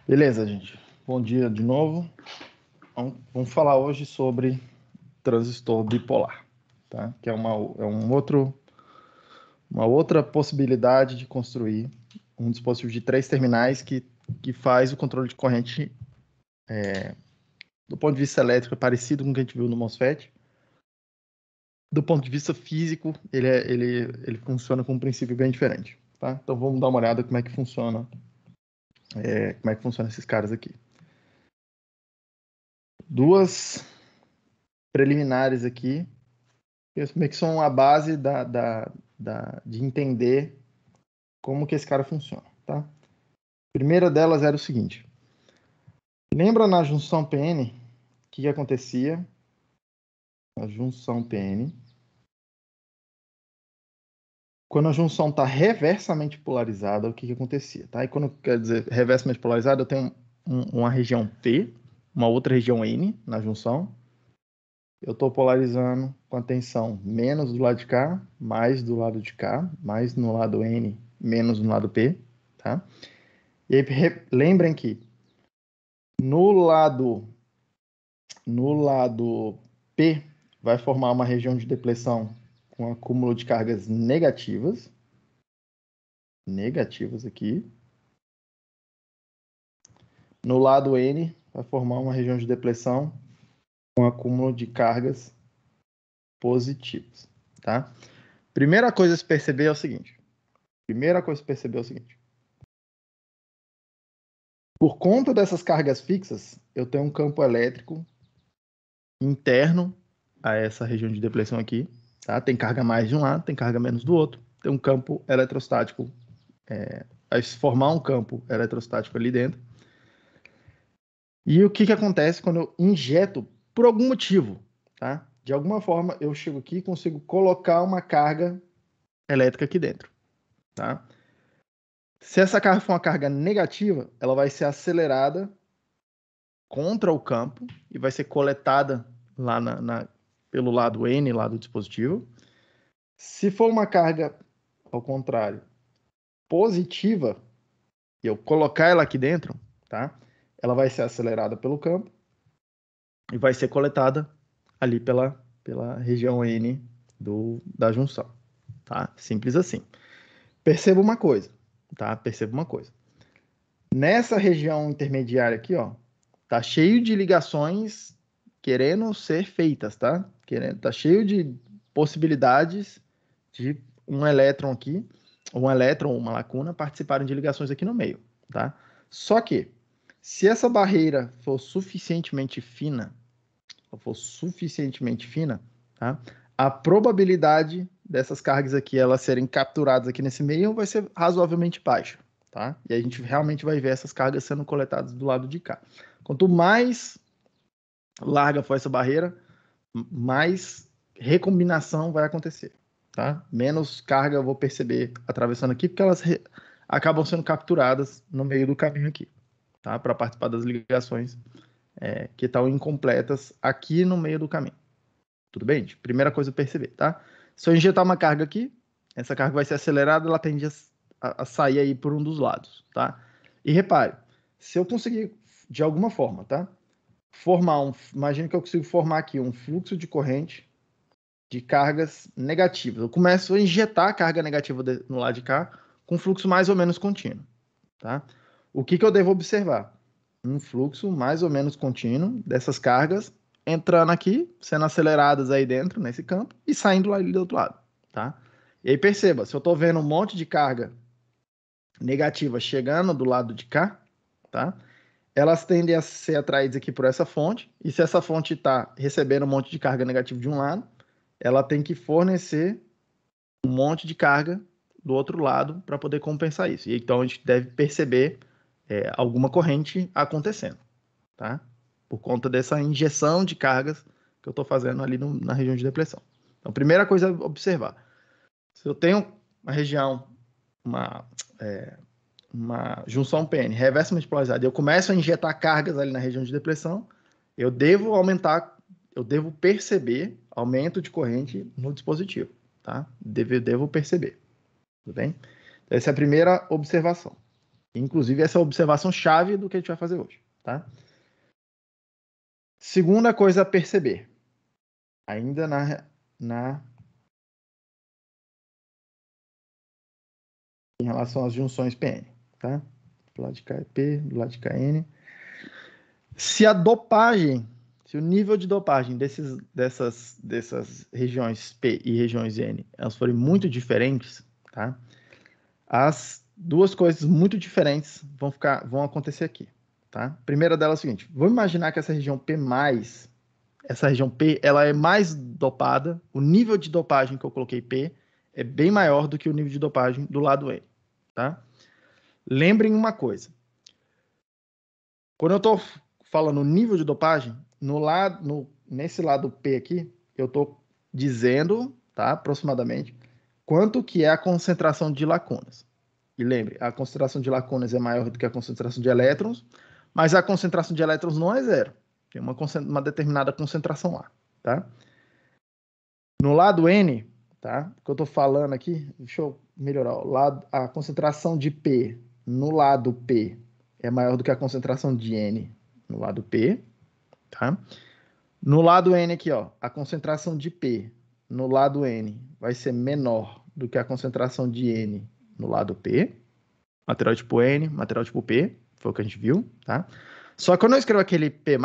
Beleza, gente. Bom dia de novo. Vamos falar hoje sobre transistor bipolar, tá? Que é uma outra possibilidade de construir um dispositivo de 3 terminais que faz o controle de corrente do ponto de vista elétrico parecido com o que a gente viu no MOSFET. Do ponto de vista físico, ele funciona com um princípio bem diferente, tá? Então vamos dar uma olhada como é que funciona esses caras aqui. Duas preliminares aqui, meio que são a base de entender como que esse cara funciona, tá? A primeira delas era o seguinte. Lembra na junção PN, o que acontecia? A junção PN. Quando a junção está reversamente polarizada, o que acontecia? Tá? E quando quer dizer reversamente polarizada, eu tenho uma região P, uma outra região N na junção. Eu estou polarizando com a tensão menos do lado de cá, mais do lado de cá, mais no lado N, menos no lado P, tá? E aí, lembrem que no lado P vai formar uma região de depressão com acúmulo de cargas negativas aqui. No lado N vai formar uma região de depressão com acúmulo de cargas positivas, tá? Primeira coisa a se perceber é o seguinte. Por conta dessas cargas fixas, eu tenho um campo elétrico interno a essa região de depressão aqui, tá? Tem carga mais de um lado, tem carga menos do outro. Tem um campo eletrostático, vai se formar um campo eletrostático ali dentro. E o que acontece quando eu injeto, por algum motivo, tá? De alguma forma, eu chego aqui e consigo colocar uma carga elétrica aqui dentro, tá? Se essa carga for uma carga negativa, ela vai ser acelerada contra o campo e vai ser coletada lá pelo lado N, lá do dispositivo. Se for uma carga, ao contrário, positiva, e eu colocar ela aqui dentro, tá? Ela vai ser acelerada pelo campo e vai ser coletada ali pela região N da junção, tá? Simples assim. Perceba uma coisa, tá? Nessa região intermediária aqui, ó, tá cheio de ligações querendo ser feitas, tá? Tá cheio de possibilidades de um elétron aqui, uma lacuna, participarem de ligações aqui no meio, tá? Só que, se essa barreira for suficientemente fina, tá? A probabilidade dessas cargas aqui elas serem capturadas aqui nesse meio vai ser razoavelmente baixa, tá? E a gente realmente vai ver essas cargas sendo coletadas do lado de cá. Quanto mais larga for essa barreira, mais recombinação vai acontecer, tá? Menos carga eu vou perceber atravessando aqui, porque elas acabam sendo capturadas no meio do caminho aqui, tá? Para participar das ligações que estão incompletas aqui no meio do caminho. Tudo bem, gente? Primeira coisa a perceber, tá? Se eu injetar uma carga aqui, essa carga vai ser acelerada, ela tende a sair aí por um dos lados, tá? E repare, se eu conseguir, de alguma forma, tá? Imagina que eu consigo formar aqui um fluxo de corrente de cargas negativas. Eu começo a injetar carga negativa no lado de cá com fluxo mais ou menos contínuo, tá? O que eu devo observar? Um fluxo mais ou menos contínuo dessas cargas entrando aqui, sendo aceleradas aí dentro, nesse campo, e saindo lá do outro lado, tá? E aí perceba, se eu estou vendo um monte de carga negativa chegando do lado de cá, tá? Elas tendem a ser atraídas aqui por essa fonte, e se essa fonte está recebendo um monte de carga negativa de um lado, ela tem que fornecer um monte de carga do outro lado para poder compensar isso. E então a gente deve perceber alguma corrente acontecendo, tá? Por conta dessa injeção de cargas que eu estou fazendo ali na região de depressão. Então, primeira coisa a observar. Se eu tenho uma região, uma junção PN reversamente polarizada, e eu começo a injetar cargas ali na região de depressão, eu devo perceber aumento de corrente no dispositivo, tá? Devo perceber, tudo bem? Essa é a primeira observação. Inclusive, essa é a observação chave do que a gente vai fazer hoje, tá? Segunda coisa a perceber, ainda em relação às junções PN, tá? Do lado de cá é P, do lado de cá é N. Se a dopagem, se o nível de dopagem dessas regiões P e regiões N, elas forem muito diferentes, tá? As duas coisas muito diferentes vão acontecer aqui, tá? A primeira delas é o seguinte, vamos imaginar que essa região P+, essa região P, ela é mais dopada, o nível de dopagem que eu coloquei P é bem maior do que o nível de dopagem do lado N, tá? Lembrem uma coisa, quando eu estou falando nível de dopagem, nesse lado P aqui, eu estou dizendo, tá, aproximadamente, quanto que é a concentração de lacunas. E lembre, a concentração de lacunas é maior do que a concentração de elétrons, mas a concentração de elétrons não é zero. Tem uma determinada concentração lá, tá? No lado N, tá? O que eu estou falando aqui, deixa eu melhorar. A concentração de P no lado P é maior do que a concentração de N no lado P, tá? No lado N aqui, ó, a concentração de P no lado N vai ser menor do que a concentração de N no lado P. Material tipo N, material tipo P, foi o que a gente viu, tá? Só que quando eu escrevo aquele P+,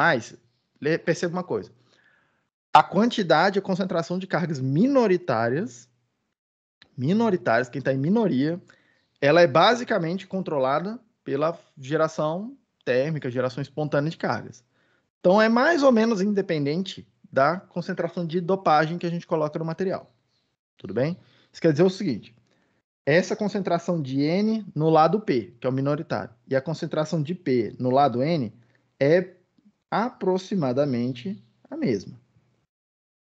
perceba uma coisa. A quantidade, a concentração de cargas minoritárias, quem está em minoria, ela é basicamente controlada pela geração térmica, geração espontânea de cargas. Então, é mais ou menos independente da concentração de dopagem que a gente coloca no material. Tudo bem? Isso quer dizer o seguinte, essa concentração de N no lado P, que é o minoritário, e a concentração de P no lado N é aproximadamente a mesma.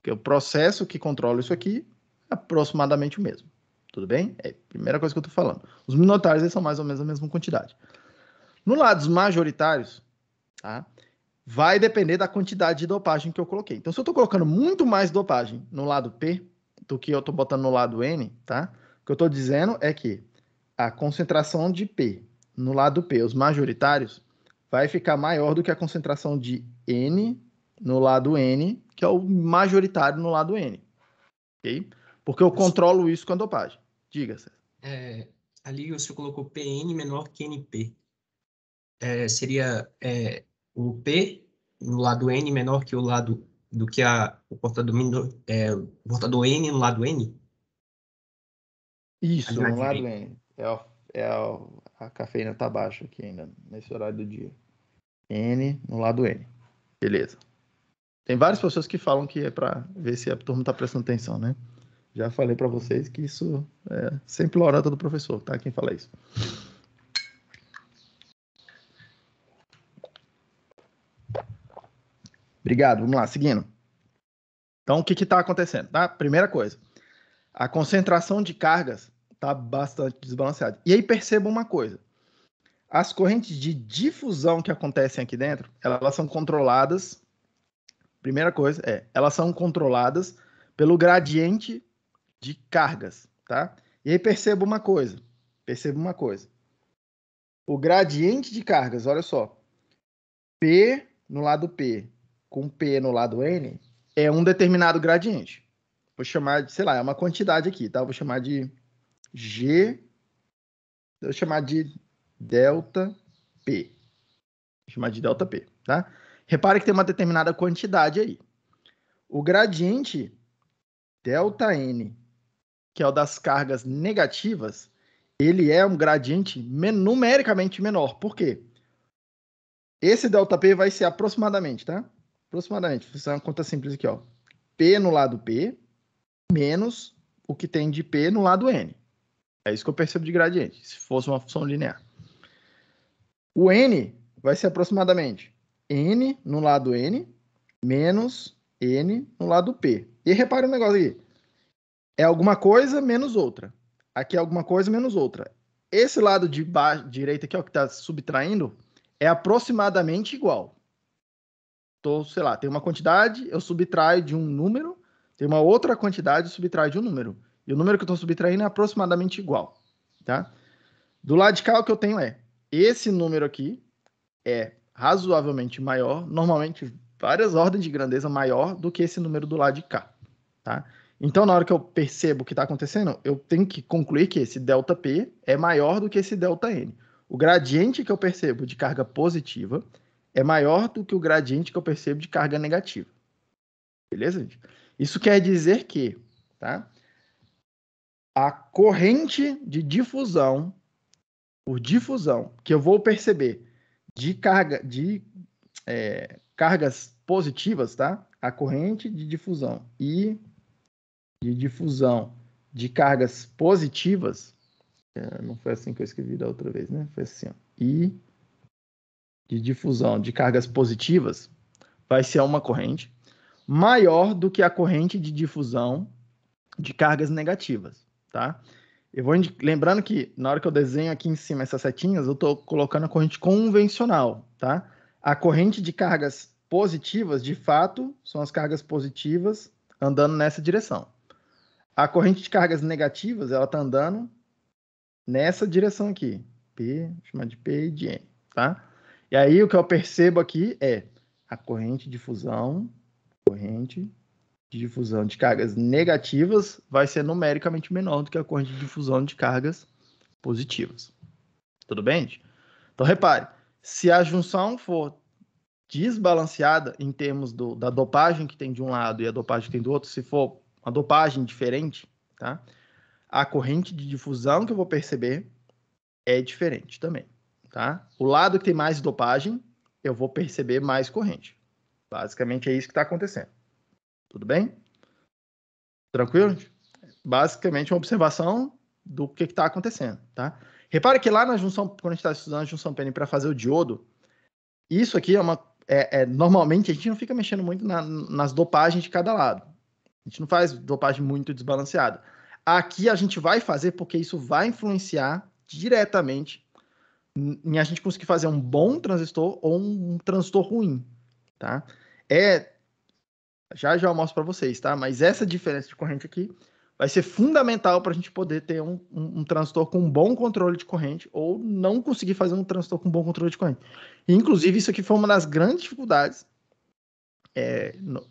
Porque o processo que controla isso aqui é aproximadamente o mesmo. Tudo bem? É a primeira coisa que eu estou falando. Os minoritários eles são mais ou menos a mesma quantidade. No lado dos majoritários, tá? Vai depender da quantidade de dopagem que eu coloquei. Então, se eu estou colocando muito mais dopagem no lado P do que eu estou botando no lado N, tá? O que eu estou dizendo é que a concentração de P no lado P, os majoritários, vai ficar maior do que a concentração de N no lado N, que é o majoritário no lado N. Ok? Porque eu controlo isso com a dopagem. Diga, César. Ali você colocou PN menor que NP. Seria o P no lado N menor que o lado do que o portador N no lado N? Isso, no lado N. A cafeína está baixa aqui ainda, nesse horário do dia. N no lado N. Beleza. Tem várias pessoas que falam que é para ver se a turma está prestando atenção, né? Já falei para vocês que isso é sempre lorota do professor, tá? Quem fala isso. Obrigado, vamos lá, seguindo. Então, o que está acontecendo? Tá? Primeira coisa, a concentração de cargas está bastante desbalanceada. E aí perceba uma coisa, as correntes de difusão que acontecem aqui dentro, elas são controladas, primeira coisa, elas são controladas pelo gradiente de cargas, tá? E aí perceba uma coisa, o gradiente de cargas, olha só, P no lado P com P no lado N é um determinado gradiente. Vou chamar de, sei lá, é uma quantidade aqui, tá? Vou chamar de G, vou chamar de delta P. Vou chamar de delta P, tá? Repare que tem uma determinada quantidade aí. O gradiente delta N, que é o das cargas negativas, ele é um gradiente numericamente menor. Por quê? Esse ΔP vai ser aproximadamente, tá? Aproximadamente. Vou fazer uma conta simples aqui, ó. P no lado P menos o que tem de P no lado N. É isso que eu percebo de gradiente, se fosse uma função linear. O N vai ser aproximadamente N no lado N menos N no lado P. E repare um negócio aqui. É alguma coisa menos outra. Aqui é alguma coisa menos outra. Esse lado de baixo, direita aqui, ó, que está subtraindo, é aproximadamente igual. Então, sei lá, tem uma quantidade, eu subtraio de um número, tem uma outra quantidade, eu subtraio de um número. E o número que eu estou subtraindo é aproximadamente igual, tá? Do lado de cá, o que eu tenho é esse número aqui é razoavelmente maior, normalmente várias ordens de grandeza maior do que esse número do lado de cá, tá? Então, na hora que eu percebo o que está acontecendo, eu tenho que concluir que esse ΔP é maior do que esse ΔN. O gradiente que eu percebo de carga positiva é maior do que o gradiente que eu percebo de carga negativa. Beleza, gente? Isso quer dizer que, tá? A corrente de difusão, por difusão, que eu vou perceber de cargas positivas, tá? A corrente de difusão e de difusão de cargas positivas, não foi assim que eu escrevi da outra vez, né? Foi assim, ó. E de difusão de cargas positivas vai ser uma corrente maior do que a corrente de difusão de cargas negativas, tá? Eu vou lembrando que na hora que eu desenho aqui em cima essas setinhas, eu estou colocando a corrente convencional, tá? A corrente de cargas positivas, de fato, são as cargas positivas andando nessa direção. A corrente de cargas negativas, ela está andando nessa direção aqui. P, vou chamar de P e de N, tá? E aí o que eu percebo aqui é a corrente de difusão de cargas negativas vai ser numericamente menor do que a corrente de difusão de cargas positivas. Tudo bem, gente? Então, repare, se a junção for desbalanceada em termos da dopagem que tem de um lado e a dopagem que tem do outro, se for uma dopagem diferente, tá? A corrente de difusão que eu vou perceber é diferente também, tá? O lado que tem mais dopagem, eu vou perceber mais corrente. Basicamente é isso que está acontecendo. Tudo bem? Tranquilo? Basicamente uma observação do que está acontecendo, tá? Repare que lá na junção, quando a gente está estudando a junção PN para fazer o diodo, isso aqui normalmente a gente não fica mexendo muito nas dopagens de cada lado. A gente não faz dopagem muito desbalanceada. Aqui a gente vai fazer porque isso vai influenciar diretamente em a gente conseguir fazer um bom transistor ou um transistor ruim, tá? Já eu mostro para vocês, tá? Mas essa diferença de corrente aqui vai ser fundamental para a gente poder ter um transistor com um bom controle de corrente ou não conseguir fazer um transistor com bom controle de corrente. E, inclusive, isso aqui foi uma das grandes dificuldades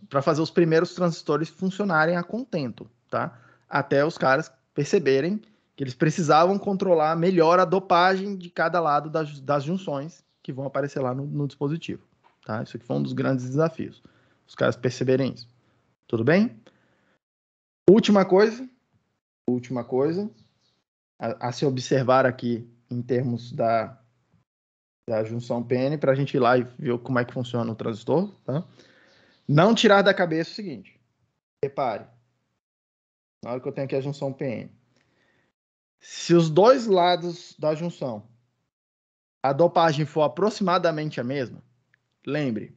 para fazer os primeiros transistores funcionarem a contento, tá? Até os caras perceberem que eles precisavam controlar melhor a dopagem de cada lado das junções que vão aparecer lá no dispositivo, tá? Isso aqui foi um dos grandes desafios. Os caras perceberem isso. Tudo bem? Última coisa a se observar aqui em termos da junção PN, para a gente ir lá e ver como é que funciona o transistor, tá? Não tirar da cabeça o seguinte. Repare. Na hora que eu tenho aqui a junção PN. Se os dois lados da junção, a dopagem for aproximadamente a mesma, lembre,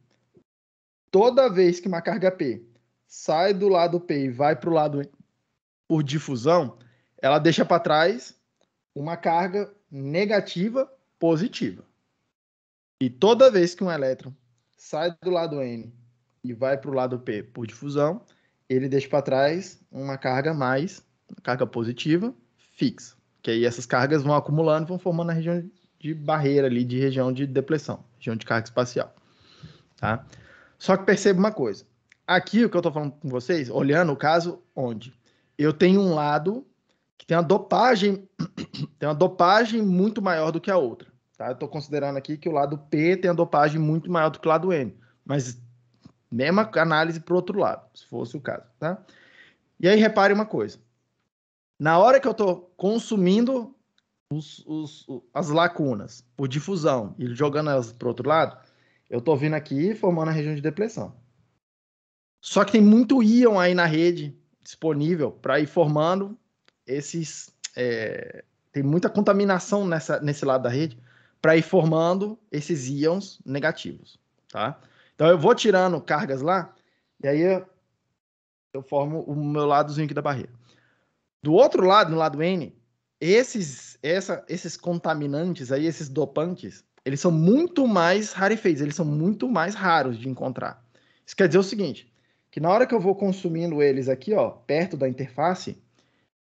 toda vez que uma carga P sai do lado P e vai para o lado N por difusão, ela deixa para trás uma carga negativa positiva. E toda vez que um elétron sai do lado N e vai para o lado P por difusão, ele deixa para trás uma carga positiva fixa. Que aí essas cargas vão acumulando e vão formando a região de barreira ali, de região de depressão, região de carga espacial. Tá? Só que perceba uma coisa. Aqui, o que eu estou falando com vocês, olhando o caso onde eu tenho um lado que tem uma dopagem muito maior do que a outra. Tá? Eu estou considerando aqui que o lado P tem a dopagem muito maior do que o lado N. Mas mesma análise para o outro lado, se fosse o caso. Tá? E aí, repare uma coisa. Na hora que eu estou consumindo as lacunas por difusão e jogando elas para o outro lado, eu estou vindo aqui formando a região de depressão. Só que tem muito íon aí na rede disponível para ir formando esses... tem muita contaminação nesse lado da rede para ir formando esses íons negativos, tá? Então eu vou tirando cargas lá e aí eu formo o meu ladozinho aqui da barreira. Do outro lado, no lado N, esses contaminantes aí, esses dopantes, eles são muito mais rarefeitos, eles são muito mais raros de encontrar. Isso quer dizer o seguinte, que na hora que eu vou consumindo eles aqui, ó, perto da interface,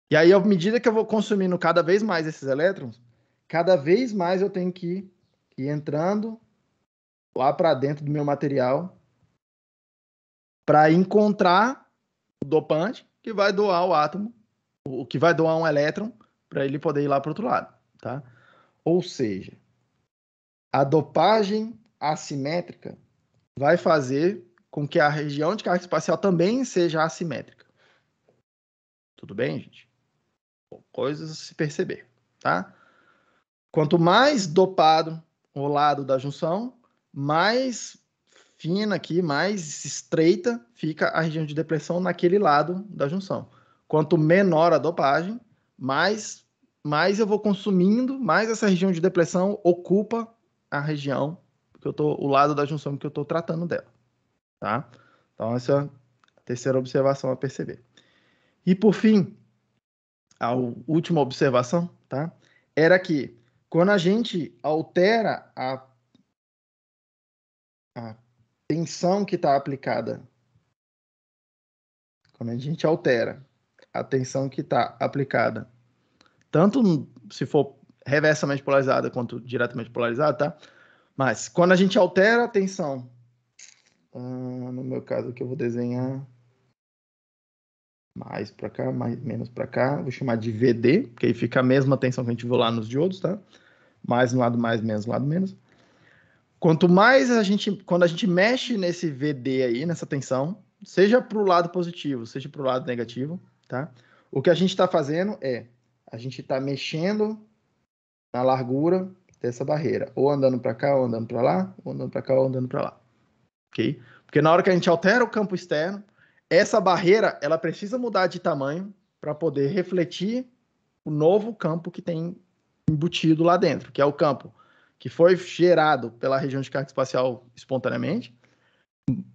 e aí, à medida que eu vou consumindo cada vez mais esses elétrons, cada vez mais eu tenho que e entrando lá para dentro do meu material para encontrar o dopante que vai doar o átomo, o que vai doar um elétron para ele poder ir lá para o outro lado, tá? Ou seja, a dopagem assimétrica vai fazer com que a região de carga espacial também seja assimétrica. Tudo bem, gente? Coisas a se perceber, tá? Quanto mais dopado o lado da junção, mais fina aqui, mais estreita fica a região de depressão naquele lado da junção. Quanto menor a dopagem, mais eu vou consumindo, mais essa região de depressão ocupa a região que eu tô, o lado da junção que eu estou tratando dela, tá? Então essa é a terceira observação a perceber. E por fim, a última observação, tá? Era que quando a gente altera a tensão que está aplicada, quando a gente altera a tensão que está aplicada, tanto se for reversamente polarizada quanto diretamente polarizada, tá? Mas quando a gente altera a tensão, no meu caso aqui eu vou desenhar mais para cá, menos para cá, vou chamar de VD, porque aí fica a mesma tensão que a gente viu lá nos diodos, tá? Mais no lado mais, menos no lado menos. Quanto mais quando a gente mexe nesse VD aí, nessa tensão, seja para o lado positivo, seja para o lado negativo, tá? O que a gente está fazendo é, a gente está mexendo na largura dessa barreira, ou andando para cá, ou andando para lá, ou andando para cá, ou andando para lá, ok? Porque na hora que a gente altera o campo externo, essa barreira, ela precisa mudar de tamanho para poder refletir o novo campo que tem embutido lá dentro, que é o campo que foi gerado pela região de carga espacial espontaneamente,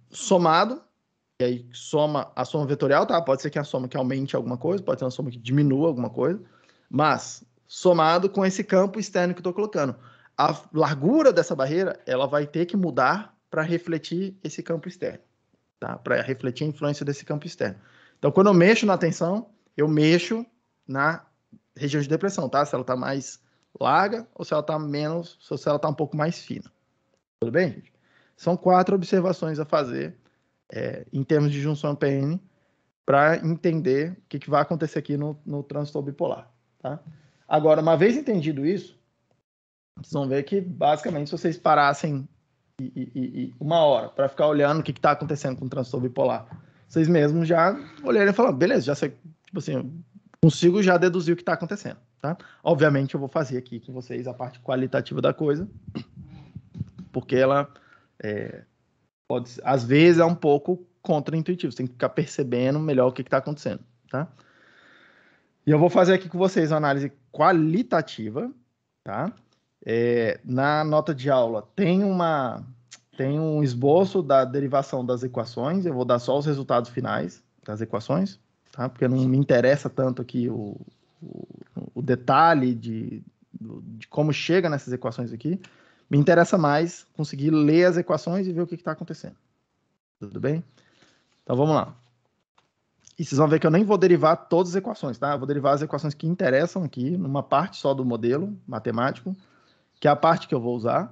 somado, e aí soma a soma vetorial, tá? Pode ser que a soma que aumente alguma coisa, pode ser uma soma que diminua alguma coisa, mas somado com esse campo externo que eu estou colocando. A largura dessa barreira, ela vai ter que mudar para refletir esse campo externo, tá? Para refletir a influência desse campo externo. Então, quando eu mexo na tensão, eu mexo na região de depressão, tá? Se ela está mais larga ou se ela está menos, ou se ela está um pouco mais fina. Tudo bem, gente? São 4 observações a fazer em termos de junção PN para entender o que vai acontecer aqui no transistor bipolar, tá? Agora, uma vez entendido isso, vocês vão ver que, basicamente, se vocês parassem uma hora para ficar olhando o que está acontecendo com o transistor bipolar, vocês mesmos já olharem e falam, beleza, já sei, tipo assim, consigo já deduzir o que está acontecendo, tá? Obviamente, eu vou fazer aqui com vocês a parte qualitativa da coisa, porque ela às vezes é um pouco contra-intuitivo, você tem que ficar percebendo melhor o que está acontecendo, tá? E eu vou fazer aqui com vocês uma análise qualitativa, tá? Na nota de aula tem um esboço da derivação das equações, eu vou dar só os resultados finais das equações, tá? Porque não me interessa tanto aqui o detalhe de como chega nessas equações aqui, me interessa mais conseguir ler as equações e ver o que está acontecendo. Tudo bem? Então vamos lá. E vocês vão ver que eu nem vou derivar todas as equações, tá? Eu vou derivar as equações que interessam aqui, numa parte só do modelo matemático, que é a parte que eu vou usar.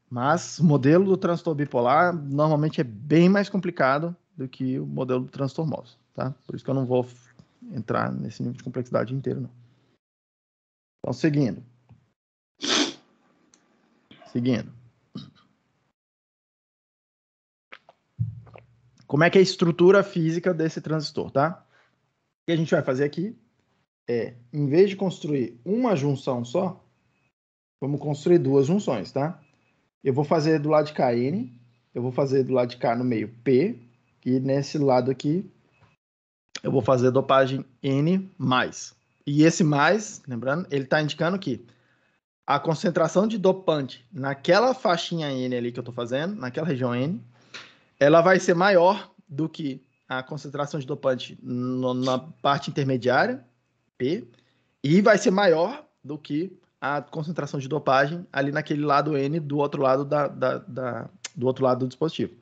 Mas o modelo do transtorno bipolar normalmente é bem mais complicado do que o modelo do transtorno MOS, tá? Por isso que eu não vou entrar nesse nível de complexidade inteiro, não. Então, seguindo. Como é que é a estrutura física desse transistor, tá? O que a gente vai fazer aqui em vez de construir uma junção só, vamos construir 2 junções, tá? Eu vou fazer do lado de cá N, eu vou fazer do lado de cá no meio P, e nesse lado aqui eu vou fazer dopagem N+. E esse mais, lembrando, ele está indicando que a concentração de dopante naquela faixinha N ali que eu estou fazendo, naquela região N, ela vai ser maior do que a concentração de dopante na parte intermediária, P, e vai ser maior do que a concentração de dopagem ali naquele lado N do outro lado do outro lado do dispositivo,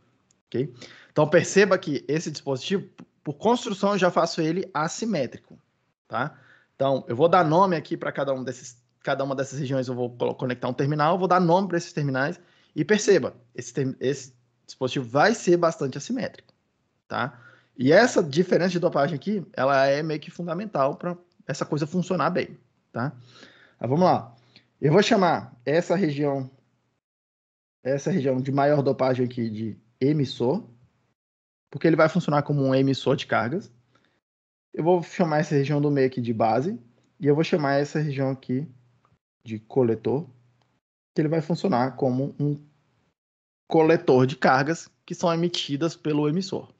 ok? Então perceba que esse dispositivo, por construção, eu já faço ele assimétrico, tá? Então eu vou dar nome aqui para cada um desses cada uma dessas regiões eu vou conectar um terminal, eu vou dar nome para esses terminais, e perceba, esse dispositivo vai ser bastante assimétrico, tá? E essa diferença de dopagem aqui, ela é meio que fundamental para essa coisa funcionar bem, tá? Mas vamos lá. Eu vou chamar essa região de maior dopagem aqui de emissor, porque ele vai funcionar como um emissor de cargas. Eu vou chamar essa região do meio aqui de base, e eu vou chamar essa região aqui de coletor, que ele vai funcionar como um coletor de cargas que são emitidas pelo emissor.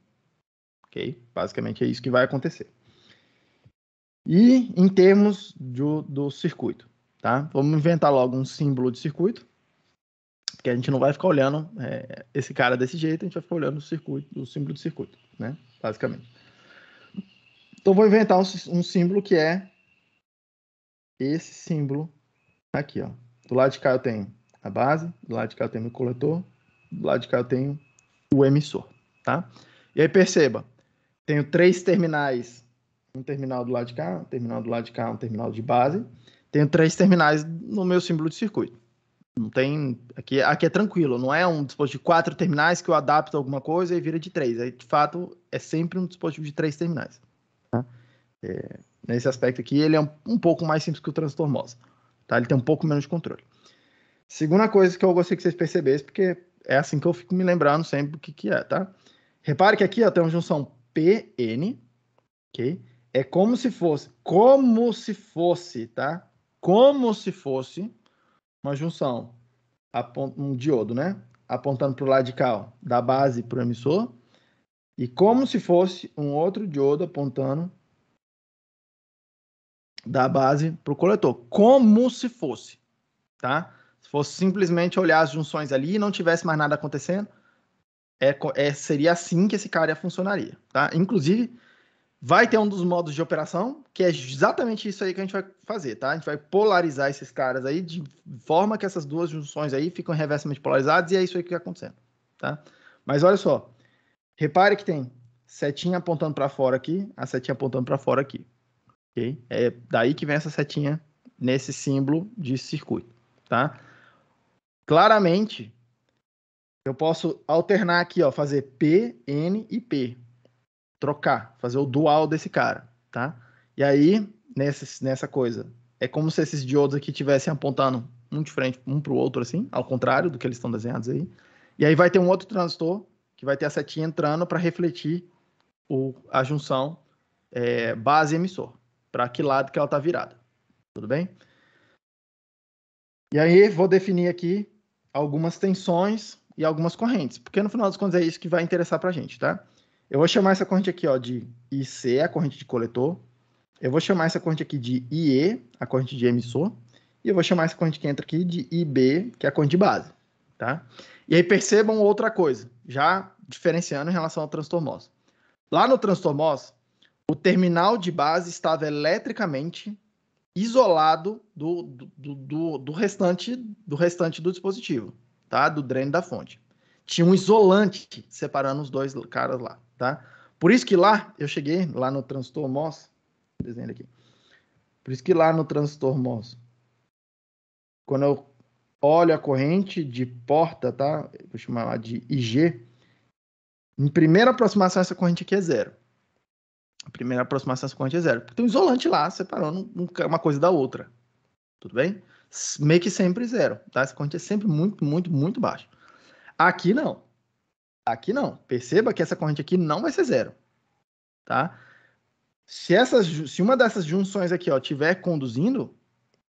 Ok? Basicamente é isso que vai acontecer. E em termos do circuito, tá? Vamos inventar logo um símbolo de circuito, porque a gente não vai ficar olhando esse cara desse jeito, a gente vai ficar olhando o símbolo de circuito, né? Basicamente. Então vou inventar um símbolo que é esse símbolo aqui, ó. Do lado de cá eu tenho a base, do lado de cá eu tenho o coletor, do lado de cá eu tenho o emissor, tá? E aí perceba, tenho 3 terminais, um terminal do lado de cá, um terminal do lado de cá, um terminal de base. Tenho 3 terminais no meu símbolo de circuito. Não tem, aqui é tranquilo, não é um dispositivo de 4 terminais que eu adapto alguma coisa e vira de 3. Aí, de fato, é sempre um dispositivo de 3 terminais. Tá? Nesse aspecto aqui, ele é um pouco mais simples que o transtormose. Tá? Ele tem um pouco menos de controle. Segunda coisa que eu gostaria que vocês percebessem, porque é assim que eu fico me lembrando sempre o que é, tá? Repare que aqui ó, tem uma junção PN, ok? É como se fosse, tá? Como se fosse uma junção, um diodo, né? Apontando para o lado de cá, ó, da base para o emissor, e como se fosse um outro diodo apontando da base para o coletor. Como se fosse, tá? Se fosse simplesmente olhar as junções ali e não tivesse mais nada acontecendo, seria assim que esse cara funcionaria, tá? Inclusive, vai ter um dos modos de operação, que é exatamente isso aí que a gente vai fazer, tá? A gente vai polarizar esses caras aí de forma que essas duas junções aí ficam reversamente polarizadas e é isso aí que está acontecendo, tá? Mas olha só, repare que tem setinha apontando para fora aqui, a setinha apontando para fora aqui, ok? É daí que vem essa setinha nesse símbolo de circuito, tá? Claramente, eu posso alternar aqui, ó, fazer P, N e P. Trocar, fazer o dual desse cara, tá? E aí, nessa coisa, é como se esses diodos aqui estivessem apontando um de frente, um para o outro, assim, ao contrário do que eles estão desenhados aí. E aí vai ter um outro transistor que vai ter a setinha entrando para refletir a junção base-emissor, para que lado que ela está virada. Tudo bem? E aí, vou definir aqui algumas tensões e algumas correntes, porque no final das contas é isso que vai interessar para a gente, tá? Eu vou chamar essa corrente aqui ó, de IC, a corrente de coletor. Eu vou chamar essa corrente aqui de IE, a corrente de emissor. E eu vou chamar essa corrente que entra aqui de IB, que é a corrente de base. Tá? E aí percebam outra coisa, já diferenciando em relação ao transtormose. Lá no transtormose, o terminal de base estava eletricamente isolado do restante do dispositivo, tá? Do dreno da fonte. Tinha um isolante separando os dois caras lá, tá? Por isso que lá, eu cheguei lá no transistor MOS, desenho aqui. Por isso que lá no transistor MOS, quando eu olho a corrente de porta, tá? Vou chamar lá de IG. Em primeira aproximação, essa corrente aqui é zero. A primeira aproximação, essa corrente é zero. Porque tem um isolante lá, separando uma coisa da outra. Tudo bem? Meio que sempre zero, tá? Essa corrente é sempre muito, muito, muito baixa. Aqui não. Aqui não. Perceba que essa corrente aqui não vai ser zero, tá? Se uma dessas junções aqui, ó, estiver conduzindo,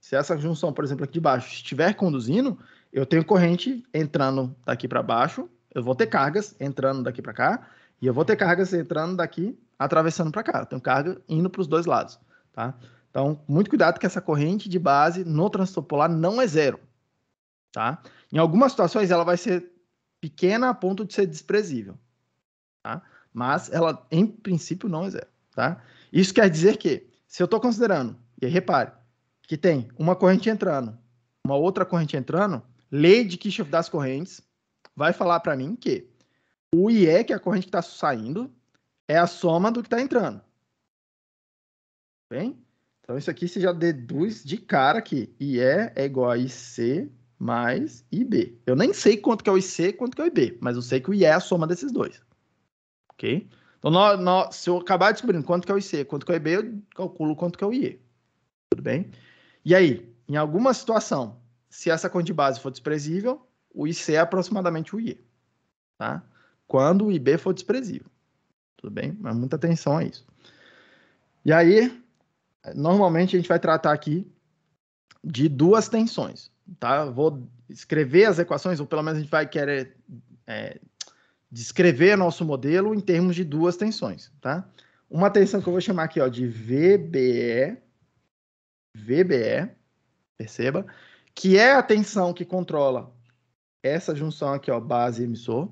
se essa junção, por exemplo, aqui de baixo, estiver conduzindo, eu tenho corrente entrando daqui para baixo, eu vou ter cargas entrando daqui para cá, e eu vou ter cargas entrando daqui, atravessando para cá. Eu tenho carga indo para os dois lados, tá? Então, muito cuidado que essa corrente de base no transistor polar não é zero, tá? Em algumas situações, ela vai ser pequena a ponto de ser desprezível, tá? Mas ela, em princípio, não é zero, tá? Isso quer dizer que, se eu estou considerando, e aí repare, que tem uma corrente entrando, uma outra corrente entrando, lei de Kirchhoff das correntes vai falar para mim que o IE, que é a corrente que está saindo, é a soma do que está entrando. Bem? Então, isso aqui você já deduz de cara que IE é igual a IC mais IB. Eu nem sei quanto que é o IC e quanto que é o IB, mas eu sei que o IE é a soma desses dois. Ok? Então, se eu acabar descobrindo quanto que é o IC e quanto que é o IB, eu calculo quanto que é o IE. Tudo bem? E aí, em alguma situação, se essa conta de base for desprezível, o IC é aproximadamente o IE. Tá? Quando o IB for desprezível. Tudo bem? Mas muita atenção a isso. E aí, normalmente a gente vai tratar aqui de duas tensões, tá? Vou escrever as equações, ou pelo menos a gente vai querer descrever nosso modelo em termos de duas tensões, tá? Uma tensão que eu vou chamar aqui, ó, de VBE, perceba, que é a tensão que controla essa junção aqui, ó, base e emissor.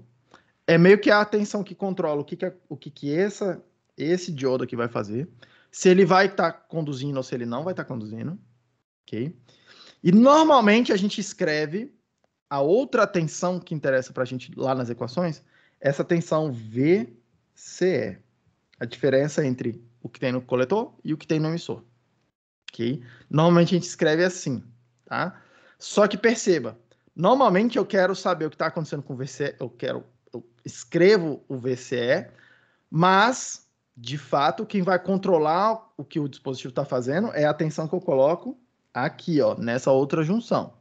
É meio que a tensão que controla o que esse diodo aqui vai fazer, se ele vai estar conduzindo ou se ele não vai estar conduzindo, ok? E normalmente a gente escreve a outra tensão que interessa para a gente lá nas equações, essa tensão VCE. A diferença entre o que tem no coletor e o que tem no emissor. Ok? Normalmente a gente escreve assim, tá? Só que perceba, normalmente eu quero saber o que está acontecendo com o VCE, eu escrevo o VCE, mas, de fato, quem vai controlar o que o dispositivo está fazendo é a tensão que eu coloco aqui, ó, nessa outra junção,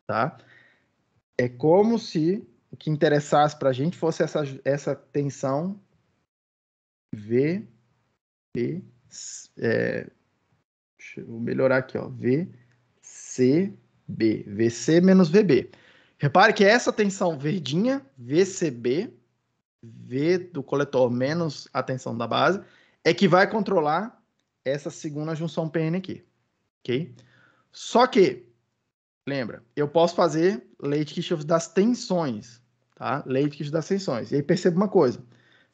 tá? É como se o que interessasse para a gente fosse essa tensão VB, deixa eu melhorar aqui, ó, VCB, VC menos VB. Repare que essa tensão verdinha, VCB, V do coletor menos a tensão da base, é que vai controlar essa segunda junção PN aqui, ok? Só que, lembra, eu posso fazer Leite-Kirchhoff das tensões, tá? Leite-Kirchhoff das tensões. E aí perceba uma coisa,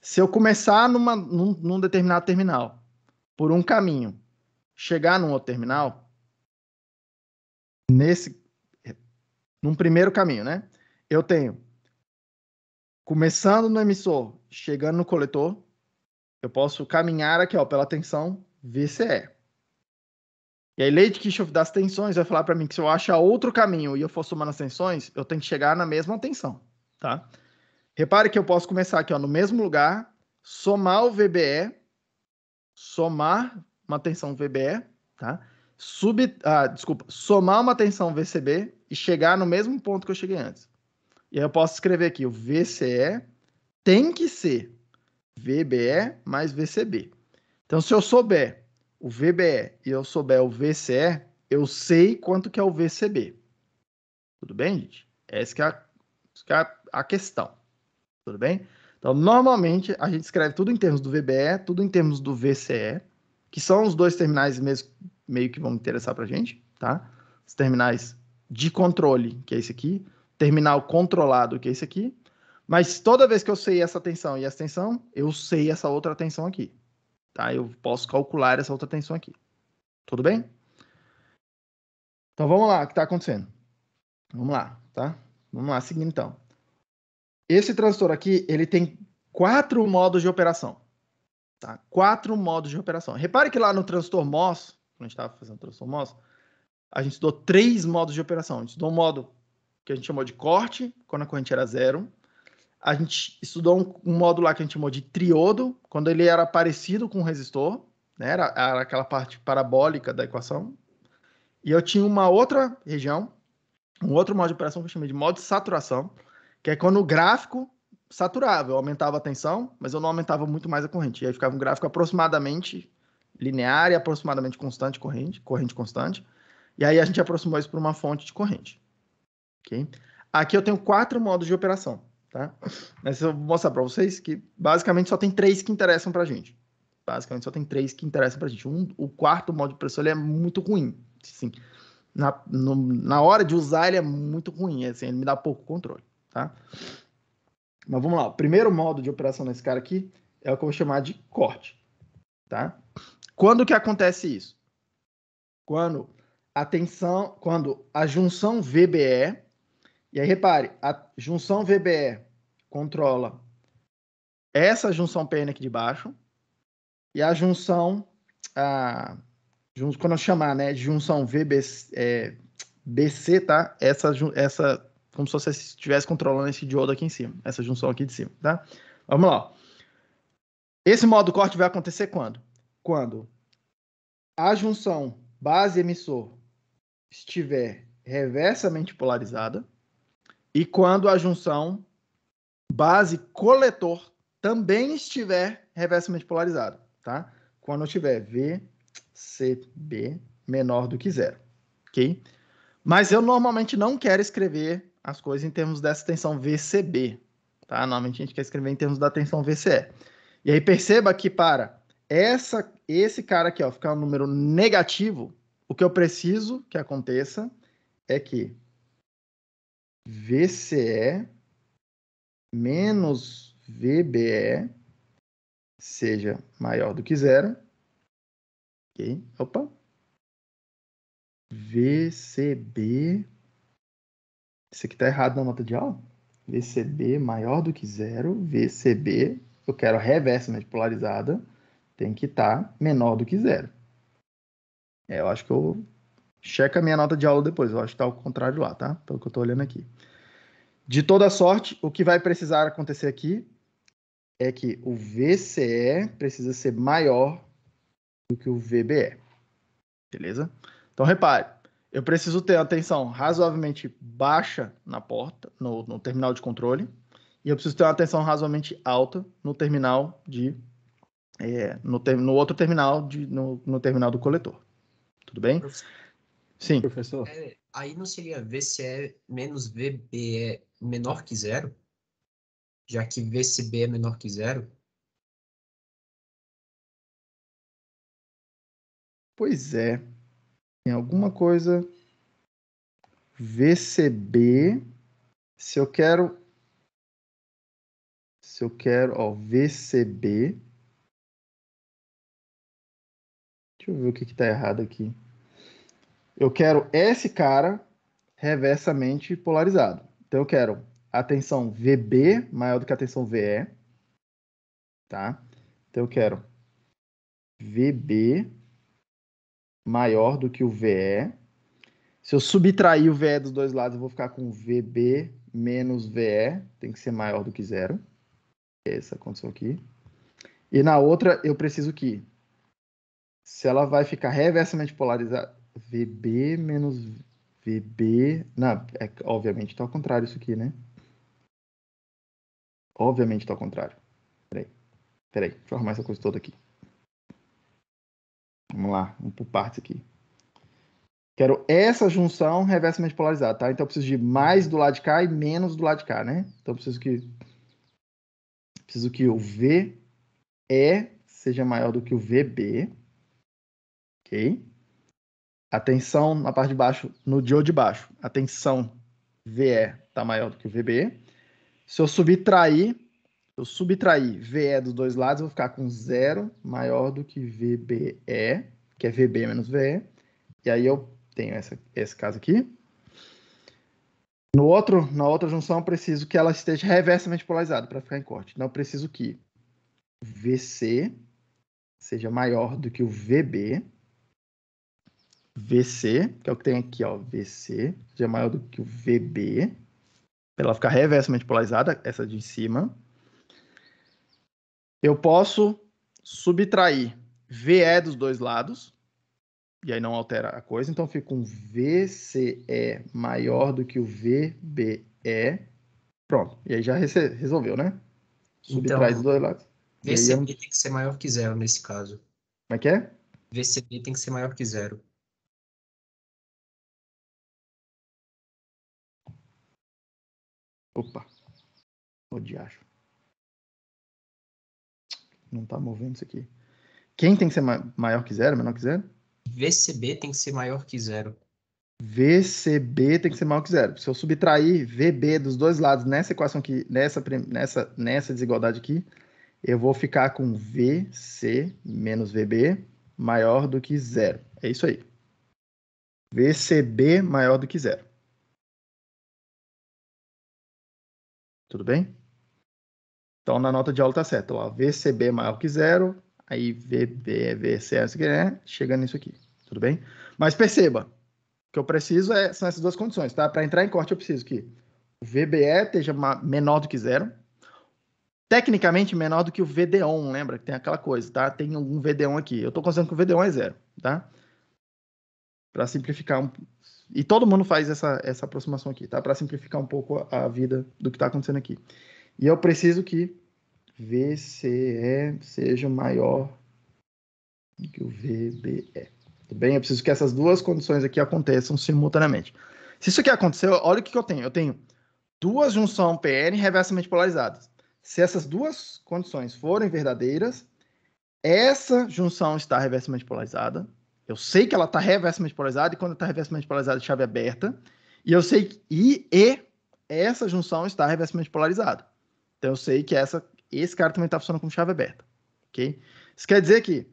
se eu começar num determinado terminal por um caminho, chegar num outro terminal, num primeiro caminho, né? Eu tenho, começando no emissor, chegando no coletor, eu posso caminhar aqui, ó, pela tensão VCE. E aí, Leite-Kirchhoff das tensões vai falar para mim que se eu achar outro caminho e eu for somando as tensões, eu tenho que chegar na mesma tensão, tá? Repare que eu posso começar aqui, ó, no mesmo lugar, somar o VBE, somar uma tensão VBE, tá? Somar uma tensão VCB e chegar no mesmo ponto que eu cheguei antes. E aí eu posso escrever aqui, o VCE tem que ser VBE mais VCB. Então, se eu souber o VBE e eu souber o VCE, eu sei quanto que é o VCB. Tudo bem, gente? Essa que é a questão. Tudo bem? Então, normalmente, a gente escreve tudo em termos do VBE, tudo em termos do VCE, que são os dois terminais meio que vão interessar para a gente, tá? Os terminais de controle, que é esse aqui, terminal controlado, que é esse aqui, mas toda vez que eu sei essa tensão e essa tensão, eu sei essa outra tensão aqui, tá? Eu posso calcular essa outra tensão aqui. Tudo bem? Então, vamos lá, o que está acontecendo? Vamos lá, tá? Vamos lá, seguindo então. Esse transistor aqui, ele tem 4 modos de operação. Tá? 4 modos de operação. Repare que lá no transistor MOS, quando a gente estava fazendo o transistor MOS, a gente estudou 3 modos de operação. A gente estudou um modo que a gente chamou de corte, quando a corrente era 0. A gente estudou um modo lá que a gente chamou de triodo, quando ele era parecido com o resistor, né? Era aquela parte parabólica da equação. E eu tinha uma outra região, um outro modo de operação que eu chamei de modo de saturação, que é quando o gráfico saturava. Eu aumentava a tensão, mas eu não aumentava muito mais a corrente. E aí ficava um gráfico aproximadamente linear e aproximadamente constante, corrente constante. E aí a gente aproximou isso para uma fonte de corrente. Okay? Aqui eu tenho 4 modos de operação. Tá? Mas eu vou mostrar para vocês que basicamente só tem 3 que interessam para a gente. Basicamente só tem 3 que interessam para a gente. O quarto modo de operação ele é muito ruim. Assim, na hora de usar ele é muito ruim. Assim, ele me dá pouco controle. Tá? Mas vamos lá. O primeiro modo de operação nesse cara aqui é o que eu vou chamar de corte. Tá? Quando que acontece isso? Quando a junção VBE, e aí repare, a junção VBE controla essa junção PN aqui de baixo, e a junção quando eu chamar, né, de junção BC, tá? Essa, como se você estivesse controlando esse diodo aqui em cima, essa junção aqui de cima, tá? Vamos lá. Esse modo corte vai acontecer quando? Quando a junção base-emissor estiver reversamente polarizada e quando a junção base-coletor também estiver reversamente polarizada, tá? Quando eu tiver VCB menor do que zero, ok? Mas eu normalmente não quero escrever as coisas em termos dessa tensão VCB, tá? Normalmente a gente quer escrever em termos da tensão VCE. E aí perceba que para esse cara aqui, ó, ficar um número negativo, o que eu preciso que aconteça é que VCE menos VBE seja maior do que zero. Ok? Opa. VCB. Isso aqui está errado na nota de aula. VCB maior do que zero. VCB, eu quero reversamente polarizada, tem que estar menor do que zero. Eu acho que eu checo a minha nota de aula depois. Eu acho que está ao contrário lá, tá? Pelo que eu estou olhando aqui. De toda sorte, o que vai precisar acontecer aqui é que o VCE precisa ser maior do que o VBE. Beleza? Então, repare, eu preciso ter a tensão razoavelmente baixa na porta, no terminal de controle, e eu preciso ter uma tensão razoavelmente alta no terminal no outro terminal, no terminal do coletor. Tudo bem? Sim. Professor. Aí não seria VCE menos VBE menor que zero? Já que VCB é menor que zero? Pois é. Tem alguma coisa... VCB... Se eu quero, ó, VCB... Deixa eu ver o que está errado aqui. Eu quero esse cara reversamente polarizado. Então, eu quero a tensão VB maior do que a tensão VE. Tá? Então, eu quero VB maior do que o VE. Se eu subtrair o VE dos dois lados, eu vou ficar com VB menos VE. Tem que ser maior do que zero. Essa condição aqui. E na outra, eu preciso que, se ela vai ficar reversamente polarizada, VB menos VB... Não, obviamente está ao contrário isso aqui, né? Obviamente está ao contrário. Peraí, deixa eu arrumar essa coisa toda aqui. Vamos lá, vamos por partes aqui. Quero essa junção reversamente polarizada, tá? Então eu preciso de mais do lado de cá e menos do lado de cá, né? Então eu preciso que o VE seja maior do que o VB. Ok? A tensão na parte de baixo, no diodo de baixo, a tensão VE está maior do que o VB. Se eu subtrair VE dos dois lados, eu vou ficar com 0 maior do que VBE, que é VB menos VE. E aí eu tenho esse caso aqui. Na outra junção, eu preciso que ela esteja reversamente polarizada para ficar em corte. Então, eu preciso que VC seja maior do que o VB. VC, que é o que tem aqui, ó, VC, seja maior do que o VB, para ela ficar reversamente polarizada, essa de cima. Eu posso subtrair VE dos dois lados, e aí não altera a coisa, então fica um VCE maior do que o VBE. Pronto, e aí já resolveu, né? Subtrai dos dois lados. VCB tem que ser maior que zero nesse caso. Como é que é? VCB tem que ser maior que zero. Opa. O diacho. Não tá movendo isso aqui. Quem tem que ser maior que zero, menor que zero? VCB tem que ser maior que zero. VCB tem que ser maior que zero. Se eu subtrair VB dos dois lados nessa equação aqui, nessa desigualdade aqui, eu vou ficar com VC menos VB maior do que zero. É isso aí. VCB maior do que zero. Tudo bem? Então, na nota de aula tá certo. Ó, VCB maior que zero, aí VB, VC, chega nisso aqui. Tudo bem? Mas perceba, o que eu preciso são essas duas condições, tá? Para entrar em corte, eu preciso que o VBE esteja menor do que 0. Tecnicamente, menor do que o VD1, lembra? Que tem aquela coisa, tá? Tem algum VD1 aqui. Eu estou considerando que o VD1 é 0, tá? Para simplificar E todo mundo faz essa aproximação aqui, tá? Para simplificar um pouco a vida do que está acontecendo aqui. E eu preciso que VCE seja maior do que o VBE. Tudo bem? Eu preciso que essas duas condições aqui aconteçam simultaneamente. Se isso aqui aconteceu, olha o que eu tenho. Eu tenho duas junções PN reversamente polarizadas. Se essas duas condições forem verdadeiras, essa junção está reversamente polarizada. Eu sei que ela está reversamente polarizada, e quando está reversamente polarizada, chave aberta. E eu sei que essa junção está reversamente polarizada. Então eu sei que esse cara também está funcionando com chave aberta. Ok? Isso quer dizer que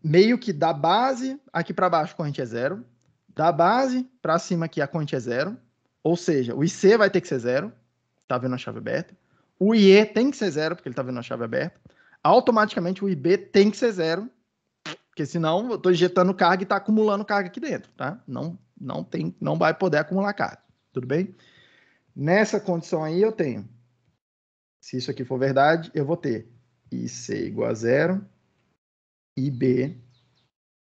meio que da base aqui para baixo a corrente é 0. Da base para cima aqui a corrente é 0. Ou seja, o IC vai ter que ser 0. Está vendo a chave aberta. O IE tem que ser 0, porque ele está vendo a chave aberta. Automaticamente o IB tem que ser 0, porque senão eu estou injetando carga e está acumulando carga aqui dentro, tá? Não vai poder acumular carga. Tudo bem? Nessa condição aí eu tenho, se isso aqui for verdade, eu vou ter IC igual a 0, IB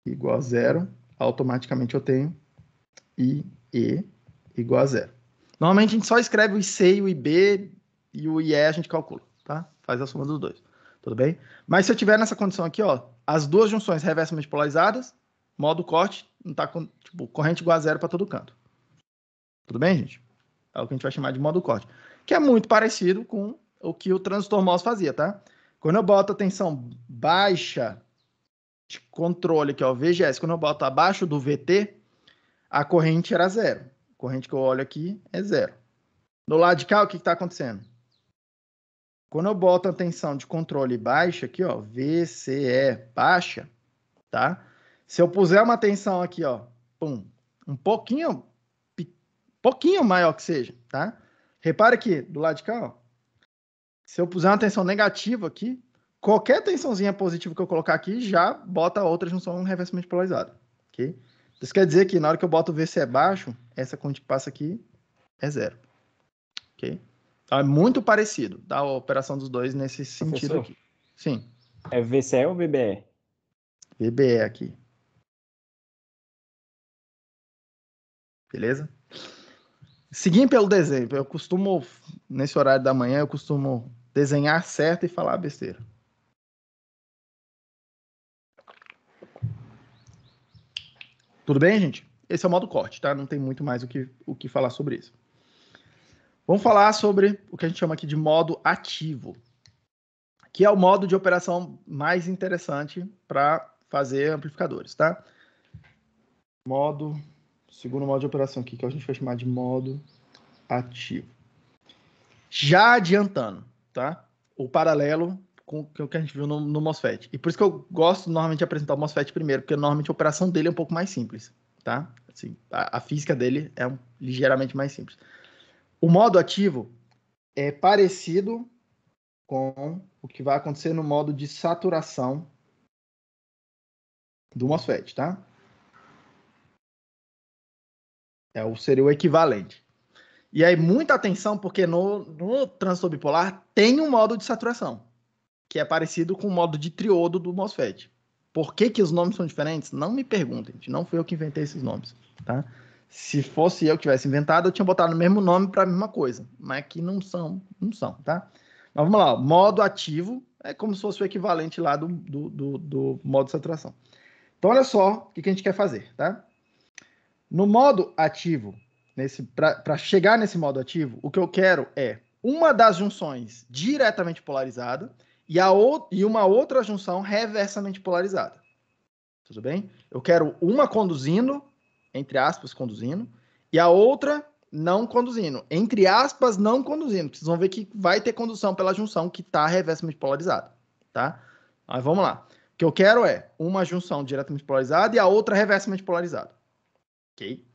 igual a 0, automaticamente eu tenho IE igual a 0. Normalmente a gente só escreve o IC e o IB e o IE a gente calcula, tá? Faz a soma dos dois, tudo bem? Mas se eu tiver nessa condição aqui, ó, as duas junções reversamente polarizadas, modo corte, não tá com, tipo, corrente igual a 0 para todo canto. Tudo bem, gente? É o que a gente vai chamar de modo corte, que é muito parecido com o que o transistor MOS fazia, tá? Quando eu boto a tensão baixa de controle, que é o VGS, quando eu boto abaixo do VT, a corrente era 0. A corrente que eu olho aqui é 0. Do lado de cá, o que está acontecendo? Quando eu boto a tensão de controle baixa aqui, ó, VCE baixa, tá? Se eu puser uma tensão aqui, ó, pum, um pouquinho maior que seja, tá? Repara aqui, do lado de cá, ó, se eu puser uma tensão negativa aqui, qualquer tensãozinha positiva que eu colocar aqui já bota a outra junção reversamente polarizada, ok? Isso quer dizer que na hora que eu boto o VCE baixo, essa corrente que passa aqui é 0, ok? Então é muito parecido, tá? A operação dos dois nesse sentido Professor, aqui. Sim, é VCE ou VBE? VBE aqui, beleza? Seguindo pelo desenho, eu costumo, nesse horário da manhã, eu costumo desenhar certo e falar besteira. Tudo bem, gente? Esse é o modo corte, tá? Não tem muito mais o que falar sobre isso. Vamos falar sobre o que a gente chama aqui de modo ativo, que é o modo de operação mais interessante para fazer amplificadores, tá? Segundo modo de operação aqui, que a gente vai chamar de modo ativo. Já adiantando, tá? O paralelo com o que a gente viu no MOSFET. E por isso que eu gosto normalmente de apresentar o MOSFET primeiro, porque normalmente a operação dele é um pouco mais simples, tá? Assim, a física dele é ligeiramente mais simples. O modo ativo é parecido com o que vai acontecer no modo de saturação do MOSFET, tá? Seria o equivalente. E aí, muita atenção, porque no transistor bipolar tem um modo de saturação, que é parecido com o modo de triodo do MOSFET. Por que os nomes são diferentes? Não me perguntem, gente. Não fui eu que inventei esses nomes, tá? Se fosse eu que tivesse inventado, eu tinha botado o mesmo nome para a mesma coisa. Mas aqui não são, tá? Mas vamos lá. Modo ativo é como se fosse o equivalente lá do modo de saturação. Então, olha só o que a gente quer fazer, tá? No modo ativo, para chegar nesse modo ativo, o que eu quero é uma das junções diretamente polarizada e uma outra junção reversamente polarizada. Tudo bem? Eu quero uma conduzindo, entre aspas, conduzindo, e a outra não conduzindo, entre aspas, não conduzindo. Vocês vão ver que vai ter condução pela junção que está reversamente polarizada, tá? Mas vamos lá. O que eu quero é uma junção diretamente polarizada e a outra reversamente polarizada. Ok?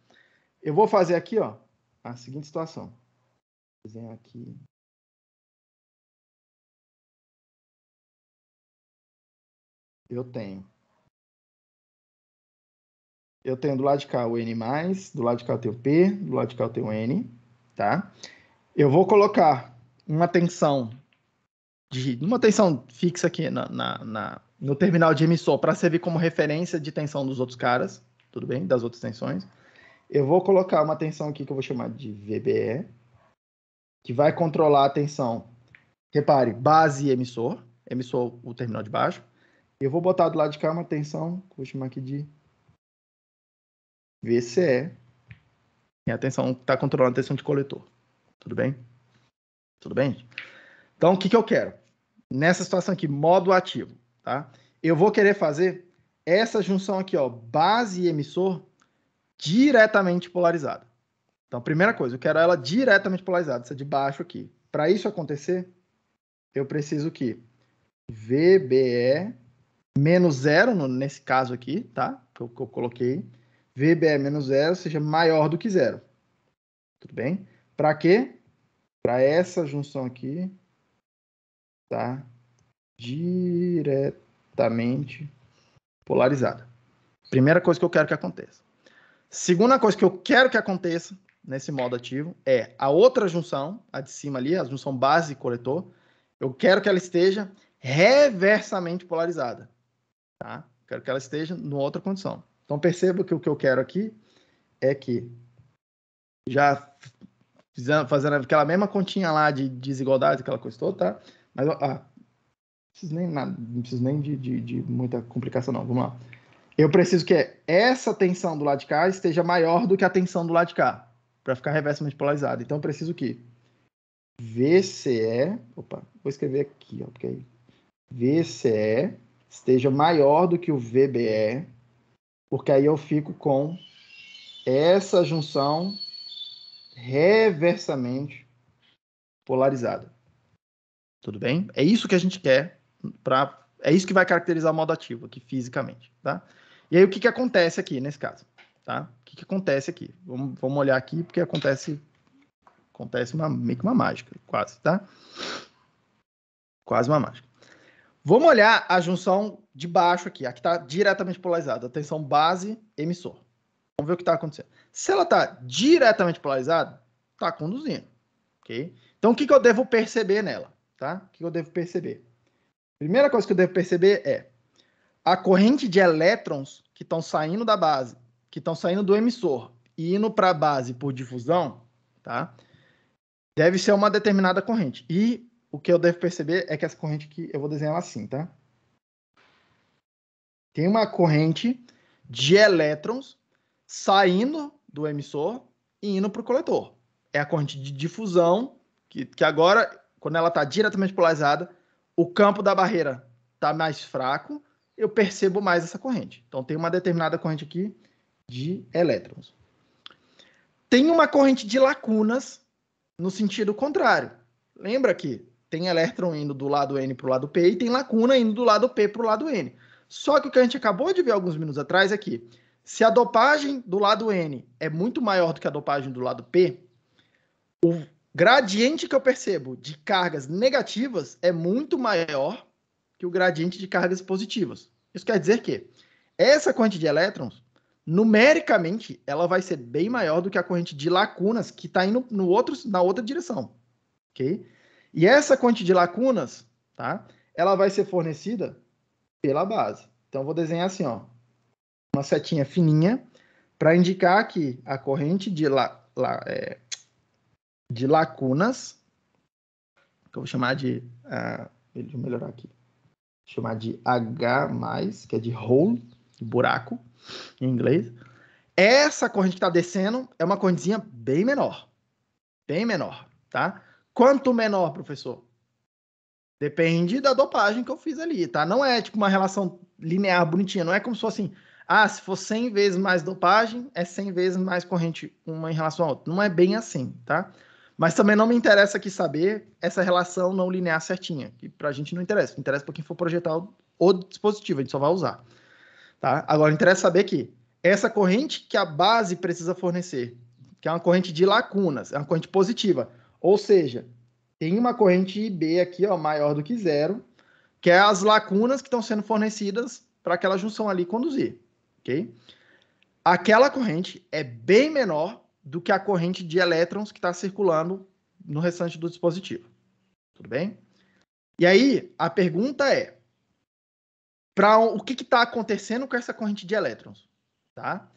Eu vou fazer aqui, ó, a seguinte situação. Vou desenhar aqui. Eu tenho eu tenho do lado de cá o N+, do lado de cá eu tenho P, do lado de cá eu tenho N, tá? Eu vou colocar uma tensão fixa aqui no terminal de emissor para servir como referência de tensão dos outros caras, tudo bem? Das outras tensões. Eu vou colocar uma tensão aqui que eu vou chamar de VBE, que vai controlar a tensão, repare, base e emissor o terminal de baixo. Eu vou botar do lado de cá uma tensão, que eu vou chamar aqui de VCE, e a tensão que está controlando a tensão de coletor. Tudo bem? Tudo bem, gente? Então, o que eu quero? Nessa situação aqui, modo ativo, tá? Eu vou querer fazer essa junção aqui, ó, base e emissor, diretamente polarizada. Então, primeira coisa, eu quero ela diretamente polarizada, essa de baixo aqui. Para isso acontecer, eu preciso que VBE menos 0, nesse caso aqui, tá? Que eu coloquei, VBE menos 0 seja maior do que 0. Tudo bem? Para quê? Para essa junção aqui, tá? Diretamente polarizada. Primeira coisa que eu quero que aconteça. Segunda coisa que eu quero que aconteça nesse modo ativo é a outra junção, a de cima ali, a junção base e coletor, eu quero que ela esteja reversamente polarizada, tá? Quero que ela esteja em outra condição. Então perceba que o que eu quero aqui é que já fazendo aquela mesma continha lá de desigualdade, aquela coisa toda, tá? Mas não preciso nem de muita complicação não, vamos lá. Eu preciso que essa tensão do lado de cá esteja maior do que a tensão do lado de cá, para ficar reversamente polarizada. Então, eu preciso que VCE, vou escrever aqui, ó, porque aí VCE esteja maior do que o VBE, porque aí eu fico com essa junção reversamente polarizada. Tudo bem? É isso que a gente quer, é isso que vai caracterizar o modo ativo aqui fisicamente, tá? E aí, o que acontece aqui, nesse caso? Tá? O que acontece aqui? Vamos olhar aqui, porque acontece meio que uma mágica, quase, tá? Quase uma mágica. Vamos olhar a junção de baixo aqui, a que está diretamente polarizada, a tensão base-emissor. Vamos ver o que está acontecendo. Se ela está diretamente polarizada, está conduzindo, ok? Então, o que eu devo perceber nela, tá? O que eu devo perceber? Primeira coisa que eu devo perceber é a corrente de elétrons que estão saindo da base, que estão saindo do emissor e indo para a base por difusão, tá? Deve ser uma determinada corrente. E o que eu devo perceber é que essa corrente aqui, eu vou desenhar ela assim, tá? Tem uma corrente de elétrons saindo do emissor e indo para o coletor. É a corrente de difusão, que agora, quando ela está diretamente polarizada, o campo da barreira está mais fraco, eu percebo mais essa corrente. Então, tem uma determinada corrente aqui de elétrons. Tem uma corrente de lacunas no sentido contrário. Lembra que tem elétron indo do lado N para o lado P e tem lacuna indo do lado P para o lado N. Só que o que a gente acabou de ver alguns minutos atrás é que, se a dopagem do lado N é muito maior do que a dopagem do lado P, o gradiente que eu percebo de cargas negativas é muito maior que o gradiente de cargas positivas. Isso quer dizer que essa corrente de elétrons, numericamente, ela vai ser bem maior do que a corrente de lacunas que está indo na outra direção, ok? E essa corrente de lacunas, tá? Ela vai ser fornecida pela base. Então, eu vou desenhar assim, ó, uma setinha fininha para indicar que a corrente de lacunas, que eu vou chamar de... deixa eu melhorar aqui. Chamar de H+, que é de hole, de buraco, em inglês. Essa corrente que está descendo é uma correntezinha bem menor, tá? Quanto menor, professor? Depende da dopagem que eu fiz ali, tá? Não é tipo uma relação linear bonitinha, não é como se fosse assim, se for 100 vezes mais dopagem, é 100 vezes mais corrente uma em relação à outra. Não é bem assim, tá? Mas também não me interessa aqui saber essa relação não linear certinha, que pra gente não interessa. Interessa para quem for projetar o dispositivo, a gente só vai usar, tá? Agora, interessa saber que essa corrente que a base precisa fornecer, que é uma corrente de lacunas, é uma corrente positiva, ou seja, tem uma corrente IB aqui, ó, maior do que 0, que é as lacunas que estão sendo fornecidas para aquela junção ali conduzir, ok? aquela corrente é bem menor do que a corrente de elétrons que está circulando no restante do dispositivo. Tudo bem? E aí, a pergunta é, o que está acontecendo com essa corrente de elétrons? Tá?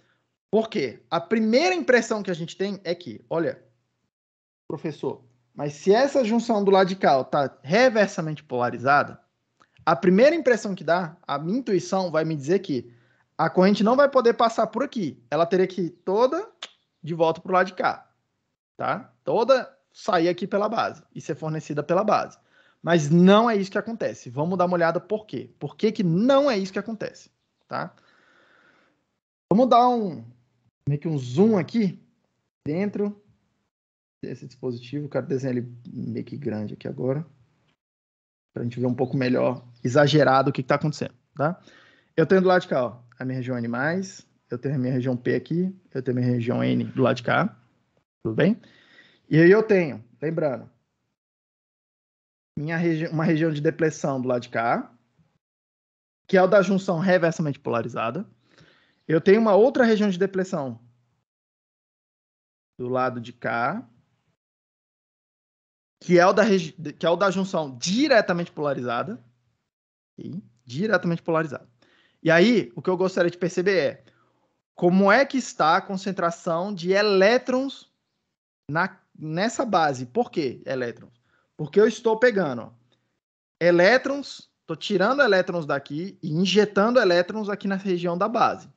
Porque a primeira impressão que a gente tem é que, olha, professor, mas se essa junção do lado de cá está reversamente polarizada, a primeira impressão que dá, a minha intuição vai me dizer que a corrente não vai poder passar por aqui. Ela teria que ir toda de volta para o lado de cá. Tá? Toda sair aqui pela base e ser fornecida pela base. Mas não é isso que acontece. Vamos dar uma olhada por quê. Por que que não é isso que acontece? Tá? Vamos dar meio que um zoom aqui dentro desse dispositivo. Quero desenhar ele meio que grande aqui agora, para a gente ver um pouco melhor, exagerado, o que está acontecendo. Tá? Eu tenho do lado de cá, ó, a minha região N+, eu tenho a minha região P aqui, eu tenho a minha região N do lado de cá. Tudo bem? E aí eu tenho, lembrando, uma região de depressão do lado de cá, que é o da junção reversamente polarizada. Eu tenho uma outra região de depressão do lado de cá, que é o da junção diretamente polarizada. Okay? Diretamente polarizada. E aí, o que eu gostaria de perceber é como é que está a concentração de elétrons nessa base. Por que elétrons? Porque eu estou pegando, ó, elétrons, estou tirando elétrons daqui e injetando elétrons aqui na região da base.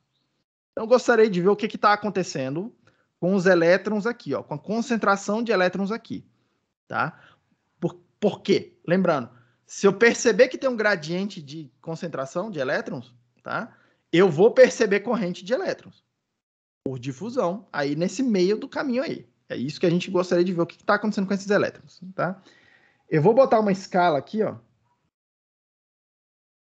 Então, eu gostaria de ver o que está acontecendo com os elétrons aqui, ó, com a concentração de elétrons aqui. Tá? Por quê? Lembrando, se eu perceber que tem um gradiente de concentração de elétrons, tá? Eu vou perceber corrente de elétrons por difusão aí nesse meio do caminho aí. É isso que a gente gostaria de ver, o que está acontecendo com esses elétrons. Tá? Eu vou botar uma escala aqui, ó,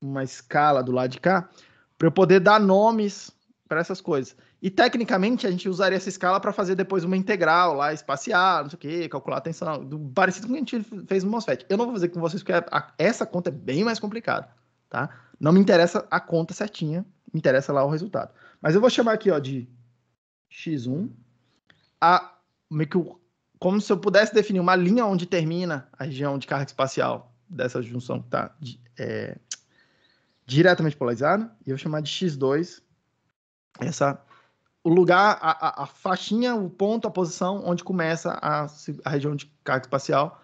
uma escala do lado de cá, para eu poder dar nomes para essas coisas. E, tecnicamente, a gente usaria essa escala para fazer depois uma integral lá, espacial, não sei o quê, calcular a tensão, parecido com o que a gente fez no MOSFET. Eu não vou fazer com vocês, porque essa conta é bem mais complicada, tá? Não me interessa a conta certinha, me interessa lá o resultado. Mas eu vou chamar aqui, ó, de x1, como se eu pudesse definir uma linha onde termina a região de carga espacial dessa junção que está diretamente polarizada, e eu vou chamar de x2, o lugar, a faixinha, o ponto, a posição onde começa a região de carga espacial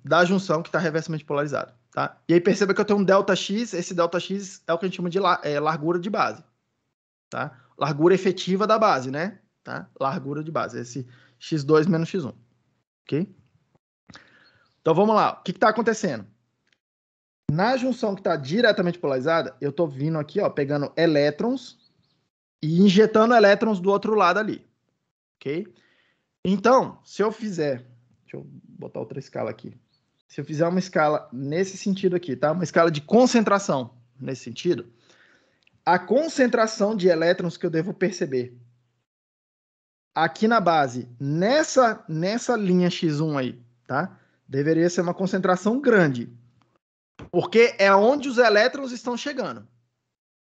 da junção que está reversamente polarizada. Tá? E aí perceba que eu tenho um ΔX, esse ΔX é o que a gente chama de largura de base. Tá? Largura efetiva da base, né? Tá? Largura de base, esse x2 menos x1. Ok? Então vamos lá, o que está acontecendo? Na junção que está diretamente polarizada, eu estou vindo aqui, ó, pegando elétrons e injetando elétrons do outro lado ali. Ok? Então, se eu fizer... Deixa eu botar outra escala aqui. Se eu fizer uma escala nesse sentido aqui, tá? Uma escala de concentração nesse sentido, a concentração de elétrons que eu devo perceber aqui na base, nessa linha X1 aí, tá? Deveria ser uma concentração grande, porque é onde os elétrons estão chegando,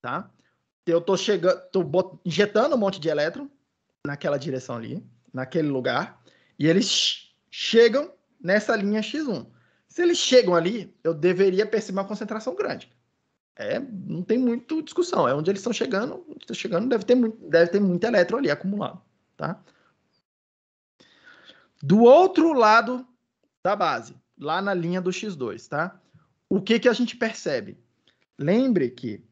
tá? Eu tô injetando um monte de elétron naquela direção ali, naquele lugar, e eles chegam nessa linha X1. Se eles chegam ali, eu deveria perceber uma concentração grande. Não tem muita discussão, é onde eles estão chegando, deve ter muito elétron ali acumulado, tá? Do outro lado da base, lá na linha do X2, tá? O que a gente percebe? Lembre que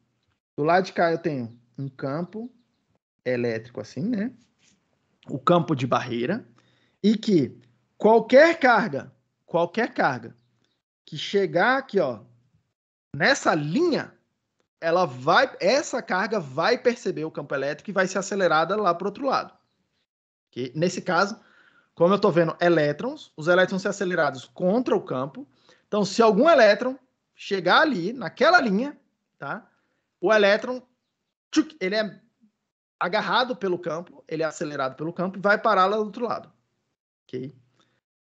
do lado de cá eu tenho um campo elétrico assim, né? O campo de barreira, e que qualquer carga que chegar aqui, ó, nessa linha, essa carga vai perceber o campo elétrico e vai ser acelerada lá para o outro lado. Okay? Nesse caso, como eu estou vendo elétrons, os elétrons vão ser acelerados contra o campo. Então, se algum elétron chegar ali, naquela linha, tá? O elétron, ele é agarrado pelo campo, ele é acelerado pelo campo e vai parar lá do outro lado. Ok?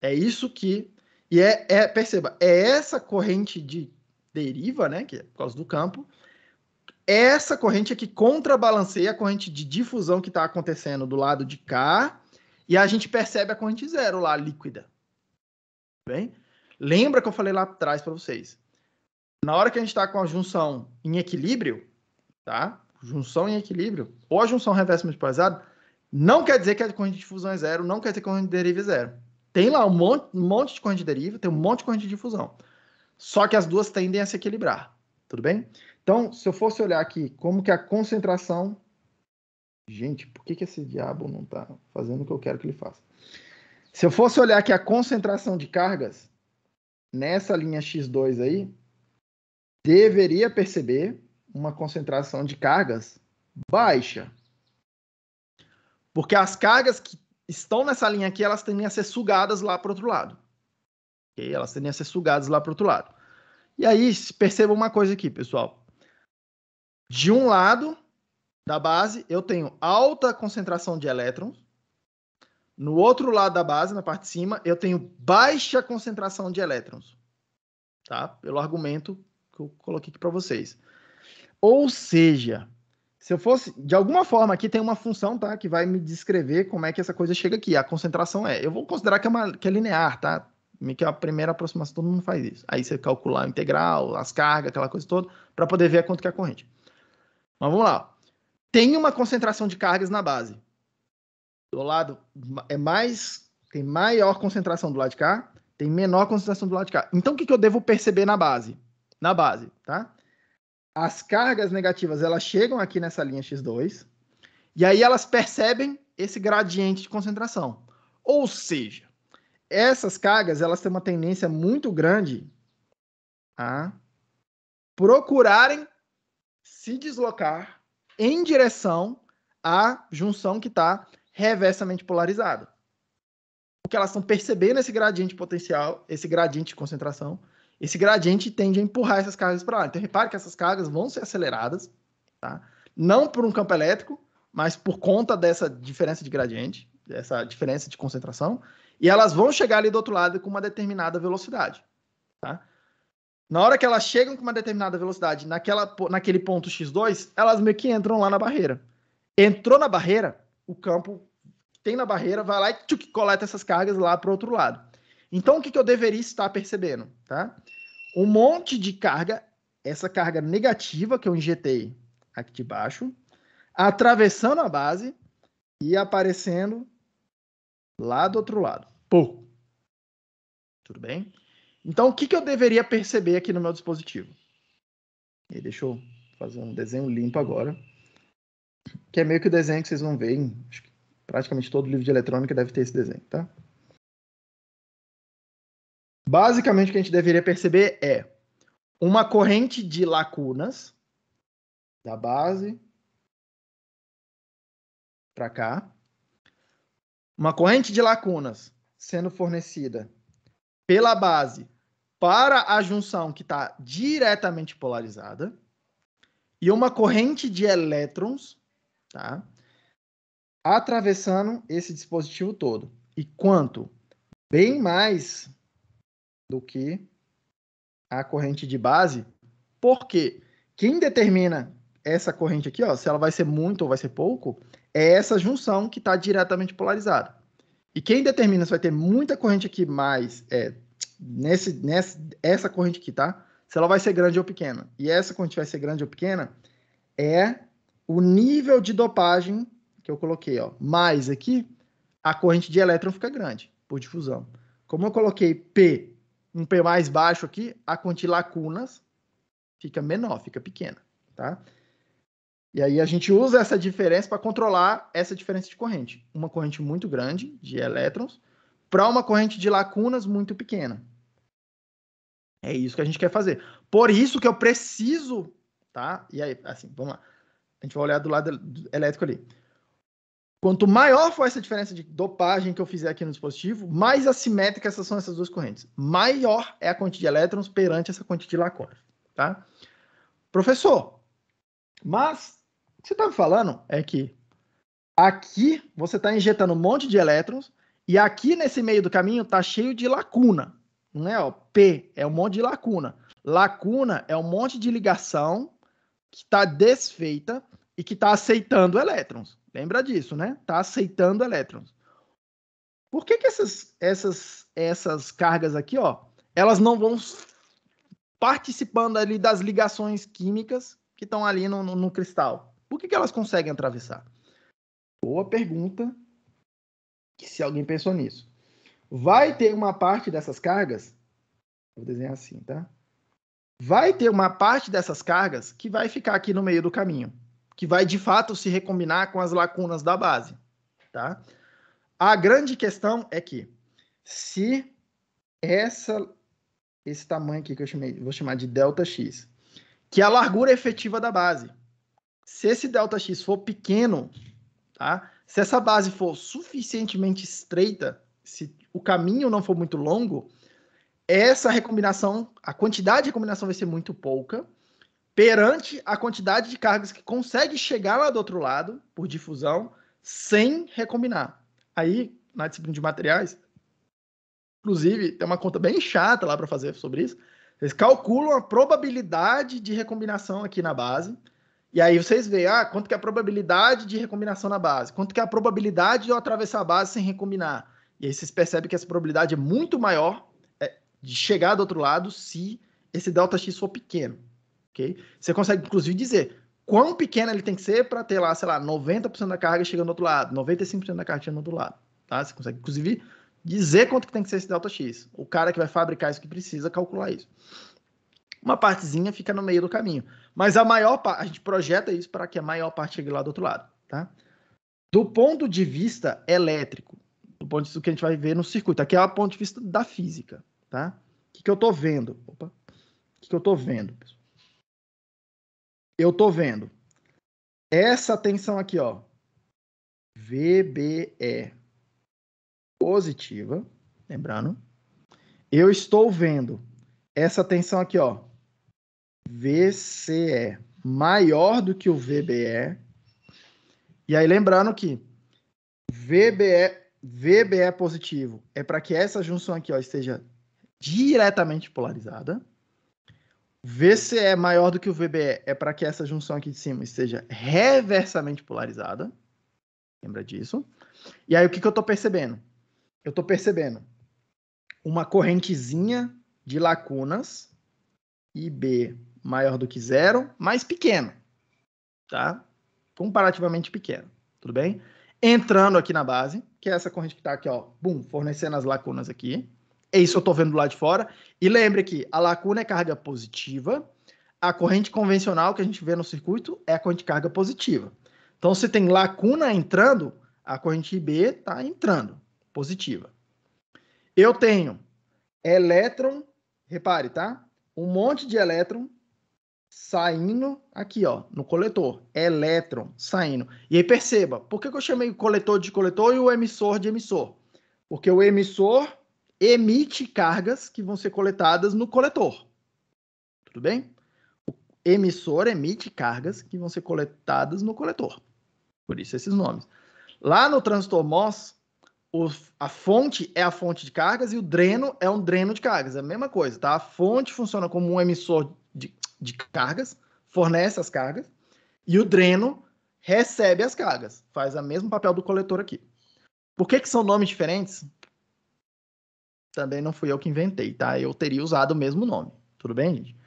É isso que... E perceba, é essa corrente de deriva, né, que é por causa do campo, essa corrente é que contrabalanceia a corrente de difusão que está acontecendo do lado de cá, e a gente percebe a corrente zero lá, líquida. Bem? Lembra que eu falei lá atrás para vocês? Na hora que a gente está com a junção em equilíbrio, tá? Junção em equilíbrio, ou a junção reversamente polarizada, não quer dizer que a corrente de difusão é zero, não quer dizer que a corrente de deriva é zero. Tem lá um monte de corrente de deriva, tem um monte de corrente de difusão. Só que as duas tendem a se equilibrar. Tudo bem? Então, se eu fosse olhar aqui como que a concentração... Gente, por que esse diabo não está fazendo o que eu quero que ele faça? Se eu fosse olhar aqui a concentração de cargas nessa linha X2 aí, deveria perceber uma concentração de cargas baixa. Porque as cargas que estão nessa linha aqui, elas tendem a ser sugadas lá para o outro lado. Okay? Elas tendem a ser sugadas lá para o outro lado. E aí, perceba uma coisa aqui, pessoal. De um lado da base, eu tenho alta concentração de elétrons. No outro lado da base, na parte de cima, eu tenho baixa concentração de elétrons. Tá? Pelo argumento que eu coloquei aqui para vocês. Ou seja, se eu fosse... De alguma forma, aqui tem uma função, tá? Que vai me descrever como é que essa coisa chega aqui. A concentração é... Eu vou considerar que é linear, tá? Que é a primeira aproximação, todo mundo faz isso. Aí você calcular a integral, as cargas, aquela coisa toda, para poder ver quanto que é a corrente. Mas vamos lá. Tem uma concentração de cargas na base. Do lado tem maior concentração do lado de cá, tem menor concentração do lado de cá. Então, o que eu devo perceber na base? Na base, tá? As cargas negativas, elas chegam aqui nessa linha X2, e aí elas percebem esse gradiente de concentração. Ou seja, essas cargas, elas têm uma tendência muito grande a procurarem se deslocar em direção à junção que está reversamente polarizada. Porque elas estão percebendo esse gradiente potencial, esse gradiente de concentração, esse gradiente tende a empurrar essas cargas para lá. Então, repare que essas cargas vão ser aceleradas, tá? Não por um campo elétrico, mas por conta dessa diferença de gradiente, dessa diferença de concentração, e elas vão chegar ali do outro lado com uma determinada velocidade, tá? Na hora que elas chegam com uma determinada velocidade naquele ponto X2, elas meio que entram lá na barreira. Entrou na barreira, o campo que tem na barreira vai lá e coleta essas cargas lá para o outro lado. Então, o que eu deveria estar percebendo? Tá? Um monte de carga, essa carga negativa que eu injetei aqui de baixo, atravessando a base e aparecendo lá do outro lado. Pô! Tudo bem? Então, o que eu deveria perceber aqui no meu dispositivo? E deixa eu fazer um desenho limpo agora. Que é meio que o desenho que vocês vão ver em praticamente todo livro de eletrônica deve ter esse desenho, tá? Basicamente, o que a gente deveria perceber é uma corrente de lacunas da base para cá. Uma corrente de lacunas sendo fornecida pela base para a junção que está diretamente polarizada. E uma corrente de elétrons, tá? Atravessando esse dispositivo todo. E quanto? Bem mais do que a corrente de base, porque quem determina essa corrente aqui, ó, se ela vai ser muito ou vai ser pouco, é essa junção que está diretamente polarizada. E quem determina se vai ter muita corrente aqui mais, essa corrente aqui, tá? Se ela vai ser grande ou pequena. E essa corrente vai ser grande ou pequena é o nível de dopagem que eu coloquei, ó, mais aqui, a corrente de elétron fica grande, por difusão. Como eu coloquei um P mais baixo aqui, a corrente de lacunas fica menor, fica pequena, tá? E aí a gente usa essa diferença para controlar essa diferença de corrente. Uma corrente muito grande de elétrons para uma corrente de lacunas muito pequena. É isso que a gente quer fazer. Por isso que eu preciso, tá? E aí, assim, vamos lá. A gente vai olhar do lado elétrico ali. Quanto maior for essa diferença de dopagem que eu fizer aqui no dispositivo, mais assimétricas são essas duas correntes. Maior é a quantidade de elétrons perante essa quantidade de lacunas, tá? Professor, mas o que você está me falando é que aqui você está injetando um monte de elétrons e aqui nesse meio do caminho está cheio de lacuna. Não é? Ó, P é um monte de lacuna. Lacuna é um monte de ligação que está desfeita e que está aceitando elétrons. Lembra disso, né? Está aceitando elétrons. Por que essas cargas aqui, ó, elas não vão participando ali das ligações químicas que estão ali no cristal? Por que elas conseguem atravessar? Boa pergunta, se alguém pensou nisso. Vai ter uma parte dessas cargas, vou desenhar assim, tá? Vai ter uma parte dessas cargas que vai ficar aqui no meio do caminho, que vai de fato se recombinar com as lacunas da base, tá? A grande questão é que se esse tamanho aqui que eu vou chamar de ΔX, que é a largura efetiva da base, se esse ΔX for pequeno, tá? Se essa base for suficientemente estreita, se o caminho não for muito longo, essa recombinação, a quantidade de recombinação vai ser muito pouca, perante a quantidade de cargas que consegue chegar lá do outro lado, por difusão, sem recombinar. Aí, na disciplina de materiais, inclusive, tem uma conta bem chata lá para fazer sobre isso. Vocês calculam a probabilidade de recombinação aqui na base, e aí vocês veem, quanto que é a probabilidade de recombinação na base, quanto que é a probabilidade de eu atravessar a base sem recombinar. E aí vocês percebem que essa probabilidade é muito maior de chegar do outro lado se esse ΔX for pequeno. Okay? Você consegue, inclusive, dizer quão pequeno ele tem que ser para ter lá, sei lá, 90% da carga chegando do outro lado, 95% da carga chegando do outro lado. Tá? Você consegue, inclusive, dizer quanto que tem que ser esse ΔX. O cara que vai fabricar isso que precisa calcular isso. Uma partezinha fica no meio do caminho. Mas a maior parte, a gente projeta isso para que a maior parte chegue lá do outro lado. Tá? Do ponto de vista elétrico, do ponto de vista que a gente vai ver no circuito, aqui é o ponto de vista da física. Tá? O que eu estou vendo? O que eu estou vendo, pessoal? Eu estou vendo essa tensão aqui, ó, VBE positiva, lembrando. Eu estou vendo essa tensão aqui, ó, VCE maior do que o VBE. E aí, lembrando que VBE positivo é para que essa junção aqui, ó, esteja diretamente polarizada. VCE maior do que o VBE é para que essa junção aqui de cima esteja reversamente polarizada. Lembra disso? E aí, o que eu estou percebendo? Eu estou percebendo uma correntezinha de lacunas, IB maior do que zero, mais pequeno, tá? Comparativamente pequeno, tudo bem? Entrando aqui na base, que é essa corrente que está aqui, ó, bum, fornecendo as lacunas aqui. É isso que eu estou vendo do lado de fora. E lembre que a lacuna é carga positiva, a corrente convencional que a gente vê no circuito é a corrente de carga positiva. Então, se tem lacuna entrando, a corrente IB está entrando, positiva. Eu tenho elétron, repare, tá? Um monte de elétron saindo aqui, ó, no coletor. Elétron saindo. E aí perceba, por que eu chamei o coletor de coletor e o emissor de emissor? Porque o emissor emite cargas que vão ser coletadas no coletor. Tudo bem? O emissor emite cargas que vão ser coletadas no coletor. Por isso esses nomes. Lá no transistor MOS, a fonte é a fonte de cargas e o dreno é um dreno de cargas. É a mesma coisa, tá? A fonte funciona como um emissor de cargas, fornece as cargas, e o dreno recebe as cargas. Faz o mesmo papel do coletor aqui. Por que são nomes diferentes? Também não fui eu que inventei, tá? Eu teria usado o mesmo nome. Tudo bem, gente?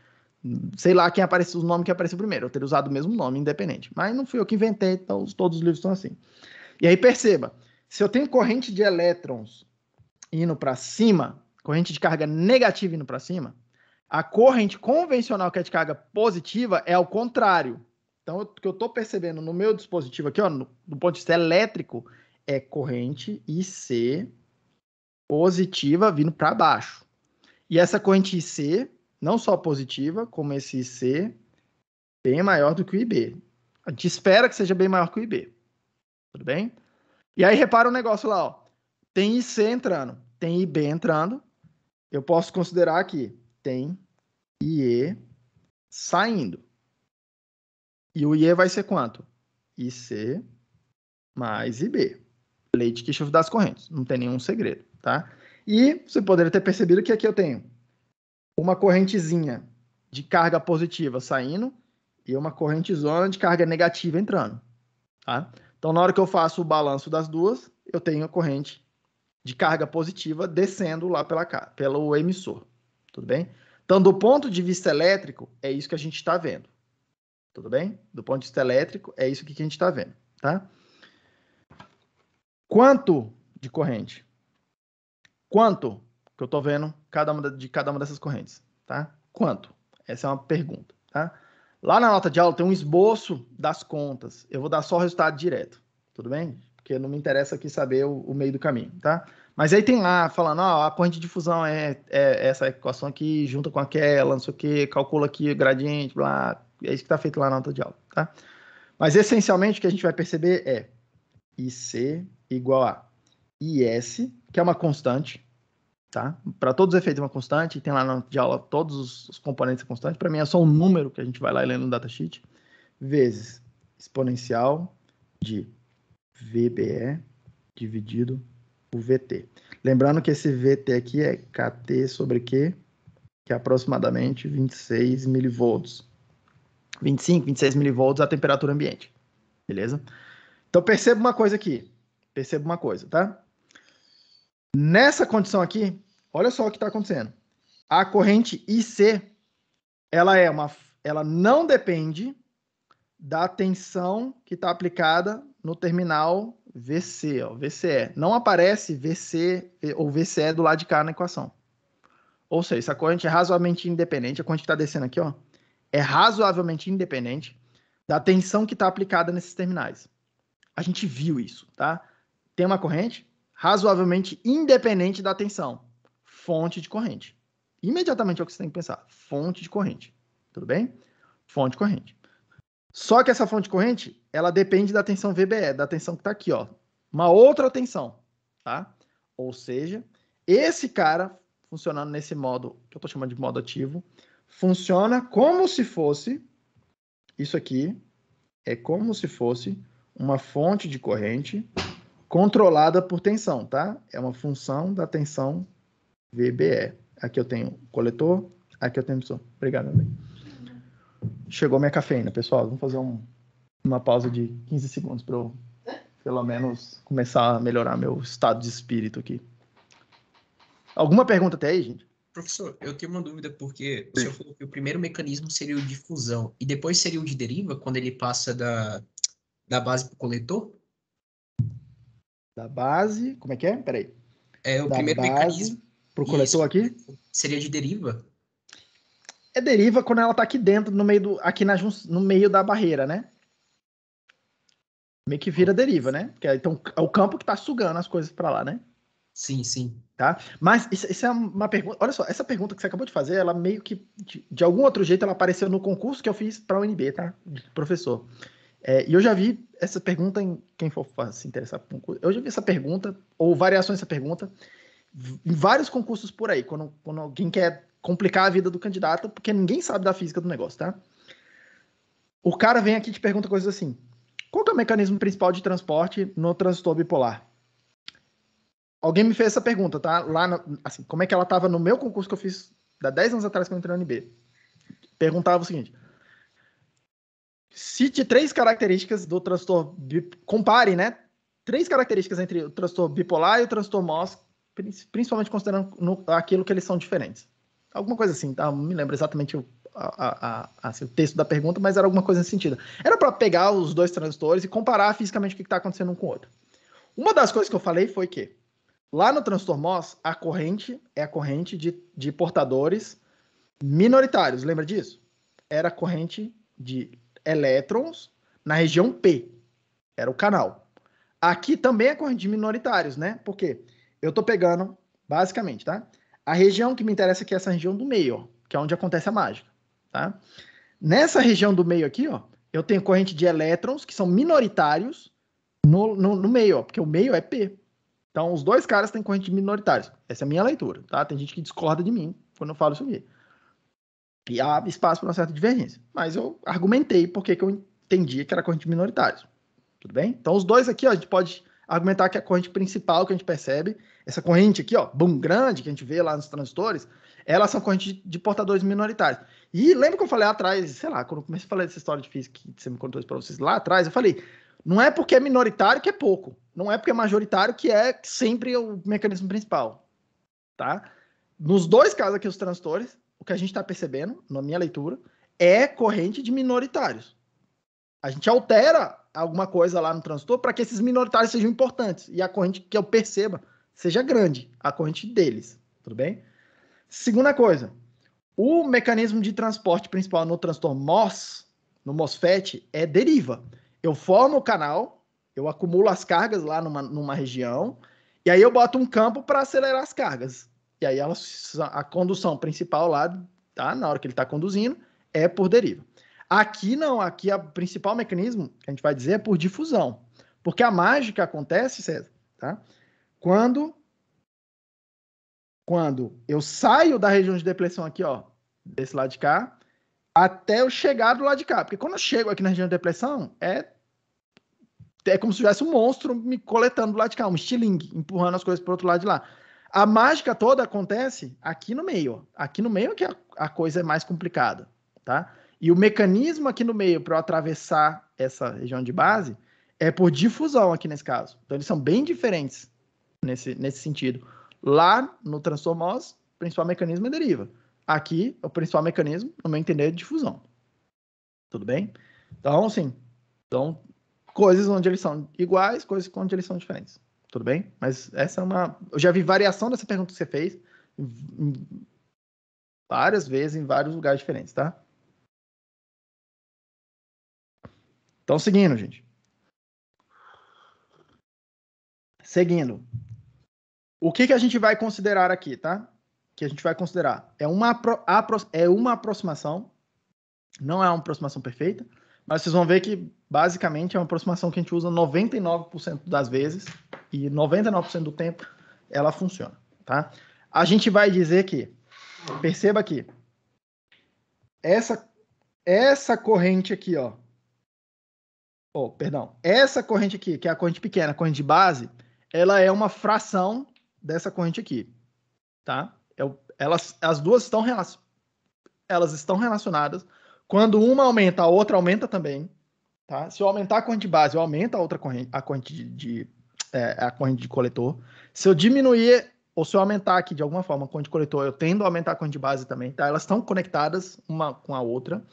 Sei lá quem apareceu, o nome que apareceu primeiro. Eu teria usado o mesmo nome, independente. Mas não fui eu que inventei, então todos os livros são assim. E aí perceba, se eu tenho corrente de elétrons indo para cima, corrente de carga negativa indo para cima, a corrente convencional, que é de carga positiva, é ao contrário. Então, o que eu estou percebendo no meu dispositivo aqui, ó, do ponto de vista elétrico, é corrente IC positiva vindo para baixo. E essa corrente IC, não só positiva, como esse IC, bem maior do que o IB. A gente espera que seja bem maior que o IB. Tudo bem? E aí, repara um negócio lá, ó. Tem IC entrando, tem IB entrando. Eu posso considerar aqui, tem IE saindo. E o IE vai ser quanto? IC mais IB. Lei de Kirchhoff das correntes. Não tem nenhum segredo, tá? E você poderia ter percebido que aqui eu tenho uma correntezinha de carga positiva saindo e uma corrente zona de carga negativa entrando. Tá? Então, na hora que eu faço o balanço das duas, eu tenho a corrente de carga positiva descendo lá pelo emissor. Tudo bem? Então, do ponto de vista elétrico, é isso que a gente está vendo. Tudo bem? Do ponto de vista elétrico, é isso que a gente está vendo. Tá? Quanto de corrente? Quanto que eu estou vendo de cada uma dessas correntes? Tá? Quanto? Essa é uma pergunta. Tá? Lá na nota de aula tem um esboço das contas. Eu vou dar só o resultado direto. Tudo bem? Porque não me interessa aqui saber o meio do caminho. Tá? Mas aí tem lá, falando, a corrente de difusão é essa equação aqui, junta com aquela, não sei o que, calcula aqui o gradiente, blá. É isso que está feito lá na nota de aula. Tá? Mas, essencialmente, o que a gente vai perceber é IC igual a IS, que é uma constante, tá? Para todos os efeitos é uma constante, tem lá na nota de aula todos os componentes da constante. Para mim é só um número que a gente vai lá e lê no datasheet, vezes exponencial de VBE dividido por VT. Lembrando que esse VT aqui é KT sobre Q, que é aproximadamente 26 milivolts. 25, 26 milivolts a temperatura ambiente. Beleza? Então, perceba uma coisa aqui. Perceba uma coisa, tá? Nessa condição aqui, olha só o que está acontecendo. A corrente IC, ela não depende da tensão que está aplicada no terminal VC, ó, VCE. Não aparece VC ou VCE do lado de cá na equação. Ou seja, essa corrente é razoavelmente independente, a corrente que está descendo aqui, ó, é razoavelmente independente da tensão que está aplicada nesses terminais. A gente viu isso, tá? Tem uma corrente razoavelmente independente da tensão. Fonte de corrente. Imediatamente é o que você tem que pensar. Fonte de corrente. Tudo bem? Fonte de corrente. Só que essa fonte de corrente, ela depende da tensão VBE, da tensão que está aqui, ó. Uma outra tensão, tá? Ou seja, esse cara, funcionando nesse modo, que eu estou chamando de modo ativo, funciona como se fosse, isso aqui, é como se fosse uma fonte de corrente controlada por tensão, tá? É uma função da tensão VBE. Aqui eu tenho coletor, aqui eu tenho emissor. Obrigado, meu bem. Chegou minha cafeína, pessoal. Vamos fazer uma pausa de 15 segundos para eu, pelo menos, começar a melhorar meu estado de espírito aqui. Alguma pergunta até aí, gente? Professor, eu tenho uma dúvida, porque o senhor falou que o primeiro mecanismo seria o de fusão, e depois seria o de deriva, quando ele passa da base para o coletor? Da base, como é que é? Peraí. O da primeiro base mecanismo. para o coletor aqui? Seria de deriva? É deriva quando ela tá aqui dentro, no meio da barreira, né? Meio que vira deriva, né? Porque então é o campo que tá sugando as coisas para lá, né? Sim, sim. Tá? Mas isso é uma pergunta. Olha só, essa pergunta que você acabou de fazer, ela meio que, de algum outro jeito, ela apareceu no concurso que eu fiz para a UNB, tá? De professor. E eu já vi essa pergunta em quem for se interessar por concurso. Eu já vi essa pergunta, ou variações dessa pergunta, em vários concursos por aí, quando alguém quer complicar a vida do candidato, porque ninguém sabe da física do negócio, tá? O cara vem aqui e te pergunta coisas assim: qual que é o mecanismo principal de transporte no transistor bipolar? Alguém me fez essa pergunta, tá? Assim, como é que ela estava no meu concurso que eu fiz há 10 anos atrás que eu entrei no UNB? Perguntava o seguinte: cite 3 características do transistor, compare, né? 3 características entre o transistor bipolar e o transistor MOS, principalmente considerando aquilo que eles são diferentes. Alguma coisa assim, tá? Não me lembro exatamente assim, o texto da pergunta, mas era alguma coisa nesse sentido. Era para pegar os dois transistores e comparar fisicamente o que está acontecendo um com o outro. Uma das coisas que eu falei foi que lá no transistor MOS, a corrente é a corrente de portadores minoritários. Lembra disso? Era a corrente de elétrons na região P. Era o canal. Aqui também é corrente de minoritários, né? Porque eu estou pegando, basicamente, tá? A região que me interessa aqui é essa região do meio, ó, que é onde acontece a mágica, tá? Nessa região do meio aqui, ó, eu tenho corrente de elétrons que são minoritários no meio, ó, porque o meio é P. Então, os dois caras têm corrente de minoritários. Essa é a minha leitura, tá? Tem gente que discorda de mim quando eu falo isso aqui. E há espaço para uma certa divergência. Mas eu argumentei porque que eu entendia que era corrente de minoritários. Tudo bem? Então, os dois aqui, ó, a gente pode argumentar que a corrente principal que a gente percebe, essa corrente aqui, ó, grande, que a gente vê lá nos transistores, elas são correntes de portadores minoritários. E lembra que eu falei lá atrás, sei lá, quando eu comecei a falar dessa história de física, que você me contou isso para vocês lá atrás, eu falei, não é porque é minoritário que é pouco. Não é porque é majoritário que é sempre o mecanismo principal, tá? Nos dois casos aqui, os transistores, o que a gente está percebendo, na minha leitura, é corrente de minoritários. A gente altera alguma coisa lá no transistor para que esses minoritários sejam importantes e a corrente que eu perceba seja grande, a corrente deles, tudo bem? Segunda coisa, o mecanismo de transporte principal no transistor MOS, no MOSFET, é deriva. Eu formo o canal, eu acumulo as cargas lá numa região, e aí eu boto um campo para acelerar as cargas. E aí a condução principal lá, tá? Na hora que ele está conduzindo, é por deriva. Aqui não, aqui o principal mecanismo, que a gente vai dizer, é por difusão. Porque a mágica acontece, César, tá? Quando eu saio da região de depressão aqui, ó, desse lado de cá, até eu chegar do lado de cá. Porque quando eu chego aqui na região de depressão, é como se tivesse um monstro me coletando do lado de cá, um estilingue, empurrando as coisas para o outro lado de lá. A mágica toda acontece aqui no meio. Ó. Aqui no meio é que a coisa é mais complicada, tá? E o mecanismo aqui no meio para eu atravessar essa região de base é por difusão aqui nesse caso. Então eles são bem diferentes nesse sentido. Lá no transistor MOS, o principal mecanismo é deriva. Aqui, o principal mecanismo, no meu entender, é difusão. Tudo bem? Então, assim, coisas onde eles são iguais, coisas onde eles são diferentes. Tudo bem? Mas essa é uma... Eu já vi variação dessa pergunta que você fez várias vezes em vários lugares diferentes, tá? Então, seguindo, gente. Seguindo. O que a gente vai considerar aqui, tá? Que a gente vai considerar é uma aproximação, não é uma aproximação perfeita, mas vocês vão ver que basicamente é uma aproximação que a gente usa 99% das vezes e 99% do tempo ela funciona, tá? A gente vai dizer que, perceba aqui, essa corrente aqui, ó, essa corrente aqui, que é a corrente pequena, a corrente de base, ela é uma fração dessa corrente aqui, tá? As duas estão relacionadas. Quando uma aumenta, a outra aumenta também, tá? Se eu aumentar a corrente de base, eu aumento a outra corrente, a corrente de coletor. Se eu diminuir ou se eu aumentar aqui de alguma forma a corrente de coletor, eu tendo a aumentar a corrente de base também, tá? Elas estão conectadas uma com a outra.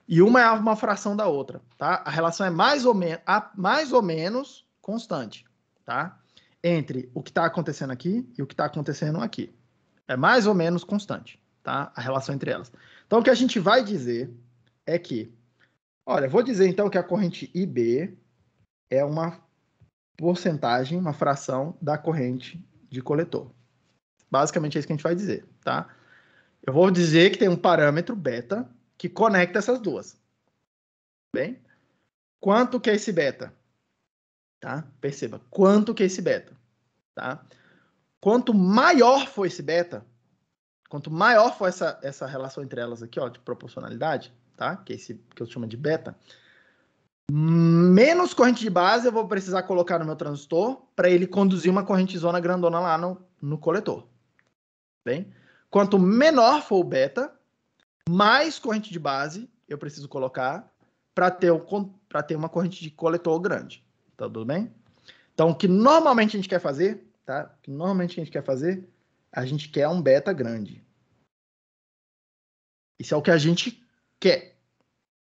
E uma é uma fração da outra, tá? A relação é mais ou menos constante, tá? Entre o que está acontecendo aqui e o que está acontecendo aqui. É mais ou menos constante, tá? A relação entre elas. Então, o que a gente vai dizer é que, olha, vou dizer então que a corrente IB é uma porcentagem, uma fração da corrente de coletor. Basicamente é isso que a gente vai dizer, tá? Eu vou dizer que tem um parâmetro beta que conecta essas duas. Bem? Quanto que é esse beta? Tá? Perceba, quanto que é esse beta? Tá? Quanto maior for esse beta, quanto maior for essa relação entre elas aqui, ó, de proporcionalidade, tá? Que é esse que eu chamo de beta, menos corrente de base eu vou precisar colocar no meu transistor para ele conduzir uma corrente zona grandona lá no coletor. Bem? Quanto menor for o beta, mais corrente de base eu preciso colocar para ter uma corrente de coletor grande. Tá tudo bem? Então, o que normalmente a gente quer fazer, tá? O que normalmente a gente quer fazer, a gente quer um beta grande. Isso é o que a gente quer.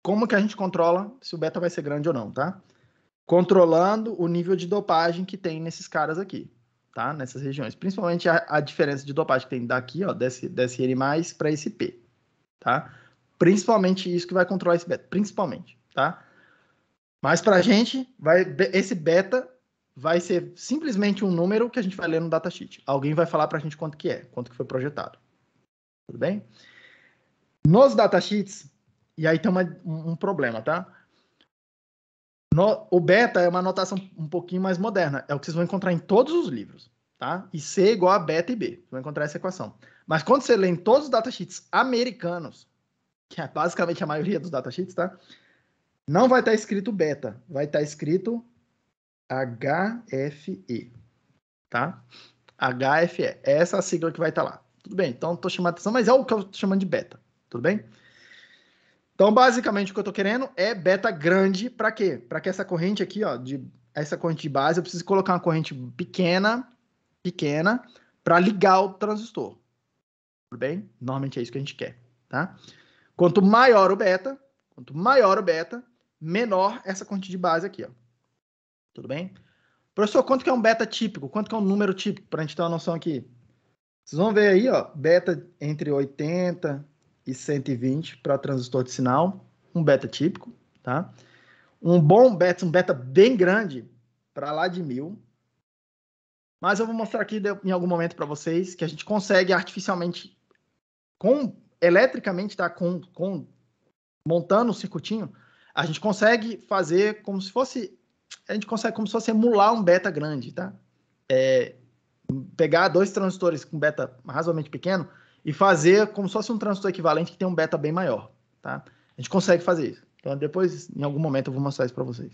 Como que a gente controla se o beta vai ser grande ou não, tá? Controlando o nível de dopagem que tem nesses caras aqui, tá? Nessas regiões. Principalmente a diferença de dopagem que tem daqui, ó, desse N+, para esse P, tá? Principalmente isso que vai controlar esse beta, principalmente, tá? Mas para a gente, esse beta vai ser simplesmente um número que a gente vai ler no datasheet. Alguém vai falar para a gente quanto que foi projetado. Tudo bem? Nos datasheets, e aí tem um problema, tá? O beta é uma notação um pouquinho mais moderna. É o que vocês vão encontrar em todos os livros, tá? E C é igual a beta e B. Vocês vão encontrar essa equação. Mas quando você lê em todos os datasheets americanos, que é basicamente a maioria dos datasheets, tá? Não vai estar escrito beta, vai estar escrito HFE, tá? HFE, essa é a sigla que vai estar lá. Tudo bem, então estou chamando a atenção, mas é o que eu estou chamando de beta, tudo bem? Então, basicamente, o que eu estou querendo é beta grande para quê? Para que essa corrente aqui, ó, essa corrente de base, eu preciso colocar uma corrente pequena, para ligar o transistor. Tudo bem? Normalmente é isso que a gente quer, tá? Quanto maior o beta, menor essa corrente de base aqui, ó. Tudo bem? Professor, quanto que é um beta típico? Quanto que é um número típico? Para a gente ter uma noção aqui. Vocês vão ver aí, ó, beta entre 80 e 120 para transistor de sinal, um beta típico, tá? Um beta bem grande, para lá de 1000. Mas eu vou mostrar aqui em algum momento para vocês que a gente consegue artificialmente, eletricamente, tá? Montando um circuitinho, a gente consegue fazer como se fosse, emular um beta grande, tá? Pegar 2 transistores com beta razoavelmente pequeno e fazer como se fosse um transistor equivalente que tem um beta bem maior, tá? A gente consegue fazer isso. Então, depois, em algum momento, eu vou mostrar isso para vocês.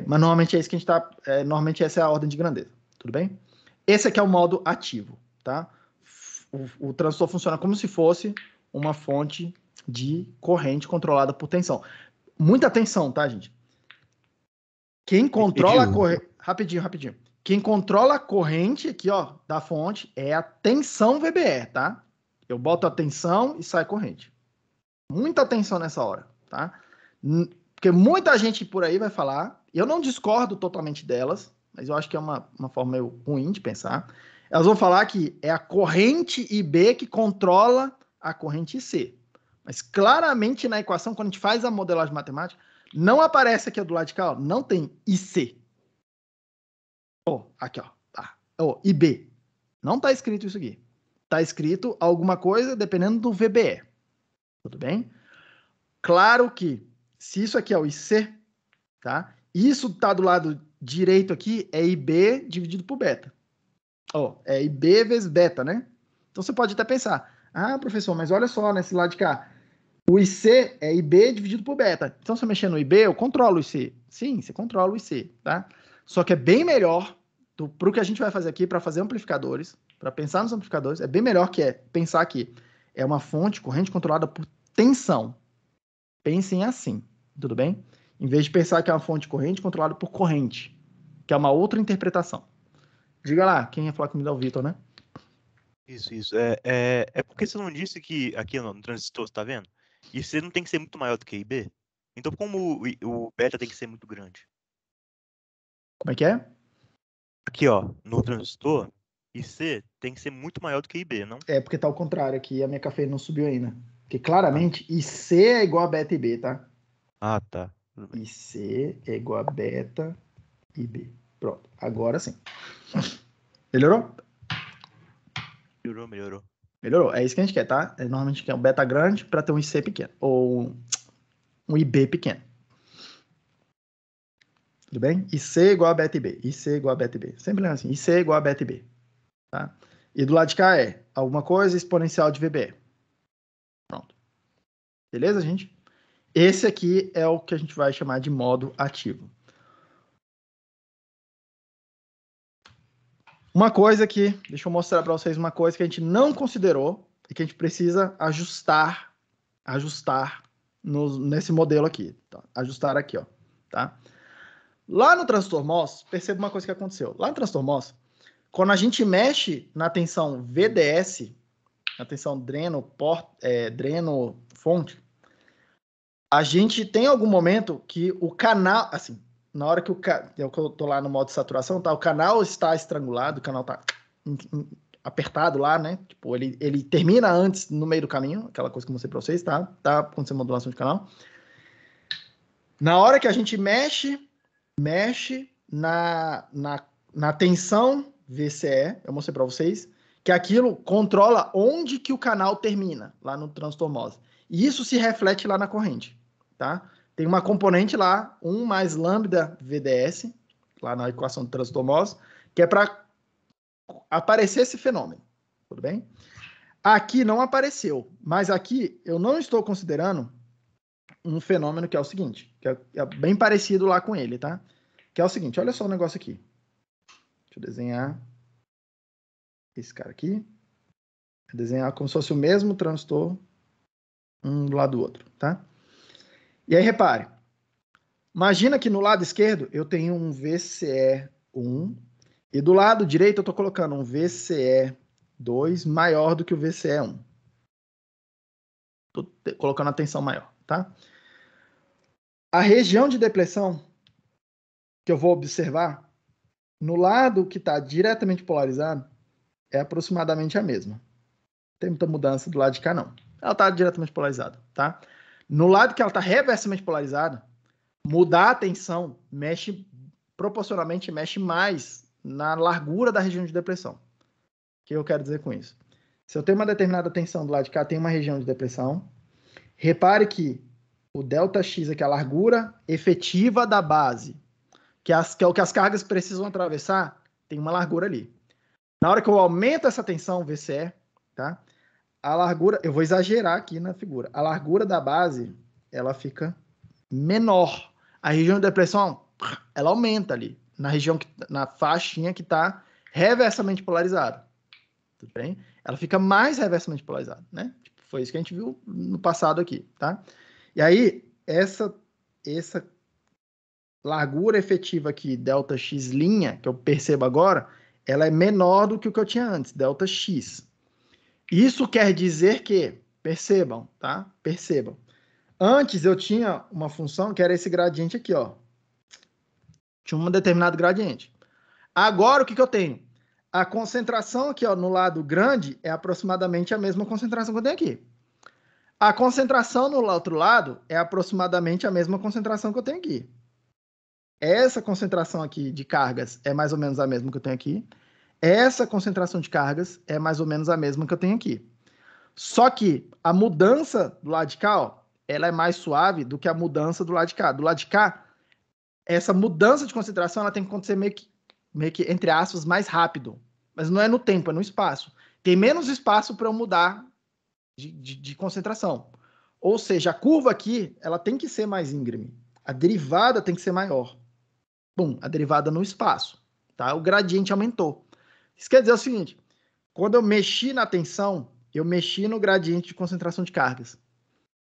Mas normalmente é isso que a gente está... normalmente essa é a ordem de grandeza, tudo bem? Esse aqui é o modo ativo, tá? O transistor funciona como se fosse uma fonte de corrente controlada por tensão. Muita tensão, tá, gente? Quem controla a corrente... Rapidinho. Quem controla a corrente aqui, ó, da fonte é a tensão VBE, tá? Eu boto a tensão e sai corrente. Muita atenção nessa hora, tá? Porque muita gente por aí vai falar, eu não discordo totalmente delas, mas eu acho que é uma forma meio ruim de pensar. Elas vão falar que é a corrente IB que controla a corrente IC. Mas claramente na equação, quando a gente faz a modelagem matemática, não aparece aqui do lado de cá, ó, não tem IC. Aqui, ó. Tá. IB. Não está escrito isso aqui. Está escrito alguma coisa dependendo do VBE. Tudo bem? Claro que, se isso aqui é o IC, tá? Isso está do lado direito aqui, é IB dividido por beta. É IB vezes beta, né? Então você pode até pensar, professor, mas olha só, nesse lado de cá, o IC é IB dividido por beta. Então, se eu mexer no IB, eu controlo o IC. Sim, você controla o IC, tá? Só que é bem melhor, para o que a gente vai fazer aqui, para fazer amplificadores, para pensar nos amplificadores, é bem melhor que pensar que é uma fonte, corrente controlada por tensão. Pensem assim, tudo bem? Em vez de pensar que é uma fonte corrente controlada por corrente, que é uma outra interpretação. Diga lá, quem ia falar comigo é o Vitor, né? Isso. É porque você não disse que aqui no transistor, tá vendo? IC não tem que ser muito maior do que IB? Então, como o beta tem que ser muito grande? Como é que é? Aqui, ó, no transistor, IC tem que ser muito maior do que IB, não? É porque tá ao contrário aqui, a minha cafeína não subiu ainda. Porque claramente IC é igual a beta e B, tá? Tá. Tudo bem. IC é igual a beta e B. Pronto, agora sim. Melhorou? Melhorou. Melhorou. É isso que a gente quer, tá? Normalmente a gente quer um beta grande para ter um IC pequeno. Ou um IB pequeno. Tudo bem? IC igual a beta e B. IC igual a beta e B. Sempre lembra assim. IC igual a beta e B. Tá? E do lado de cá é alguma coisa exponencial de VBE. Pronto. Beleza, gente? Esse aqui é o que a gente vai chamar de modo ativo. Uma coisa que, deixa eu mostrar para vocês uma coisa que a gente não considerou e que a gente precisa ajustar nesse modelo aqui. Tá? Ajustar aqui, ó. Tá? Lá no transistor MOS, perceba uma coisa que aconteceu. Lá no transistor MOS, quando a gente mexe na tensão VDS, na tensão dreno-fonte, a gente tem algum momento que o canal, assim, na hora que eu tô lá no modo de saturação, tá? O canal está estrangulado, o canal tá apertado lá, né? Tipo, ele termina antes, no meio do caminho, aquela coisa que eu mostrei pra vocês, tá? Tá acontecendo modulação de canal. Na hora que a gente mexe na tensão VCE, eu mostrei para vocês, que aquilo controla onde que o canal termina, lá no transistor MOS. E isso se reflete lá na corrente, tá? Tem uma componente lá, 1 mais lambda VDS, lá na equação do transistor MOS, que é para aparecer esse fenômeno, tudo bem? Aqui não apareceu, mas aqui eu não estou considerando um fenômeno que é o seguinte, que é bem parecido lá com ele, tá? Que é o seguinte, olha só o negócio aqui. Deixa eu desenhar esse cara aqui. Vou desenhar como se fosse o mesmo transistor um do lado do outro, tá? E aí, repare. Imagina que no lado esquerdo eu tenho um VCE1 e do lado direito eu estou colocando um VCE2 maior do que o VCE1. Estou colocando a tensão maior, tá? A região de depressão que eu vou observar, no lado que está diretamente polarizado, é aproximadamente a mesma. Não tem muita mudança do lado de cá, não. Ela está diretamente polarizada, tá? No lado que ela está reversamente polarizada, mudar a tensão proporcionalmente mexe mais na largura da região de depressão. O que eu quero dizer com isso? Se eu tenho uma determinada tensão do lado de cá, tem uma região de depressão. Repare que o ΔX aqui, a largura efetiva da base, que é o que as cargas precisam atravessar, tem uma largura ali. Na hora que eu aumento essa tensão, VCE, tá? A largura, eu vou exagerar aqui na figura, a largura da base, ela fica menor. A região de depressão, ela aumenta ali, na faixinha que está reversamente polarizada. Tudo bem? Ela fica mais reversamente polarizada, né? Foi isso que a gente viu no passado aqui, tá? E aí, essa largura efetiva aqui, ΔX', que eu percebo agora, ela é menor do que o que eu tinha antes, ΔX. Isso quer dizer que, percebam, tá? Percebam. Antes eu tinha uma função que era esse gradiente aqui, ó. Tinha um determinado gradiente. Agora, o que eu tenho? A concentração aqui, ó, no lado grande é aproximadamente a mesma concentração que eu tenho aqui. A concentração no outro lado é aproximadamente a mesma concentração que eu tenho aqui. Essa concentração aqui de cargas é mais ou menos a mesma que eu tenho aqui. Essa concentração de cargas é mais ou menos a mesma que eu tenho aqui. Só que a mudança do lado de cá, ó, ela é mais suave do que a mudança do lado de cá. Do lado de cá, essa mudança de concentração ela tem que acontecer meio que, entre aspas, mais rápido. Mas não é no tempo, é no espaço. Tem menos espaço para eu mudar de concentração. Ou seja, a curva aqui, ela tem que ser mais íngreme. A derivada tem que ser maior. Bom, a derivada no espaço. Tá? O gradiente aumentou. Isso quer dizer o seguinte, quando eu mexi na tensão, eu mexi no gradiente de concentração de cargas.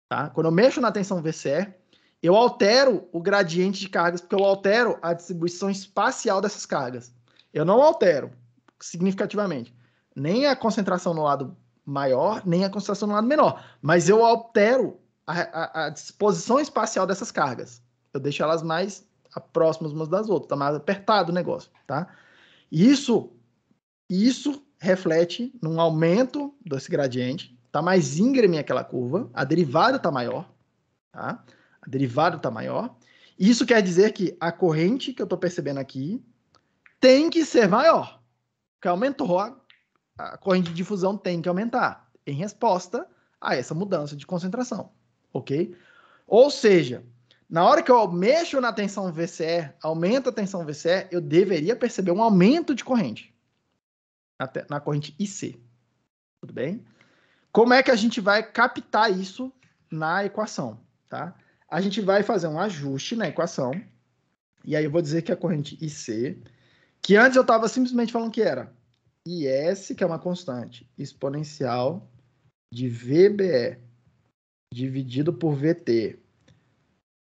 Tá? Quando eu mexo na tensão VCE, eu altero o gradiente de cargas, porque eu altero a distribuição espacial dessas cargas. Eu não altero significativamente nem a concentração no lado maior, nem a concentração no lado menor, mas eu altero a disposição espacial dessas cargas. Eu deixo elas mais próximas umas das outras, tá mais apertado o negócio, tá? Isso reflete num aumento desse gradiente, tá mais íngreme aquela curva, a derivada tá maior, tá? A derivada tá maior. Isso quer dizer que a corrente que eu estou percebendo aqui tem que ser maior, porque aumentou a corrente de difusão tem que aumentar em resposta a essa mudança de concentração, ok? Ou seja, na hora que eu mexo na tensão VCE, aumento a tensão VCE, eu deveria perceber um aumento de corrente na corrente IC. Tudo bem? Como é que a gente vai captar isso na equação? Tá? A gente vai fazer um ajuste na equação, e aí eu vou dizer que a corrente IC, que antes eu estava simplesmente falando que era IS, que é uma constante, exponencial de VBE, dividido por VT.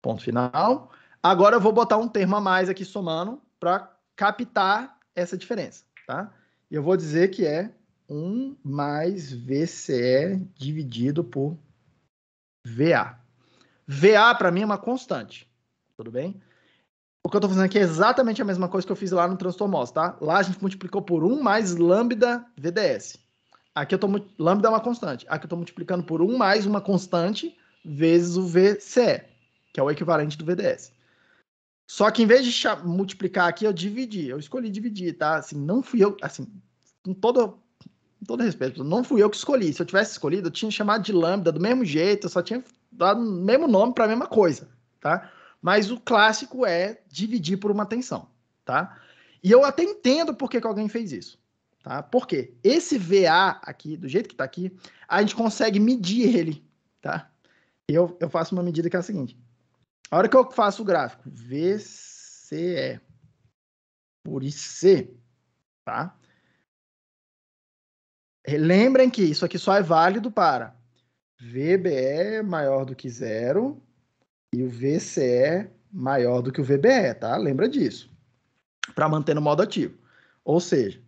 Ponto final. Agora eu vou botar um termo a mais aqui somando para captar essa diferença, tá? E eu vou dizer que é 1 mais VCE dividido por VA. VA para mim é uma constante, tudo bem? O que eu estou fazendo aqui é exatamente a mesma coisa que eu fiz lá no transformose, tá? Lá a gente multiplicou por 1 mais lambda VDS. Aqui lambda é uma constante. Aqui eu estou multiplicando por 1 mais uma constante vezes o VCE, que é o equivalente do VDS. Só que em vez de multiplicar aqui, eu dividi. Eu escolhi dividir, tá? Assim, não fui eu, assim, com todo respeito, não fui eu que escolhi. Se eu tivesse escolhido, eu tinha chamado de lambda do mesmo jeito, eu só tinha dado o mesmo nome para a mesma coisa, tá? Mas o clássico é dividir por uma tensão, tá? E eu até entendo por que alguém fez isso, tá? Por quê? Esse VA aqui, do jeito que está aqui, a gente consegue medir ele, tá? Eu faço uma medida que é a seguinte. A hora que eu faço o gráfico VCE por IC, tá? Lembrem que isso aqui só é válido para VBE maior do que 0 e o VCE maior do que o VBE, tá? Lembra disso. Para manter no modo ativo. Ou seja,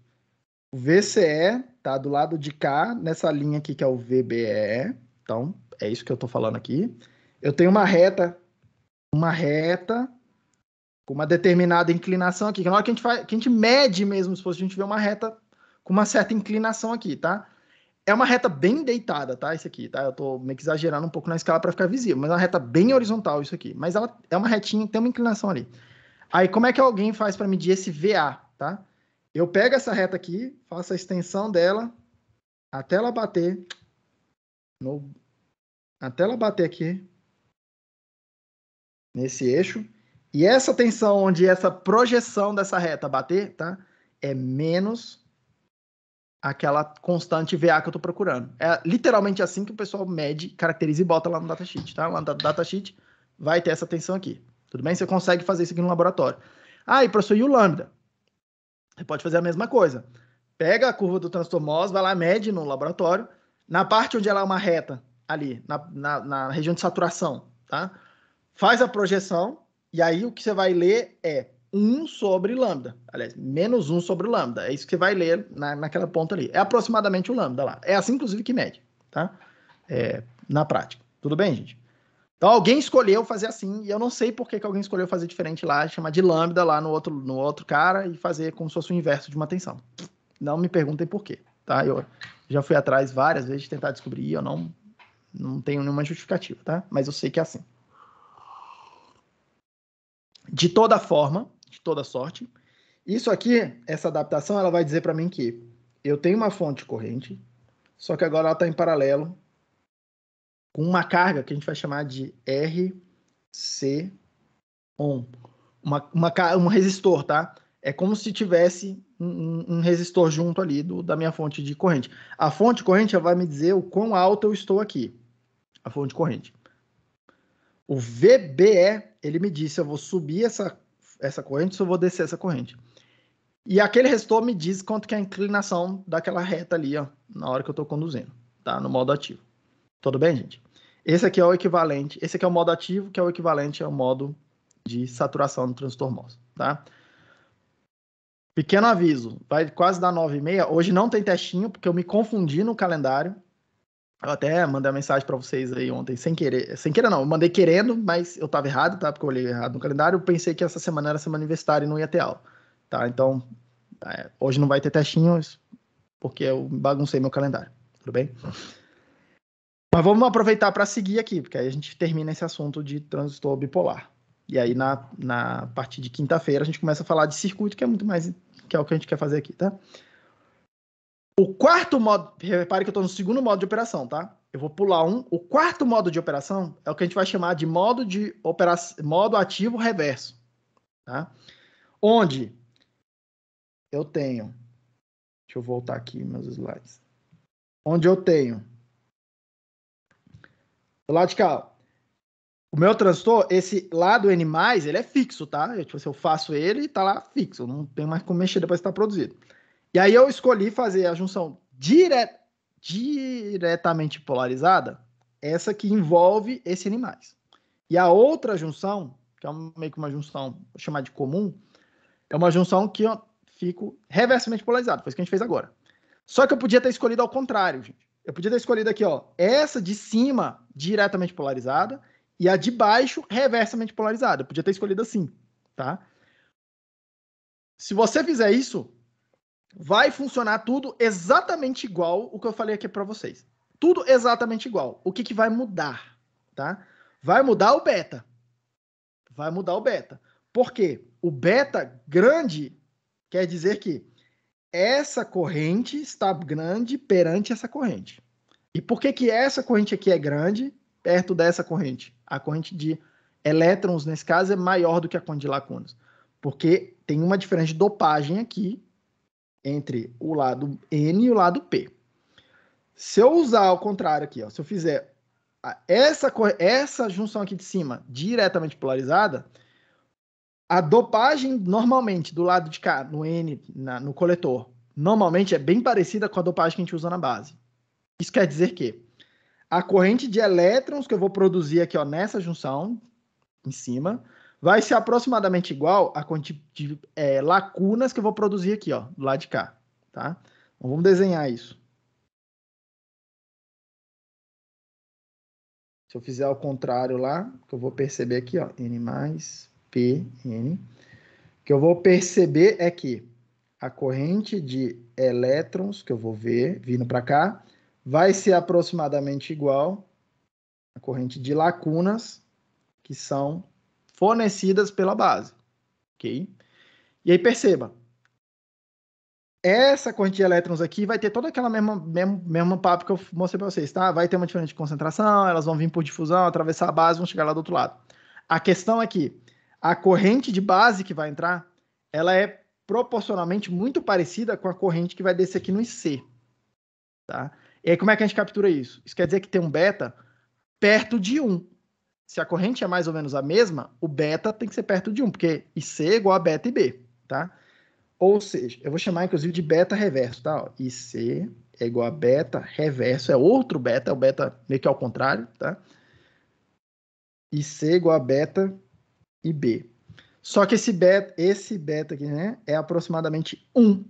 o VCE tá do lado de cá, nessa linha aqui que é o VBE. Então, é isso que eu tô falando aqui. Eu tenho uma reta com uma determinada inclinação aqui. Que na hora que a gente mede mesmo, se a gente vê uma reta com uma certa inclinação aqui, tá? É uma reta bem deitada, tá? Isso aqui, tá? Eu tô meio que exagerando um pouco na escala para ficar visível, mas é uma reta bem horizontal isso aqui. Mas ela é uma retinha, tem uma inclinação ali. Aí, como é que alguém faz para medir esse VA, tá? Eu pego essa reta aqui, faço a extensão dela até ela bater aqui nesse eixo. E essa tensão onde essa projeção dessa reta bater, tá? É menos aquela constante VA que eu estou procurando. É literalmente assim que o pessoal mede, caracteriza e bota lá no datasheet, tá? Lá no datasheet vai ter essa tensão aqui. Tudo bem? Você consegue fazer isso aqui no laboratório. Ah, e professor, e o lambda? Você pode fazer a mesma coisa. Pega a curva do transistor MOS, vai lá, mede no laboratório. Na parte onde ela é uma reta, ali, na região de saturação, tá? Faz a projeção, e aí o que você vai ler é 1 sobre lambda. Aliás, menos 1 sobre lambda. É isso que você vai ler naquela ponta ali. É aproximadamente o lambda lá. É assim, inclusive, que mede, tá? Na prática. Tudo bem, gente? Então, alguém escolheu fazer assim, e eu não sei por que alguém escolheu fazer diferente lá, chamar de lambda lá no outro cara e fazer como se fosse o inverso de uma tensão. Não me perguntem por quê, tá? Eu já fui atrás várias vezes de tentar descobrir, eu não tenho nenhuma justificativa, tá? Mas eu sei que é assim. De toda forma, de toda sorte, isso aqui, essa adaptação, ela vai dizer para mim que eu tenho uma fonte corrente, só que agora ela está em paralelo com uma carga que a gente vai chamar de RC on. Um resistor, tá? É como se tivesse um resistor junto ali da minha fonte de corrente. A fonte corrente vai me dizer o quão alto eu estou aqui. A fonte corrente. O VBE, ele me diz se eu vou subir essa corrente ou se eu vou descer essa corrente. E aquele resistor me diz quanto que é a inclinação daquela reta ali, ó, na hora que eu estou conduzindo, tá? No modo ativo. Tudo bem, gente? Esse aqui é o equivalente, esse aqui é o modo ativo, que é o equivalente ao modo de saturação do transistor MOS, tá? Pequeno aviso, vai quase dar 9h30. Hoje não tem testinho, porque eu me confundi no calendário. Eu até mandei uma mensagem para vocês aí ontem, sem querer. Sem querer não, eu mandei querendo, mas eu estava errado, tá? Porque eu olhei errado no calendário. Eu pensei que essa semana era semana universitária e não ia ter aula, tá? Então, hoje não vai ter testinhos, porque eu baguncei meu calendário, tudo bem? Mas vamos aproveitar para seguir aqui, porque aí a gente termina esse assunto de transistor bipolar. E aí, na partir de quinta-feira, a gente começa a falar de circuito, que é muito mais, que é o que a gente quer fazer aqui, tá? O quarto modo, repare que eu estou no segundo modo de operação, tá? Eu vou pular um. O quarto modo de operação é o que a gente vai chamar de modo ativo reverso, tá? Onde eu tenho, deixa eu voltar aqui meus slides. Onde eu tenho, do lado de cá, o meu transistor, esse lado N+, ele é fixo, tá? Se eu faço ele, tá lá fixo, não tem mais como mexer depois que está produzido. E aí eu escolhi fazer a junção diretamente polarizada, essa que envolve esse N+. E a outra junção, que é meio que uma junção, vou chamar de comum, é uma junção que eu fico reversamente polarizado, foi isso que a gente fez agora. Só que eu podia ter escolhido ao contrário, gente. Eu podia ter escolhido aqui, ó, essa de cima diretamente polarizada e a de baixo reversamente polarizada. Eu podia ter escolhido assim, tá? Se você fizer isso, vai funcionar tudo exatamente igual o que eu falei aqui para vocês. Tudo exatamente igual. O que vai mudar, tá? Vai mudar o beta. Vai mudar o beta. Por quê? O beta grande quer dizer que essa corrente está grande perante essa corrente. E por que essa corrente aqui é grande perto dessa corrente? A corrente de elétrons, nesse caso, é maior do que a corrente de lacunas. Porque tem uma diferença de dopagem aqui entre o lado N e o lado P. Se eu usar ao contrário aqui, ó, se eu fizer essa junção aqui de cima diretamente polarizada, a dopagem normalmente do lado de cá, no N, no coletor, normalmente é bem parecida com a dopagem que a gente usa na base. Isso quer dizer que a corrente de elétrons que eu vou produzir aqui, ó, nessa junção, em cima, vai ser aproximadamente igual à quantidade de lacunas que eu vou produzir aqui, ó, do lado de cá, tá? Então, vamos desenhar isso. Se eu fizer ao contrário lá, que eu vou perceber aqui, ó, N mais Pn, o que eu vou perceber é que a corrente de elétrons que eu vou ver vindo para cá vai ser aproximadamente igual à corrente de lacunas que são fornecidas pela base, ok? E aí perceba, essa corrente de elétrons aqui vai ter toda aquela mesma papo que eu mostrei para vocês, tá? Vai ter uma diferença de concentração, elas vão vir por difusão, atravessar a base, vão chegar lá do outro lado. A questão é que a corrente de base que vai entrar, ela é proporcionalmente muito parecida com a corrente que vai descer aqui no IC, tá? E aí como é que a gente captura isso? Isso quer dizer que tem um beta perto de 1. Se a corrente é mais ou menos a mesma, o beta tem que ser perto de 1, porque IC é igual a beta e B, tá? Ou seja, eu vou chamar inclusive de beta reverso, tá? Ó, IC é igual a beta reverso, é outro beta, é o beta meio que ao contrário, tá? IC é igual a beta e B. Só que esse beta aqui, né, é aproximadamente 1.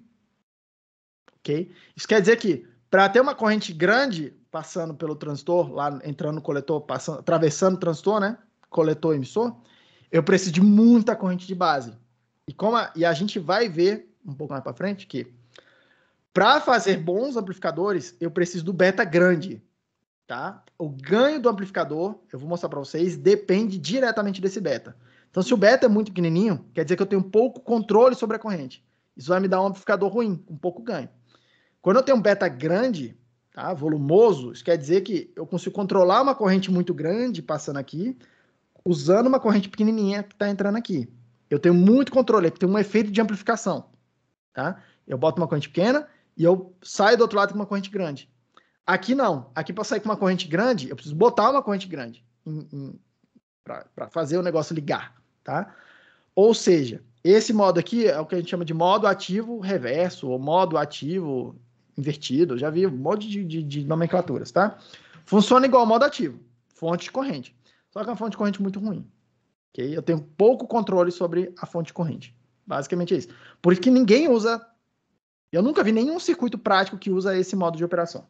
Ok? Isso quer dizer que para ter uma corrente grande passando pelo transistor, lá entrando no coletor, passando, atravessando o transistor, né? Coletor emissor, eu preciso de muita corrente de base. E a gente vai ver um pouco mais para frente que para fazer bons amplificadores, eu preciso do beta grande, tá? O ganho do amplificador, eu vou mostrar para vocês, depende diretamente desse beta. Então, se o beta é muito pequenininho, quer dizer que eu tenho pouco controle sobre a corrente. Isso vai me dar um amplificador ruim, com pouco ganho. Quando eu tenho um beta grande, tá, volumoso, isso quer dizer que eu consigo controlar uma corrente muito grande passando aqui, usando uma corrente pequenininha que está entrando aqui. Eu tenho muito controle, tem um efeito de amplificação, tá? Eu boto uma corrente pequena e eu saio do outro lado com uma corrente grande. Aqui não. Aqui para sair com uma corrente grande, eu preciso botar uma corrente grande para fazer o negócio ligar, tá? Ou seja, esse modo aqui é o que a gente chama de modo ativo reverso ou modo ativo invertido. Já vi um monte de nomenclaturas, tá? Funciona igual ao modo ativo, fonte de corrente. Só que é uma fonte de corrente muito ruim. Okay? Eu tenho pouco controle sobre a fonte de corrente. Basicamente é isso. Por isso que ninguém usa... Eu nunca vi nenhum circuito prático que usa esse modo de operação.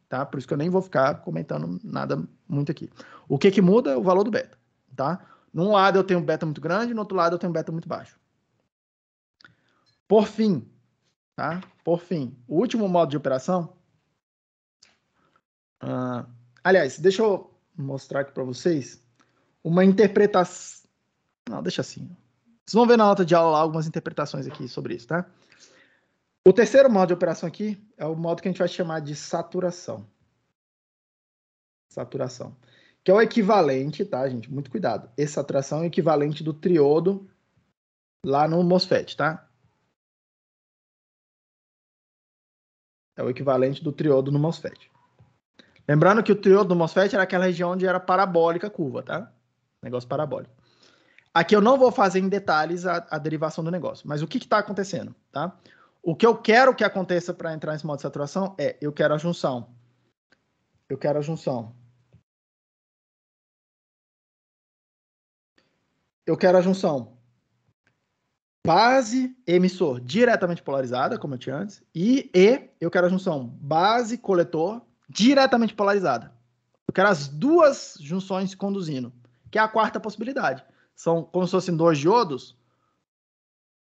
Tá? Por isso que eu nem vou ficar comentando nada muito aqui. O que muda é o valor do beta. Tá? Num lado eu tenho um beta muito grande, no outro lado eu tenho um beta muito baixo. Por fim, tá? Por fim, o último modo de operação... aliás, deixa eu mostrar aqui para vocês uma interpretação... Não, deixa assim. Vocês vão ver na nota de aula algumas interpretações aqui sobre isso, tá? O terceiro modo de operação aqui é o modo que a gente vai chamar de saturação. Saturação. Que é o equivalente, tá, gente? Muito cuidado. Essa saturação é o equivalente do triodo lá no MOSFET, tá? É o equivalente do triodo no MOSFET. Lembrando que o triodo do MOSFET era aquela região onde era parabólica a curva, tá? Negócio parabólico. Aqui eu não vou fazer em detalhes a derivação do negócio, mas o que está acontecendo, tá? O que eu quero que aconteça para entrar nesse modo de saturação é, eu quero a junção. Eu quero a junção. Eu quero a junção base emissor diretamente polarizada, como eu tinha antes, e eu quero a junção base coletor diretamente polarizada. Eu quero as duas junções conduzindo, que é a quarta possibilidade. São como se fossem dois diodos.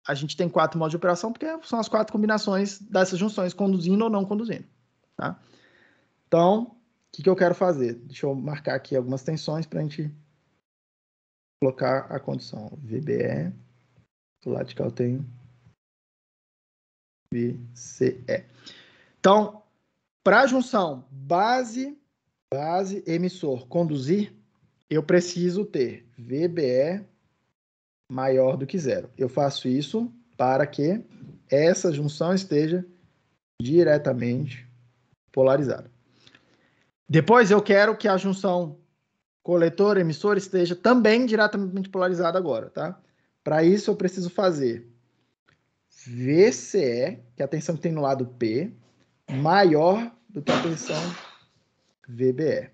A gente tem 4 modos de operação, porque são as 4 combinações dessas junções, conduzindo ou não conduzindo. Tá? Então, o que eu quero fazer? Deixa eu marcar aqui algumas tensões para a gente colocar a condição. VBE, do lado de cá eu tenho VCE. Então, para a junção base, emissor, conduzir, eu preciso ter VBE maior do que 0. Eu faço isso para que essa junção esteja diretamente polarizada. Depois eu quero que a junção coletor-emissor esteja também diretamente polarizada agora, tá? Para isso eu preciso fazer VCE, que é a tensão que tem no lado P, maior do que a tensão VBE.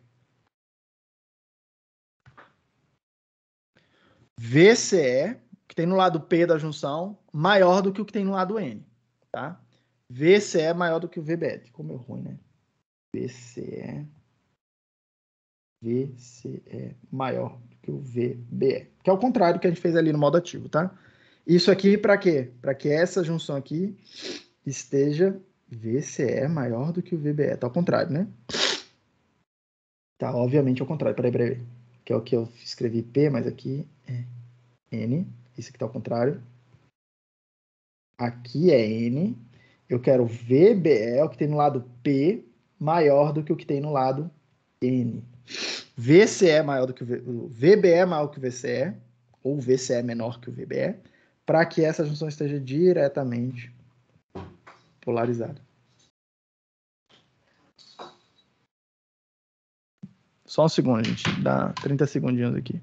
VCE, que tem no lado P da junção, maior do que o que tem no lado N, tá? VCE é maior do que o VBE. Como é ruim, né? VCE maior do que o VBE. Que é o contrário do que a gente fez ali no modo ativo, tá? Isso aqui para quê? Para que essa junção aqui esteja VCE maior do que o VBE. Tá ao contrário, né? Tá, obviamente ao contrário. Peraí. Que é o que eu escrevi P, mas aqui é N. Isso aqui tá ao contrário. Aqui é N. Eu quero VBE, o que tem no lado P, maior do que o que tem no lado N. VCE é maior do que o VBE é maior que o VCE, ou VCE é menor que o VBE, para que essa junção esteja diretamente polarizada. Só um segundo, gente. Dá 30 segundinhos aqui.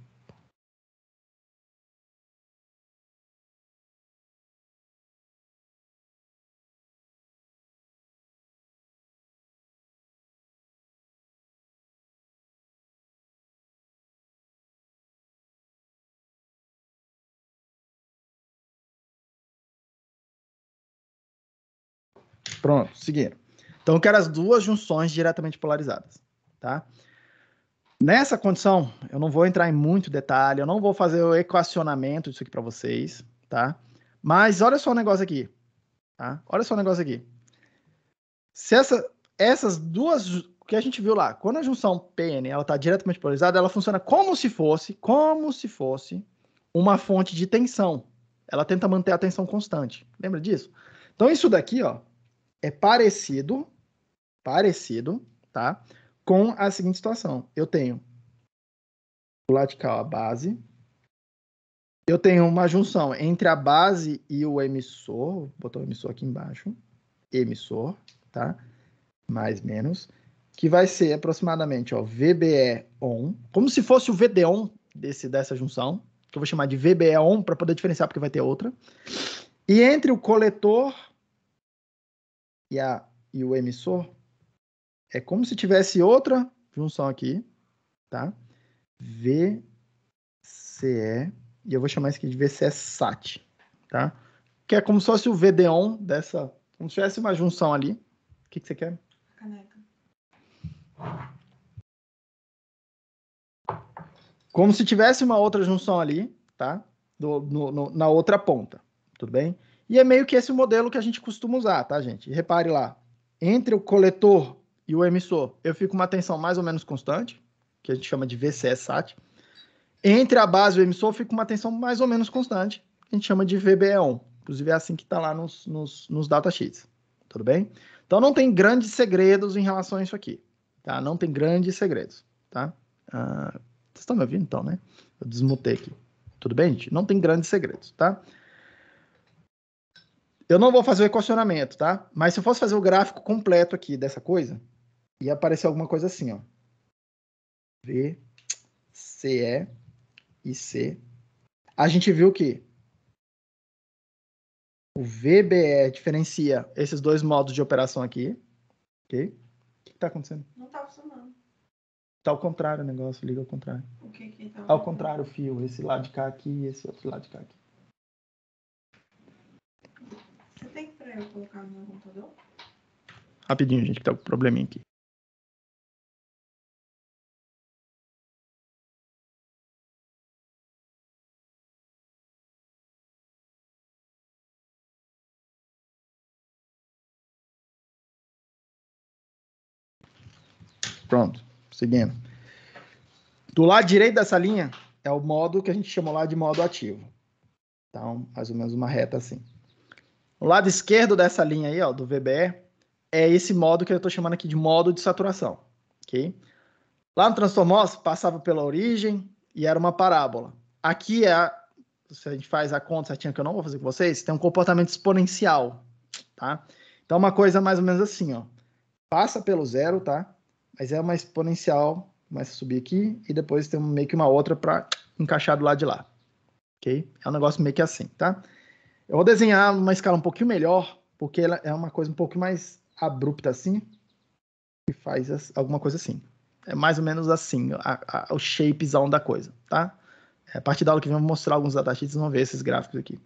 Pronto, seguindo. Então, eu quero as duas junções diretamente polarizadas, tá? Nessa condição, eu não vou entrar em muito detalhe, eu não vou fazer o equacionamento disso aqui para vocês, tá? Mas olha só o negócio aqui, tá? Olha só o negócio aqui. Se essas duas que a gente viu lá, quando a junção PN ela está diretamente polarizada, ela funciona como se fosse uma fonte de tensão. Ela tenta manter a tensão constante. Lembra disso? Então, isso daqui, ó, é parecido, tá? Com a seguinte situação. Eu tenho do lado de cá a base. Eu tenho uma junção entre a base e o emissor. Vou botar o emissor aqui embaixo. Emissor, tá? Mais menos. Que vai ser aproximadamente, ó, VBE on. Como se fosse o VD on dessa junção. Que eu vou chamar de VBE on para poder diferenciar, porque vai ter outra. E entre o coletor e o emissor, é como se tivesse outra junção aqui, tá? VCE, e eu vou chamar isso aqui de VCE SAT, tá? Que é como se fosse o VD-ON dessa, como se tivesse uma junção ali. O que você quer? Caneca. Como se tivesse uma outra junção ali, tá? Na outra ponta, tudo bem? E é meio que esse o modelo que a gente costuma usar, tá, gente? E repare lá, entre o coletor e o emissor, eu fico com uma tensão mais ou menos constante, que a gente chama de VCE SAT. Entre a base e o emissor, fica uma tensão mais ou menos constante, que a gente chama de VBE-ON. Inclusive é assim que está lá nos datasheets, tudo bem? Então não tem grandes segredos em relação a isso aqui, tá? Não tem grandes segredos, tá? Vocês estão me ouvindo então, né? Eu desmutei aqui. Tudo bem, gente? Não tem grandes segredos, tá? Eu não vou fazer o equacionamento, tá? Mas se eu fosse fazer o gráfico completo aqui dessa coisa, ia aparecer alguma coisa assim, ó. V, CE e C. A gente viu que o VBE diferencia esses dois modos de operação aqui, ok? O que está acontecendo? Não tá funcionando. Tá ao contrário o negócio, liga ao contrário. O que tá? Ao contrário o fio, esse lado de cá aqui e esse outro lado de cá aqui. Você tem pra eu colocar no meu computador? Rapidinho, gente, que tá com um probleminha aqui. Pronto, seguindo. Do lado direito dessa linha é o modo que a gente chamou lá de modo ativo. Então, mais ou menos uma reta assim. O lado esquerdo dessa linha aí, ó, do VBE, é esse modo que eu estou chamando aqui de modo de saturação, ok? Lá no Transformos, passava pela origem e era uma parábola. Aqui se a gente faz a conta certinha, que eu não vou fazer com vocês, tem um comportamento exponencial, tá? Então, uma coisa mais ou menos assim, ó. Passa pelo zero, tá? Mas é uma exponencial, começa a subir aqui e depois tem meio que uma outra para encaixar do lado de lá, ok? É um negócio meio que assim, tá? Eu vou desenhar numa escala um pouquinho melhor, porque ela é uma coisa um pouco mais abrupta assim, e faz alguma coisa assim. É mais ou menos assim, o shapezão da coisa, tá? A partir da aula que vem eu vou mostrar alguns datasheets, vocês vão ver esses gráficos aqui.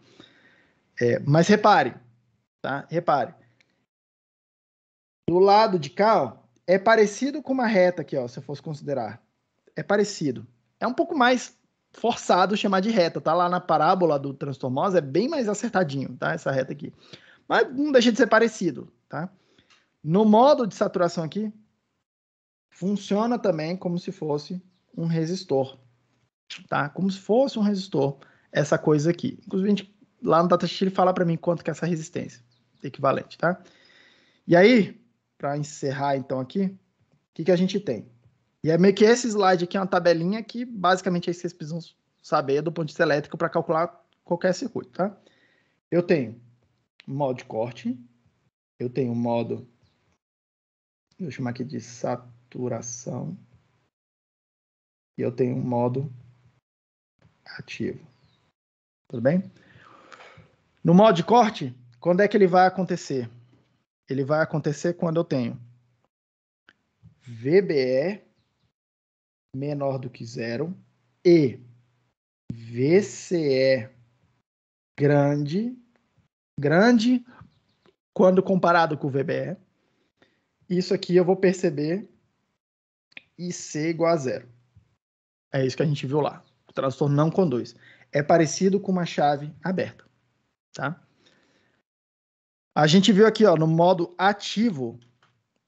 Mas repare, tá? Repare. Do lado de cá, ó, é parecido com uma reta aqui, ó, se eu fosse considerar. É parecido. É um pouco mais forçado chamar de reta, tá? Lá na parábola do transtormose é bem mais acertadinho, tá? Essa reta aqui. Mas não deixa de ser parecido, tá? No modo de saturação aqui, funciona também como se fosse um resistor, tá? Como se fosse um resistor, essa coisa aqui. Inclusive, lá no datasheet ele fala para mim quanto que é essa resistência equivalente, tá? E aí, para encerrar então aqui, o que a gente tem? E é meio que esse slide aqui é uma tabelinha que basicamente é isso que vocês precisam saber do ponto de vista elétrico para calcular qualquer circuito, tá? Eu tenho modo de corte, eu tenho um modo, vou chamar aqui de saturação, e eu tenho um modo ativo. Tudo bem? No modo de corte, quando é que ele vai acontecer? Ele vai acontecer quando eu tenho VBE menor do que zero e VCE grande quando comparado com o VBE. Isso aqui eu vou perceber IC igual a zero. É isso que a gente viu lá. O transtorno não conduz. É parecido com uma chave aberta, tá? A gente viu aqui, ó, no modo ativo.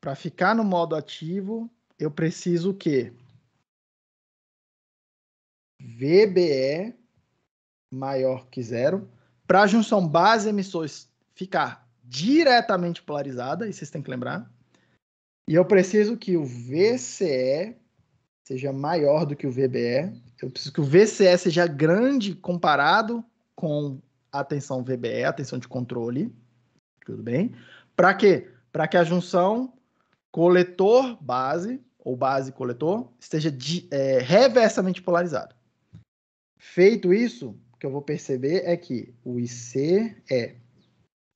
Para ficar no modo ativo, eu preciso o quê? VBE maior que zero. Para a junção base-emissor ficar diretamente polarizada, isso vocês têm que lembrar. E eu preciso que o VCE seja maior do que o VBE. Eu preciso que o VCE seja grande comparado com a tensão VBE, a tensão de controle. Tudo bem? Para quê? Para que a junção coletor-base, ou base-coletor, esteja reversamente polarizada. Feito isso, o que eu vou perceber é que o IC é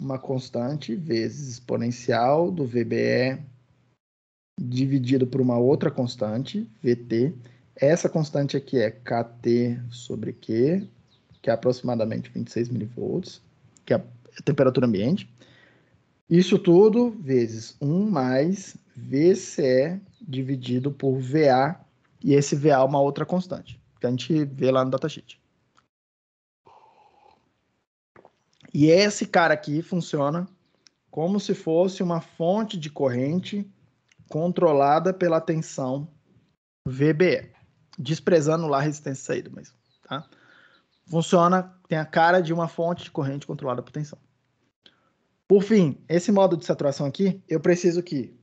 uma constante vezes exponencial do VBE dividido por uma outra constante, VT. Essa constante aqui é KT sobre Q, que é aproximadamente 26 milivolts, que é a temperatura ambiente. Isso tudo vezes 1 mais VCE dividido por VA, e esse VA é uma outra constante, que a gente vê lá no datasheet. E esse cara aqui funciona como se fosse uma fonte de corrente controlada pela tensão VBE, desprezando lá a resistência de saída, mas tá? Funciona, tem a cara de uma fonte de corrente controlada por tensão. Por fim, esse modo de saturação aqui, eu preciso que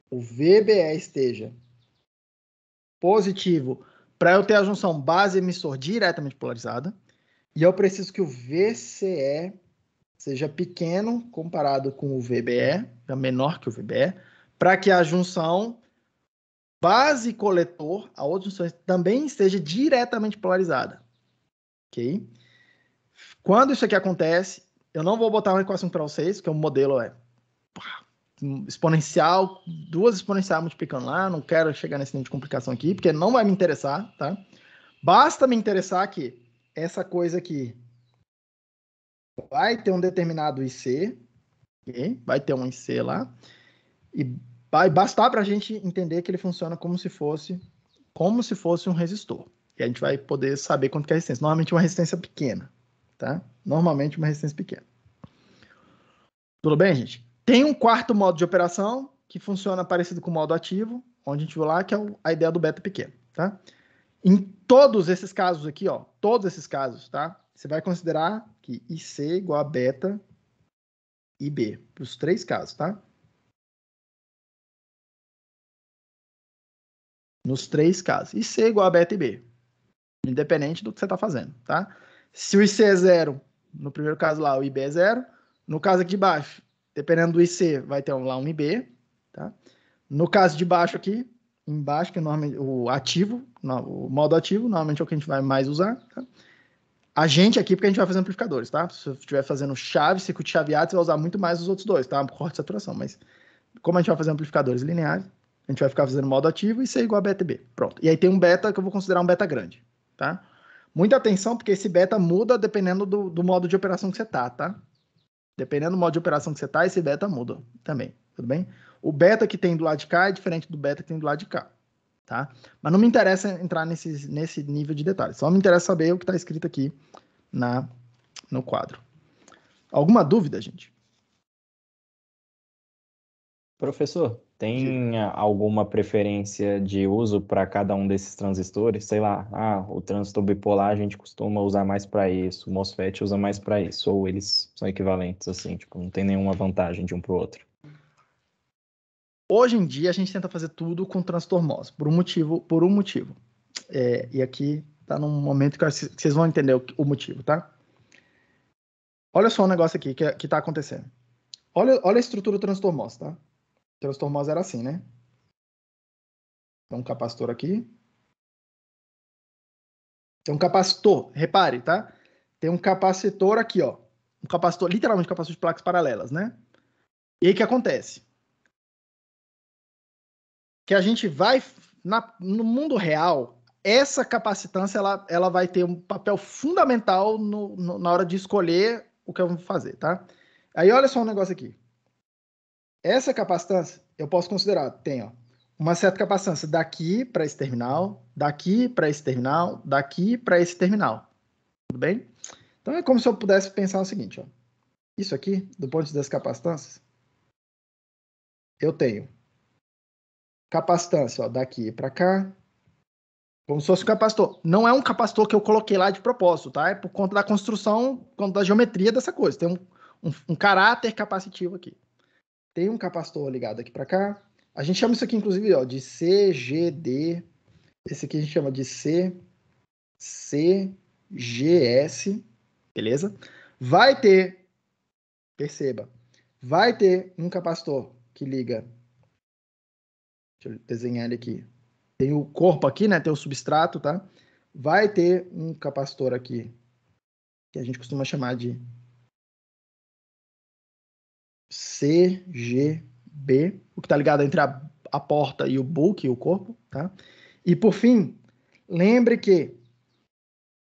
o VBE esteja positivo para eu ter a junção base-emissor diretamente polarizada, e eu preciso que o VCE seja pequeno comparado com o VBE, é menor que o VBE, para que a junção base-coletor, a outra junção, também esteja diretamente polarizada. Ok? Quando isso aqui acontece, eu não vou botar uma equação para vocês, porque o modelo é exponencial, duas exponenciais multiplicando lá, não quero chegar nesse nível de complicação aqui, porque não vai me interessar, tá? Basta me interessar que essa coisa aqui vai ter um determinado IC, okay? Vai ter um IC lá, e vai bastar para a gente entender que ele funciona como se fosse um resistor. E a gente vai poder saber quanto que é a resistência. Normalmente uma resistência pequena, tá? Normalmente uma resistência pequena. Tudo bem, gente? Tem um quarto modo de operação que funciona parecido com o modo ativo, onde a gente viu lá, que é a ideia do beta pequeno, tá? Em todos esses casos aqui, ó, todos esses casos, tá? Você vai considerar que IC igual a beta IB, para os três casos, tá? Nos três casos. IC igual a beta IB, independente do que você está fazendo, tá? Se o IC é zero, no primeiro caso lá, o IB é zero. No caso aqui de baixo, dependendo do IC, vai ter lá um IB, tá? No caso de baixo aqui, embaixo, que é normalmente o ativo, o modo ativo, normalmente é o que a gente vai mais usar, tá? A gente aqui, porque a gente vai fazer amplificadores, tá? Se você estiver fazendo chave, circuito chaveado, você vai usar muito mais os outros dois, tá? Corte de saturação, mas como a gente vai fazer amplificadores lineares, a gente vai ficar fazendo modo ativo e C igual a beta B. Pronto. E aí tem um beta que eu vou considerar um beta grande, tá? Muita atenção, porque esse beta muda dependendo do modo de operação que você tá? Dependendo do modo de operação que você tá, esse beta muda também, tudo bem? O beta que tem do lado de cá é diferente do beta que tem do lado de cá, tá? Mas não me interessa entrar nesse nível de detalhe, só me interessa saber o que está escrito aqui no quadro. Alguma dúvida, gente? Professor, tem alguma preferência de uso para cada um desses transistores? Sei lá, o transistor bipolar a gente costuma usar mais para isso, o MOSFET usa mais para isso, ou eles são equivalentes, assim, tipo, não tem nenhuma vantagem de um para o outro. Hoje em dia, a gente tenta fazer tudo com transistor MOS, por um motivo. E aqui tá num momento que vocês vão entender o motivo, tá? Olha só um negócio aqui que tá acontecendo. Olha a estrutura do transistor MOS, tá? O transistor MOS era assim, né? Tem um capacitor aqui. Tem um capacitor, repare, tá? Tem um capacitor aqui, ó. Um capacitor, literalmente um capacitor de placas paralelas, né? E aí o que acontece? Que a gente vai, no mundo real, essa capacitância ela vai ter um papel fundamental na hora de escolher o que eu vou fazer, tá? Aí olha só um negócio aqui. Essa capacitância, eu posso considerar, tem ó, uma certa capacitância daqui para esse terminal, daqui para esse terminal, daqui para esse terminal. Tudo bem? Então é como se eu pudesse pensar o seguinte, ó. Isso aqui, do ponto de vista das capacitâncias, eu tenho capacitância, ó, daqui para cá, como se fosse um capacitor. Não é um capacitor que eu coloquei lá de propósito, tá? É por conta da construção, por conta da geometria dessa coisa. Tem um caráter capacitivo aqui. Tem um capacitor ligado aqui para cá. A gente chama isso aqui, inclusive, ó, de CGD. Esse aqui a gente chama de CGS. Beleza? Vai ter, perceba, vai ter um capacitor que liga. Deixa eu desenhar ele aqui. Tem o corpo aqui, né? Tem o substrato, tá? Vai ter um capacitor aqui, que a gente costuma chamar de CGB, o que está ligado entre a porta e o bulk, o corpo, tá? E por fim, lembre que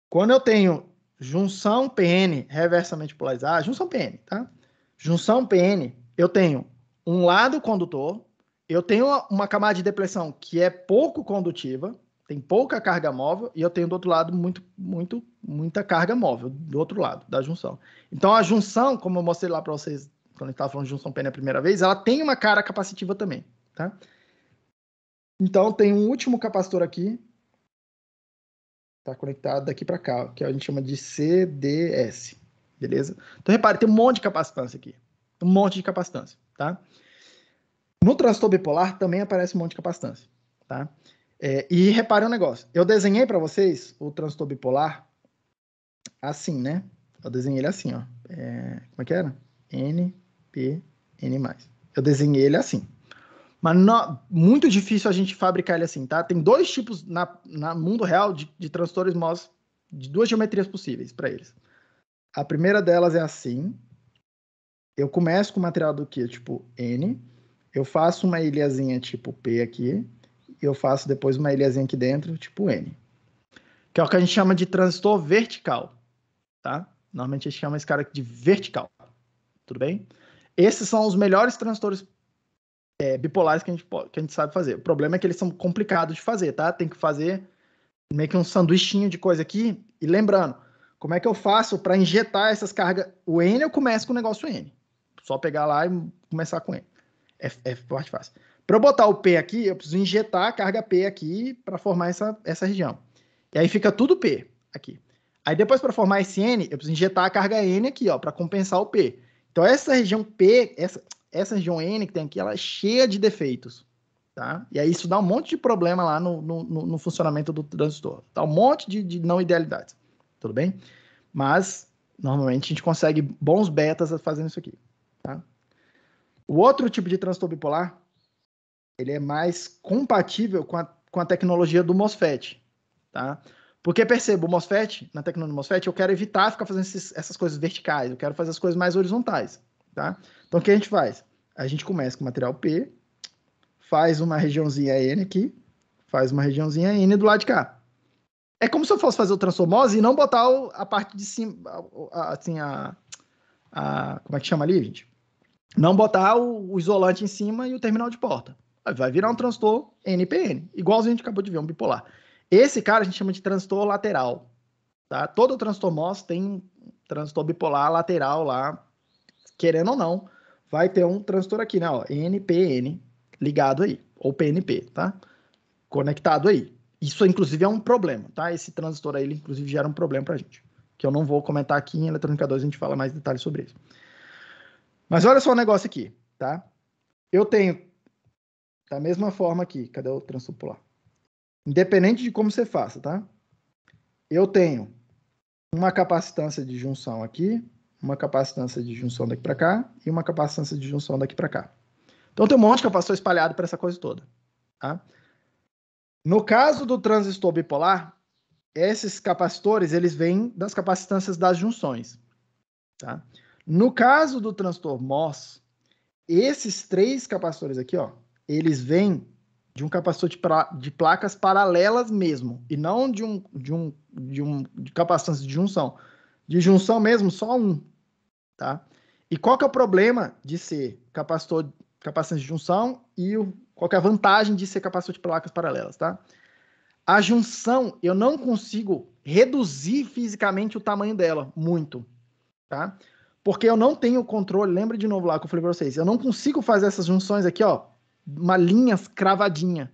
quando eu tenho junção PN reversamente polarizada, junção PN, tá? Junção PN, eu tenho um lado condutor, eu tenho uma camada de depressão que é pouco condutiva, tem pouca carga móvel, e eu tenho do outro lado muita carga móvel, do outro lado da junção. Então a junção, como eu mostrei lá para vocês quando a gente estava falando de junção PN a primeira vez, ela tem uma cara capacitiva também, tá? Então tem um último capacitor aqui, tá conectado daqui para cá, que a gente chama de CDS, beleza? Então repare, tem um monte de capacitância aqui, um monte de capacitância, tá? No transistor bipolar também aparece um monte de capacitância, tá? E repare um negócio, eu desenhei para vocês o transistor bipolar assim, né? Eu desenhei ele assim, ó. Como é que era? N, P, N+. Eu desenhei ele assim. Mas muito difícil a gente fabricar ele assim, tá? Tem dois tipos no mundo real de transistores MOS, de duas geometrias possíveis para eles. A primeira delas é assim. Eu começo com material do que? Tipo N. Eu faço uma ilhazinha tipo P aqui. E eu faço depois uma ilhazinha aqui dentro, tipo N. Que é o que a gente chama de transistor vertical, tá? Normalmente a gente chama esse cara aqui de vertical. Tudo bem? Esses são os melhores transistores bipolares que a gente sabe fazer. O problema é que eles são complicados de fazer, tá? Tem que fazer meio que um sanduichinho de coisa aqui. E lembrando, como é que eu faço para injetar essas cargas? O N eu começo com o negócio N. Só pegar lá e começar com N. É parte fácil. Para eu botar o P aqui, eu preciso injetar a carga P aqui para formar essa região. E aí fica tudo P aqui. Aí depois, para formar esse N, eu preciso injetar a carga N aqui, ó, para compensar o P. Então essa região P, essa região N que tem aqui, ela é cheia de defeitos, tá? E aí isso dá um monte de problema lá no funcionamento do transistor. Dá um monte de não idealidades, tudo bem? Mas, normalmente, a gente consegue bons betas fazendo isso aqui, tá? O outro tipo de transistor bipolar, ele é mais compatível com a tecnologia do MOSFET, tá? Porque perceba, o MOSFET, na tecnologia do MOSFET, eu quero evitar ficar fazendo essas coisas verticais, eu quero fazer as coisas mais horizontais, tá? Então, o que a gente faz? A gente começa com material P, faz uma regiãozinha N aqui, faz uma regiãozinha N do lado de cá. É como se eu fosse fazer o transformose e não botar a parte de cima, assim, como é que chama ali, gente? Não botar o isolante em cima e o terminal de porta. Vai virar um transistor NPN, igualzinho a gente acabou de ver, um bipolar. Esse cara a gente chama de transistor lateral, tá? Todo transistor MOS tem um transistor bipolar lateral lá, querendo ou não, vai ter um transistor aqui, né? Ó, NPN ligado aí, ou PNP, tá? Conectado aí. Isso, inclusive, é um problema, tá? Esse transistor aí, ele, inclusive, gera um problema pra gente, que eu não vou comentar aqui em Eletrônica 2, a gente fala mais detalhes sobre isso. Mas olha só o negócio aqui, tá? Eu tenho, da mesma forma aqui, cadê o transistor polar? Independente de como você faça, tá? Eu tenho uma capacitância de junção aqui, uma capacitância de junção daqui para cá e uma capacitância de junção daqui para cá. Então tem um monte de capacitor espalhado para essa coisa toda, tá? No caso do transistor bipolar, esses capacitores, eles vêm das capacitâncias das junções, tá? No caso do transistor MOS, esses 3 capacitores aqui, ó, eles vêm de um capacitor de placas paralelas mesmo, e não de capacitância de junção. De junção mesmo, só um, tá? E qual que é o problema de ser capacitância de junção e qual que é a vantagem de ser capacitor de placas paralelas, tá? A junção, eu não consigo reduzir fisicamente o tamanho dela muito, tá? Porque eu não tenho controle, lembra de novo lá que eu falei para vocês, eu não consigo fazer essas junções aqui, ó, uma linha cravadinha.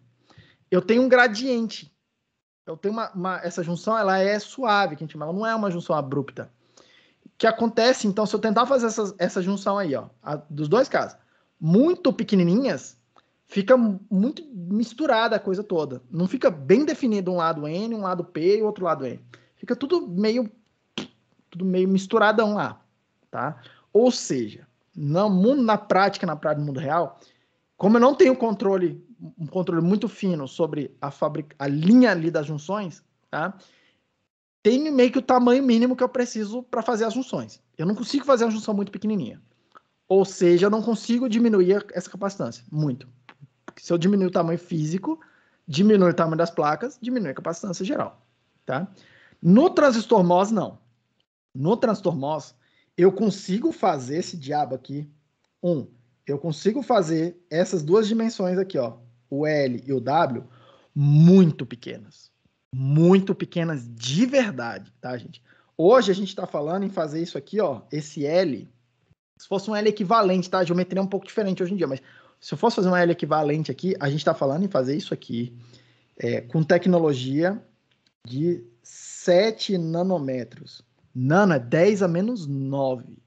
Eu tenho um gradiente. Eu tenho essa junção, ela é suave, que a gente chama, ela não é uma junção abrupta. O que acontece, então, se eu tentar fazer essa junção aí, ó, dos 2 casos, muito pequenininhas, fica muito misturada a coisa toda. Não fica bem definido um lado N, um lado P e outro lado N. Fica tudo meio misturadão lá, tá? Ou seja, na prática do mundo real, como eu não tenho um controle muito fino sobre a linha ali das junções, tá? Tem meio que o tamanho mínimo que eu preciso para fazer as junções. Eu não consigo fazer uma junção muito pequenininha. Ou seja, eu não consigo diminuir essa capacitância muito. Porque se eu diminuir o tamanho físico, diminui o tamanho das placas, diminui a capacitância geral, tá? No transistor MOS, não. No transistor MOS, eu consigo fazer esse diabo aqui. Eu consigo fazer essas 2 dimensões aqui, ó, o L e o W, muito pequenas. Muito pequenas de verdade, tá, gente? Hoje a gente está falando em fazer isso aqui, ó, esse L, se fosse um L equivalente, tá? A geometria é um pouco diferente hoje em dia, mas se eu fosse fazer um L equivalente aqui, a gente está falando em fazer isso aqui com tecnologia de 7 nanômetros. Nano é 10 a menos 9,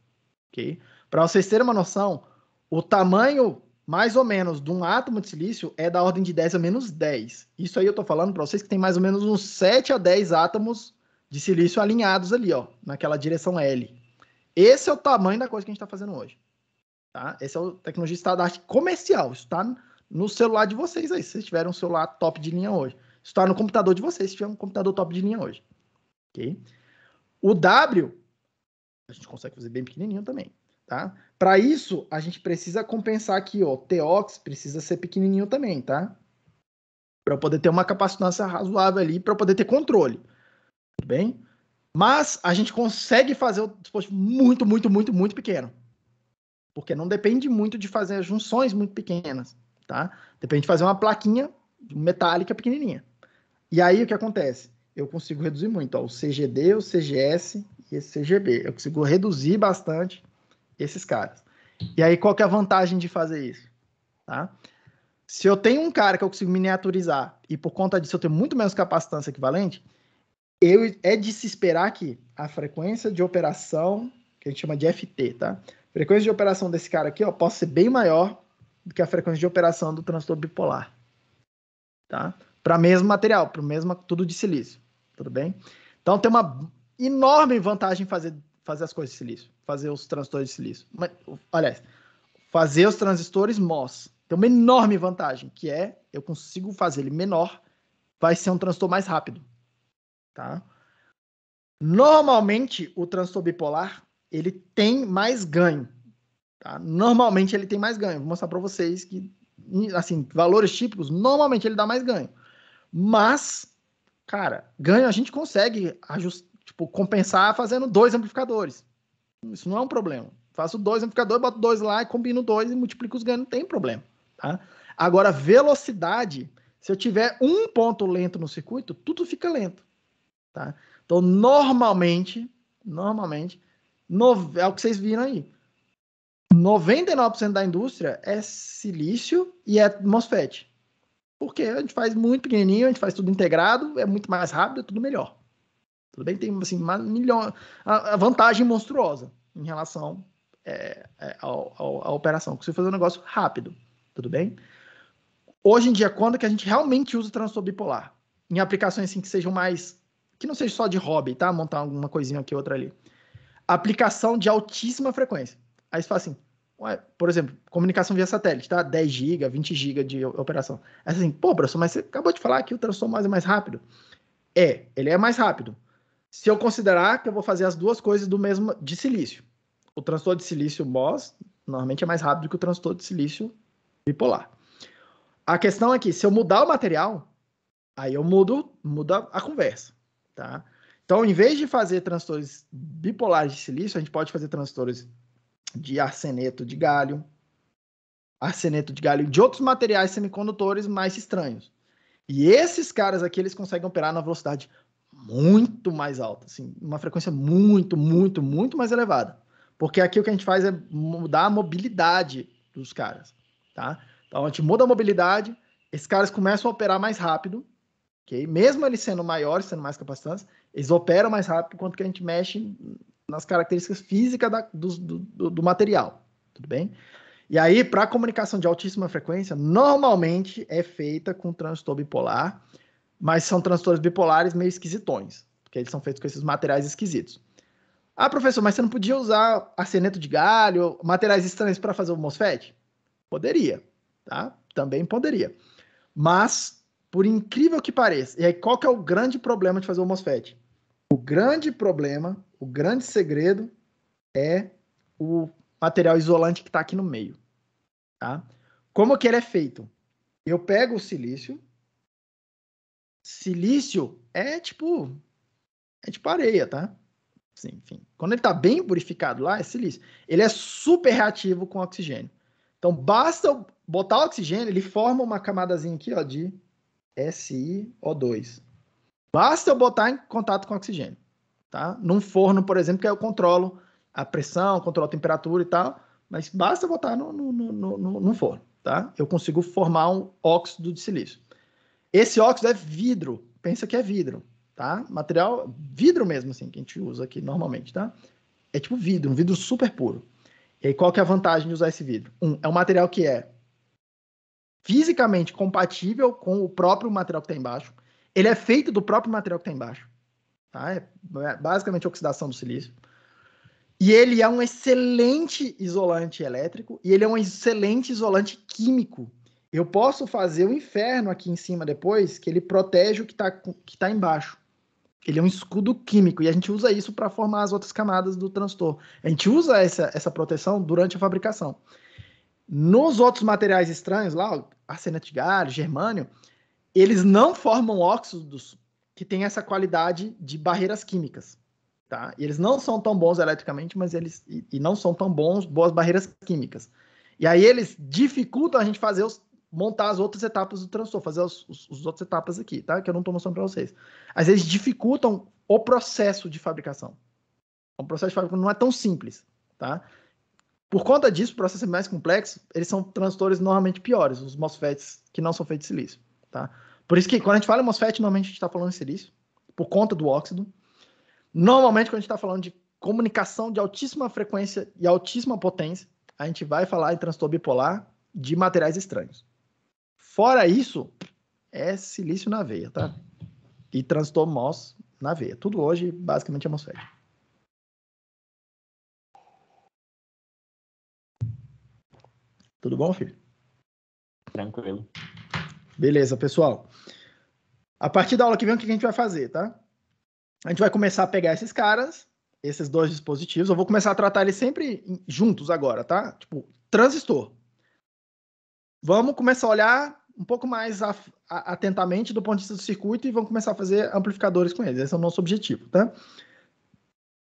ok? Para vocês terem uma noção, o tamanho, mais ou menos, de um átomo de silício é da ordem de 10 a menos 10. Isso aí eu estou falando para vocês que tem mais ou menos uns 7 a 10 átomos de silício alinhados ali, ó, naquela direção L. Esse é o tamanho da coisa que a gente está fazendo hoje. Tá? Essa é a tecnologia estado-da-arte comercial. Isso está no celular de vocês aí, se vocês tiverem um celular top de linha hoje. Isso está no computador de vocês, se tiver um computador top de linha hoje. Ok? O W, a gente consegue fazer bem pequenininho também. Tá? Para isso, a gente precisa compensar aqui, ó, TOX precisa ser pequenininho também, tá? Para poder ter uma capacitância razoável ali, para poder ter controle. Tudo bem? Mas a gente consegue fazer o dispositivo muito, muito, muito, muito pequeno. Porque não depende muito de fazer junções muito pequenas, tá? Depende de fazer uma plaquinha metálica pequenininha. E aí, o que acontece? Eu consigo reduzir muito, ó, o CGD, o CGS e esse CGB. Eu consigo reduzir bastante esses caras. E aí, qual que é a vantagem de fazer isso? Tá? Se eu tenho um cara que eu consigo miniaturizar e por conta disso eu tenho muito menos capacitância equivalente, é de se esperar que a frequência de operação, que a gente chama de FT, tá? A frequência de operação desse cara aqui, ó, possa ser bem maior do que a frequência de operação do transistor bipolar, tá? Para mesmo material, para o mesmo tudo de silício, tudo bem? Então tem uma enorme vantagem em fazer as coisas de silício, fazer os transistores de silício. Mas, aliás, fazer os transistores MOS tem uma enorme vantagem, que é eu consigo fazer ele menor, vai ser um transistor mais rápido, tá? Normalmente o transistor bipolar ele tem mais ganho, tá? Normalmente ele tem mais ganho. Vou mostrar para vocês que, assim, valores típicos, normalmente ele dá mais ganho. Mas Cara, ganho a gente consegue compensar fazendo 2 amplificadores. Isso não é um problema. Faço 2 amplificadores, boto 2 lá e combino 2 e multiplico os ganhos, não tem problema. Tá? Agora, velocidade, se eu tiver um ponto lento no circuito, tudo fica lento. Tá? Então, normalmente, é o que vocês viram aí. 99% da indústria é silício e é MOSFET. Porque a gente faz muito pequenininho, a gente faz tudo integrado, é muito mais rápido, é tudo melhor. Tudo bem? Tem assim, a vantagem monstruosa em relação à operação. Consigo fazer um negócio rápido. Tudo bem? Hoje em dia, quando que a gente realmente usa o transistor bipolar? Em aplicações assim que sejam mais... que não seja só de hobby, tá? Montar alguma coisinha aqui, outra ali. Aplicação de altíssima frequência. Aí você fala assim, por exemplo, comunicação via satélite, tá? 10 GB, 20 GB de operação. Aí assim, pô, professor, mas você acabou de falar que o transistor é mais rápido. Ele é mais rápido. Se eu considerar que eu vou fazer as duas coisas do mesmo de silício. O transistor de silício MOS normalmente é mais rápido que o transistor de silício bipolar. A questão é que se eu mudar o material, aí eu muda a conversa, tá? Então, em vez de fazer transistores bipolares de silício, a gente pode fazer transistores de arseneto de galho de outros materiais semicondutores mais estranhos. E esses caras aqui, eles conseguem operar na velocidade muito mais alta, assim, uma frequência muito, muito, muito mais elevada. Porque aqui o que a gente faz é mudar a mobilidade dos caras, tá? Então a gente muda a mobilidade, esses caras começam a operar mais rápido, ok? Mesmo eles sendo maiores, sendo mais capacitantes, eles operam mais rápido quanto que a gente mexe nas características físicas do material, tudo bem? E aí, para comunicação de altíssima frequência, normalmente é feita com transistor bipolar, mas são transistores bipolares meio esquisitões, porque eles são feitos com esses materiais esquisitos. Ah, professor, mas você não podia usar arseneto de galho, materiais estranhos para fazer o MOSFET? Poderia, tá? Também poderia. Mas, por incrível que pareça, e aí qual que é o grande problema de fazer o MOSFET? O grande problema, o grande segredo é o material isolante que está aqui no meio, tá? Como que ele é feito? Eu pego o silício é tipo areia, tá? Assim, enfim. Quando ele está bem purificado lá, é silício. Ele é super reativo com oxigênio. Então, basta eu botar o oxigênio, ele forma uma camadazinha aqui, ó, de SiO2. Basta eu botar em contato com oxigênio, tá? Num forno, por exemplo, que eu controlo a pressão, controlo a temperatura e tal, mas basta botar no forno, tá? Eu consigo formar um óxido de silício. Esse óxido é vidro, pensa que é vidro, tá? Material, vidro mesmo, assim, que a gente usa aqui normalmente, tá? É tipo vidro, um vidro super puro. E aí, qual que é a vantagem de usar esse vidro? É um material que é fisicamente compatível com o próprio material que está embaixo. Ele é feito do próprio material que está embaixo, tá? É basicamente oxidação do silício. E ele é um excelente isolante elétrico e ele é um excelente isolante químico. Eu posso fazer o inferno aqui em cima depois, que ele protege o que tá embaixo. Ele é um escudo químico e a gente usa isso para formar as outras camadas do transistor. A gente usa essa proteção durante a fabricação. Nos outros materiais estranhos, lá, arseneto de galho, germânio, eles não formam óxidos que têm essa qualidade de barreiras químicas. Tá? E eles não são tão bons eletricamente, mas eles não são tão boas barreiras químicas. E aí eles dificultam a gente montar as outras etapas do transistor, fazer as outras etapas aqui, tá? Que eu não estou mostrando para vocês. Às vezes dificultam o processo de fabricação. O processo de fabricação não é tão simples, tá? Por conta disso, o processo é mais complexo, eles são transistores normalmente piores, os MOSFETs que não são feitos de silício, tá? Por isso que quando a gente fala em MOSFET, normalmente a gente está falando de silício, por conta do óxido. Normalmente, quando a gente está falando de comunicação de altíssima frequência e altíssima potência, a gente vai falar em transistor bipolar de materiais estranhos. Fora isso, é silício na veia, tá? E transistor MOS na veia. Tudo hoje, basicamente, é MOSFET. Tudo bom, filho? Tranquilo. Beleza, pessoal. A partir da aula que vem, o que a gente vai fazer, tá? A gente vai começar a pegar esses caras, esses dois dispositivos. Eu vou começar a tratar eles sempre juntos agora, tá? Tipo, transistor. Vamos começar a olhar um pouco mais atentamente do ponto de vista do circuito e vamos começar a fazer amplificadores com eles. Esse é o nosso objetivo, tá?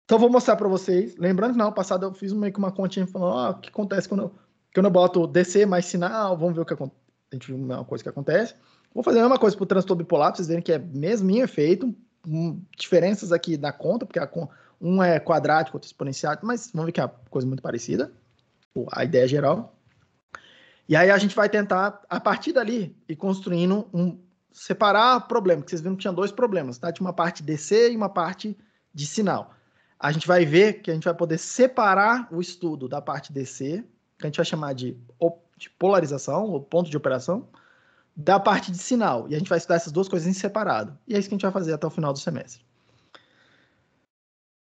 Então, eu vou mostrar para vocês. Lembrando que na aula passada eu fiz meio que uma continha falando o que acontece quando eu boto DC mais sinal. Vamos ver o que acontece. A gente viu uma coisa que acontece. Vou fazer a mesma coisa para o transistor bipolar, para vocês verem que é mesmo efeito. Diferenças aqui na conta, porque um é quadrático, outro exponencial, mas vamos ver que é uma coisa muito parecida. A ideia geral. E aí a gente vai tentar, a partir dali, ir construindo separar problema, porque vocês viram que tinha 2 problemas, tá? Tinha uma parte DC e uma parte de sinal. A gente vai ver que a gente vai poder separar o estudo da parte DC, que a gente vai chamar de polarização, ou ponto de operação, da parte de sinal. E a gente vai estudar essas 2 coisas em separado. E é isso que a gente vai fazer até o final do semestre.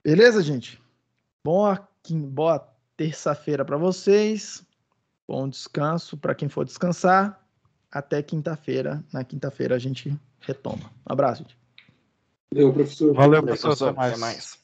Beleza, gente? Boa terça-feira para vocês. Bom descanso para quem for descansar. Até quinta-feira. Na quinta-feira a gente retoma. Um abraço, gente. Valeu, professor. Valeu, professor. Até mais.